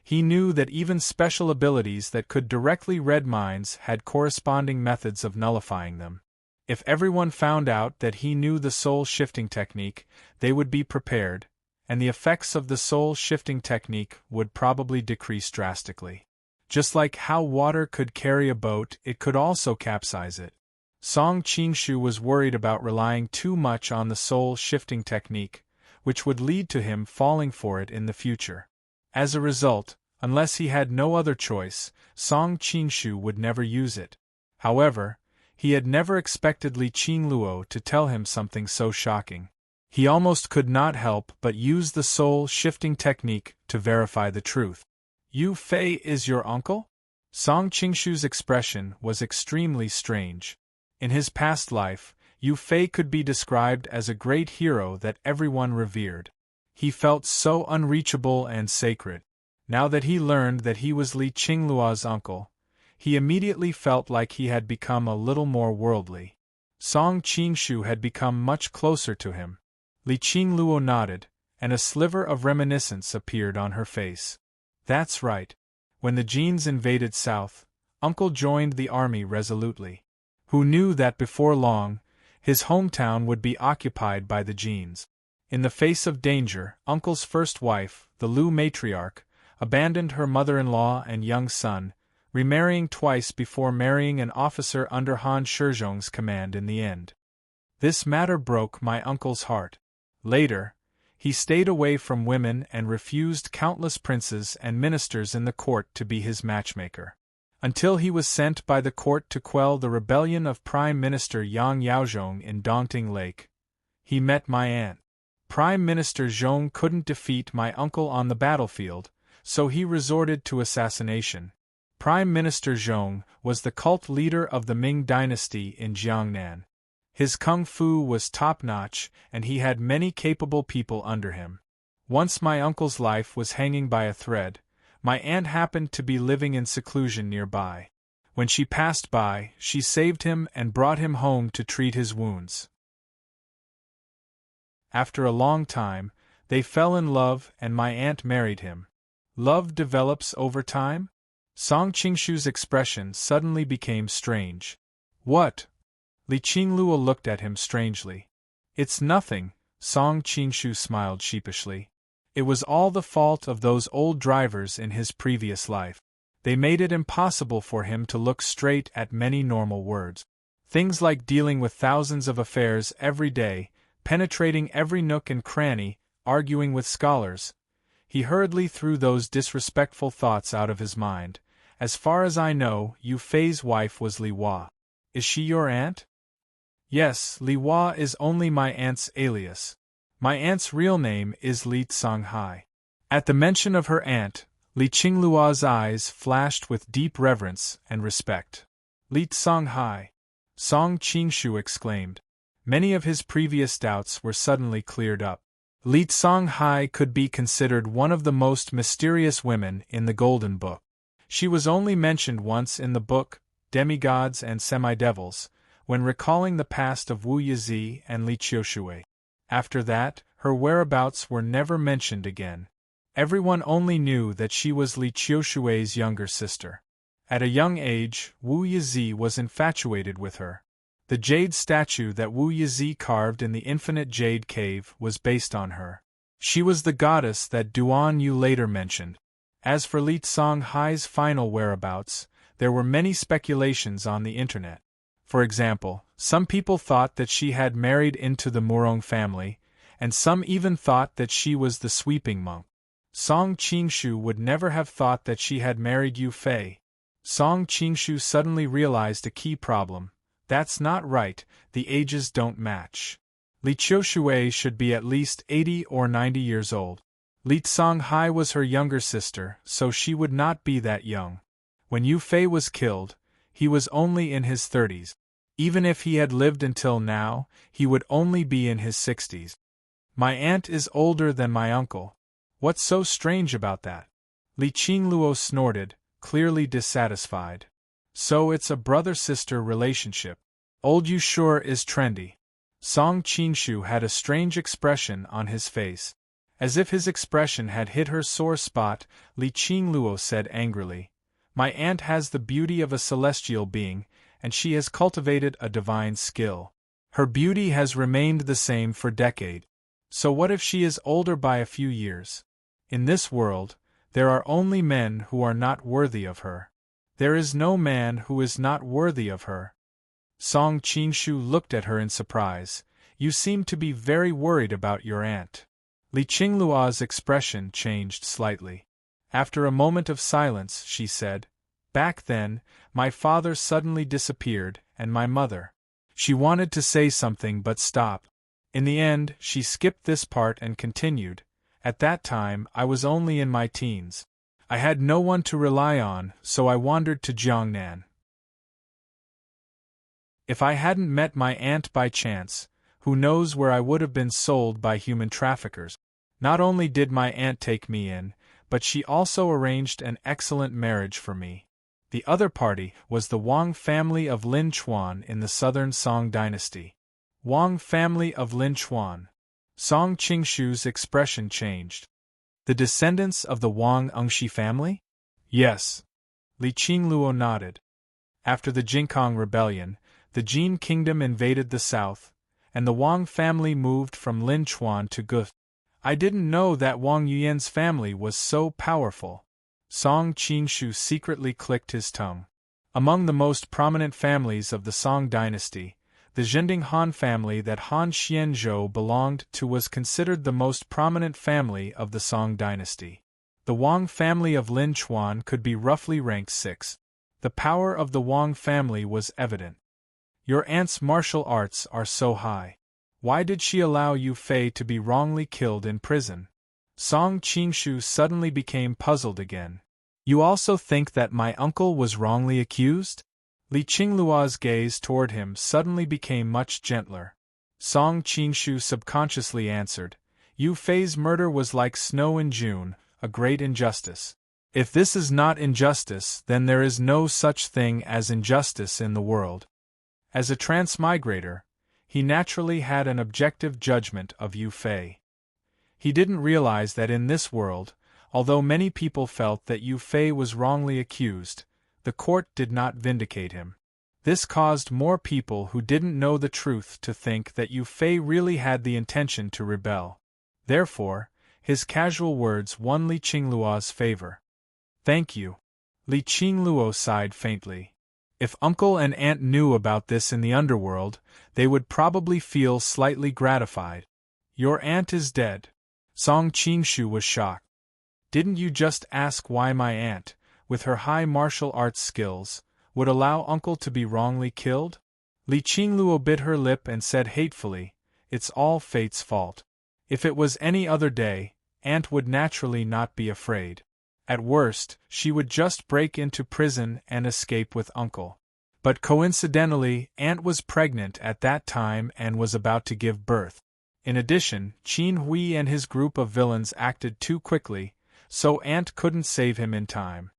S1: he knew that even special abilities that could directly read minds had corresponding methods of nullifying them. If everyone found out that he knew the soul-shifting technique, they would be prepared, and the effects of the soul-shifting technique would probably decrease drastically. Just like how water could carry a boat, it could also capsize it. Song Qingshu was worried about relying too much on the soul-shifting technique, which would lead to him falling for it in the future. As a result, unless he had no other choice, Song Qingshu would never use it. However, he had never expected Li Qingluo to tell him something so shocking. He almost could not help but use the soul-shifting technique to verify the truth. Yu Fei is your uncle? Song Qingshu's expression was extremely strange. In his past life, Yu Fei could be described as a great hero that everyone revered. He felt so unreachable and sacred. Now that he learned that he was Li Qingluo's uncle, he immediately felt like he had become a little more worldly. Song Qingshu had become much closer to him. Li Qingluo nodded, and a sliver of reminiscence appeared on her face. That's right. When the Genes invaded South, Uncle joined the army resolutely. Who knew that before long, his hometown would be occupied by the Genes? In the face of danger, Uncle's first wife, the Lu matriarch, abandoned her mother-in-law and young son, remarrying twice before marrying an officer under Han Shizhong's command in the end. This matter broke my uncle's heart. Later, he stayed away from women and refused countless princes and ministers in the court to be his matchmaker. Until he was sent by the court to quell the rebellion of Prime Minister Yang Yaozhong in Dongting Lake. He met my aunt. Prime Minister Zhong couldn't defeat my uncle on the battlefield, so he resorted to assassination. Prime Minister Zhong was the cult leader of the Ming dynasty in Jiangnan. His kung fu was top-notch, and he had many capable people under him. Once my uncle's life was hanging by a thread. My aunt happened to be living in seclusion nearby. When she passed by, she saved him and brought him home to treat his wounds. After a long time, they fell in love and my aunt married him. Love develops over time? Song Qingshu's expression suddenly became strange. What? Li Qingluo looked at him strangely. It's nothing, Song Qingshu smiled sheepishly. It was all the fault of those old drivers in his previous life. They made it impossible for him to look straight at many normal words. Things like dealing with thousands of affairs every day, penetrating every nook and cranny, arguing with scholars. He hurriedly threw those disrespectful thoughts out of his mind. As far as I know, Yu Fei's wife was Li Hua. Is she your aunt? Yes, Li Hua is only my aunt's alias. My aunt's real name is Li Tsanghai. At the mention of her aunt, Li Qingluo's eyes flashed with deep reverence and respect. Li Tsanghai! Song Qingshu exclaimed. Many of his previous doubts were suddenly cleared up. Li Tsanghai could be considered one of the most mysterious women in the Golden Book. She was only mentioned once in the book, Demigods and Semi-Devils, when recalling the past of Wu Yizi and Li Qiushui. After that, her whereabouts were never mentioned again. Everyone only knew that she was Li Qiushui's younger sister. At a young age, Wu Yizi was infatuated with her. The jade statue that Wu Yizi carved in the Infinite Jade Cave was based on her. She was the goddess that Duan Yu later mentioned. As for Li Tsanghai's final whereabouts, there were many speculations on the internet. For example, some people thought that she had married into the Murong family, and some even thought that she was the sweeping monk. Song Qingshu would never have thought that she had married Yu Fei. Song Qingshu suddenly realized a key problem. That's not right, the ages don't match. Li Qiushui should be at least 80 or 90 years old. Li Tsanghai was her younger sister, so she would not be that young. When Yu Fei was killed, he was only in his 30s. Even if he had lived until now, he would only be in his 60s. My aunt is older than my uncle. What's so strange about that? Li Qingluo snorted, clearly dissatisfied. So it's a brother-sister relationship. Old Yu sure is trendy. Song Qingshu had a strange expression on his face. As if his expression had hit her sore spot, Li Qingluo said angrily, "My aunt has the beauty of a celestial being, and she has cultivated a divine skill. Her beauty has remained the same for decades. So what if she is older by a few years? In this world, there are only men who are not worthy of her. There is no man who is not worthy of her." Song Qingshu looked at her in surprise. "You seem to be very worried about your aunt." Li Qingluo's expression changed slightly. After a moment of silence, she said, "Back then, my father suddenly disappeared, and my mother. She wanted to say something but stopped. In the end, she skipped this part and continued, At that time, I was only in my teens. I had no one to rely on, so I wandered to Jiangnan. If I hadn't met my aunt by chance, who knows where I would have been sold by human traffickers. Not only did my aunt take me in, but she also arranged an excellent marriage for me. The other party was the Wang family of Lin Chuan in the southern Song dynasty. Wang family of Lin Chuan. Song Qingshu's expression changed. The descendants of the Wang Engshi family? Yes. Li Qingluo nodded. After the Jinkong rebellion, the Jin kingdom invaded the south, and the Wang family moved from Lin Chuan to Gu. I didn't know that Wang Yuyan's family was so powerful. Song Qingshu secretly clicked his tongue. Among the most prominent families of the Song dynasty, the Zhending Han family that Han Xianzhou belonged to was considered the most prominent family of the Song dynasty. The Wang family of Lin Chuan could be roughly ranked 6th. The power of the Wang family was evident. Your aunt's martial arts are so high. Why did she allow Yu Fei to be wrongly killed in prison? Song Qingshu suddenly became puzzled again. You also think that my uncle was wrongly accused? Li Qingluo's gaze toward him suddenly became much gentler. Song Qingshu subconsciously answered, Yu Fei's murder was like snow in June, a great injustice. If this is not injustice, then there is no such thing as injustice in the world. As a transmigrator, he naturally had an objective judgment of Yu Fei. He didn't realize that in this world, although many people felt that Yu Fei was wrongly accused, the court did not vindicate him. This caused more people who didn't know the truth to think that Yu Fei really had the intention to rebel. Therefore, his casual words won Li Qingluo's favor. Thank you. Li Qingluo sighed faintly. If uncle and aunt knew about this in the underworld, they would probably feel slightly gratified. Your aunt is dead. Song Qingshu was shocked. Didn't you just ask why my aunt, with her high martial arts skills, would allow uncle to be wrongly killed? Li Qingluo bit her lip and said hatefully, It's all fate's fault. If it was any other day, aunt would naturally not be afraid. At worst, she would just break into prison and escape with uncle. But coincidentally, aunt was pregnant at that time and was about to give birth. In addition, Qin Hui and his group of villains acted too quickly, so aunt couldn't save him in time.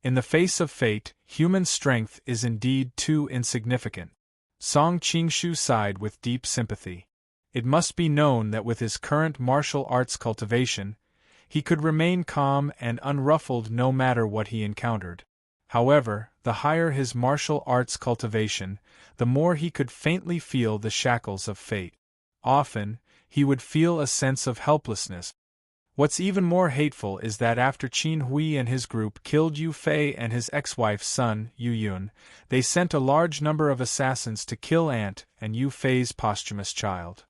S1: In the face of fate, human strength is indeed too insignificant. Song Qingshu sighed with deep sympathy. It must be known that with his current martial arts cultivation, he could remain calm and unruffled no matter what he encountered. However, the higher his martial arts cultivation, the more he could faintly feel the shackles of fate. Often, he would feel a sense of helplessness. What's even more hateful is that after Qin Hui and his group killed Yu Fei and his ex-wife's son, Yu Yun, they sent a large number of assassins to kill aunt and Yu Fei's posthumous child.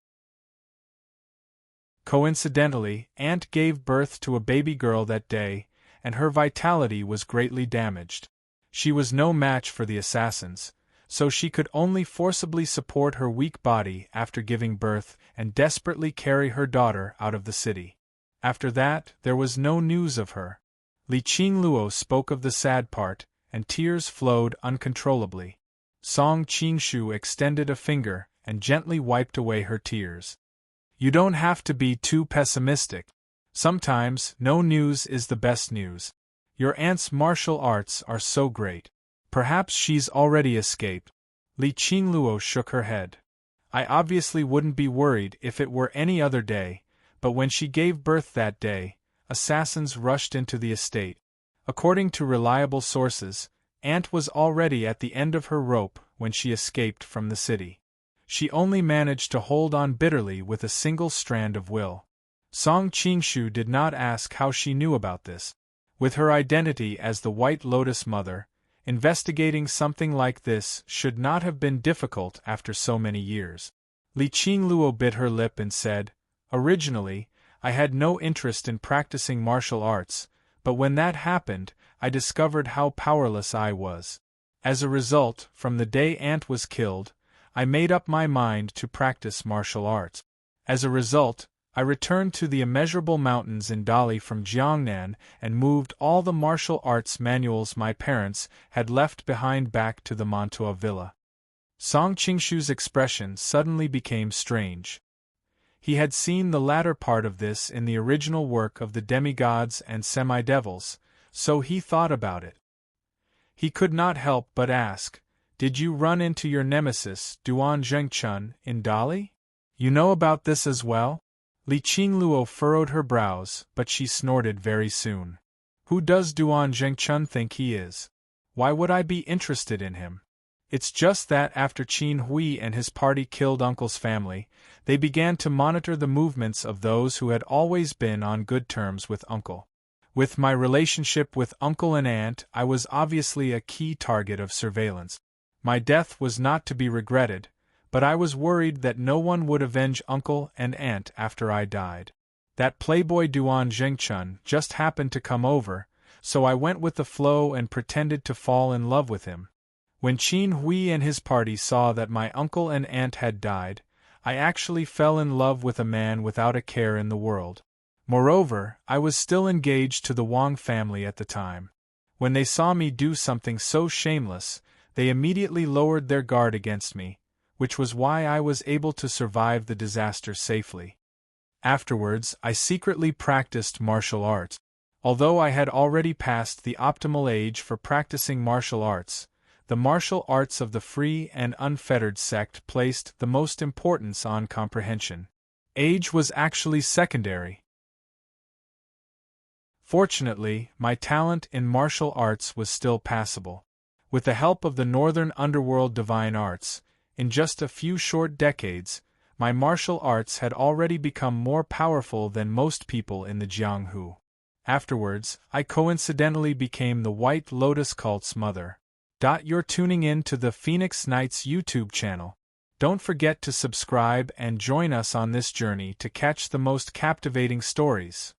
S1: Coincidentally, aunt gave birth to a baby girl that day, and her vitality was greatly damaged. She was no match for the assassins, so she could only forcibly support her weak body after giving birth and desperately carry her daughter out of the city. After that, there was no news of her. Li Qingluo spoke of the sad part, and tears flowed uncontrollably. Song Qingshu extended a finger and gently wiped away her tears. You don't have to be too pessimistic. Sometimes, no news is the best news. Your aunt's martial arts are so great. Perhaps she's already escaped. Li Qingluo shook her head. I obviously wouldn't be worried if it were any other day, but when she gave birth that day, assassins rushed into the estate. According to reliable sources, aunt was already at the end of her rope when she escaped from the city. She only managed to hold on bitterly with a single strand of will. Song Qingshu did not ask how she knew about this. With her identity as the White Lotus Mother, investigating something like this should not have been difficult after so many years. Li Qingluo bit her lip and said, Originally, I had no interest in practicing martial arts, but when that happened, I discovered how powerless I was. As a result, from the day aunt was killed, I made up my mind to practice martial arts. As a result, I returned to the immeasurable mountains in Dali from Jiangnan and moved all the martial arts manuals my parents had left behind back to the Mantua villa. Song Qingshu's expression suddenly became strange. He had seen the latter part of this in the original work of the demigods and semi-devils, so he thought about it. He could not help but ask, Did you run into your nemesis, Duan Zhengchun, in Dali? You know about this as well? Li Qingluo furrowed her brows, but she snorted very soon. Who does Duan Zhengchun think he is? Why would I be interested in him? It's just that after Qin Hui and his party killed uncle's family, they began to monitor the movements of those who had always been on good terms with uncle. With my relationship with uncle and aunt, I was obviously a key target of surveillance. My death was not to be regretted, but I was worried that no one would avenge uncle and aunt after I died. That playboy Duan Zhengchun just happened to come over, so I went with the flow and pretended to fall in love with him. When Qin Hui and his party saw that my uncle and aunt had died, I actually fell in love with a man without a care in the world. Moreover, I was still engaged to the Wang family at the time. When they saw me do something so shameless, they immediately lowered their guard against me, which was why I was able to survive the disaster safely. Afterwards, I secretly practiced martial arts. Although I had already passed the optimal age for practicing martial arts, the martial arts of the free and unfettered sect placed the most importance on comprehension. Age was actually secondary. Fortunately, my talent in martial arts was still passable. With the help of the Northern Underworld divine arts, in just a few short decades, my martial arts had already become more powerful than most people in the Jianghu. Afterwards, I coincidentally became the White Lotus cult's mother. You're tuning in to the Phoenix Knights YouTube channel. Don't forget to subscribe and join us on this journey to catch the most captivating stories.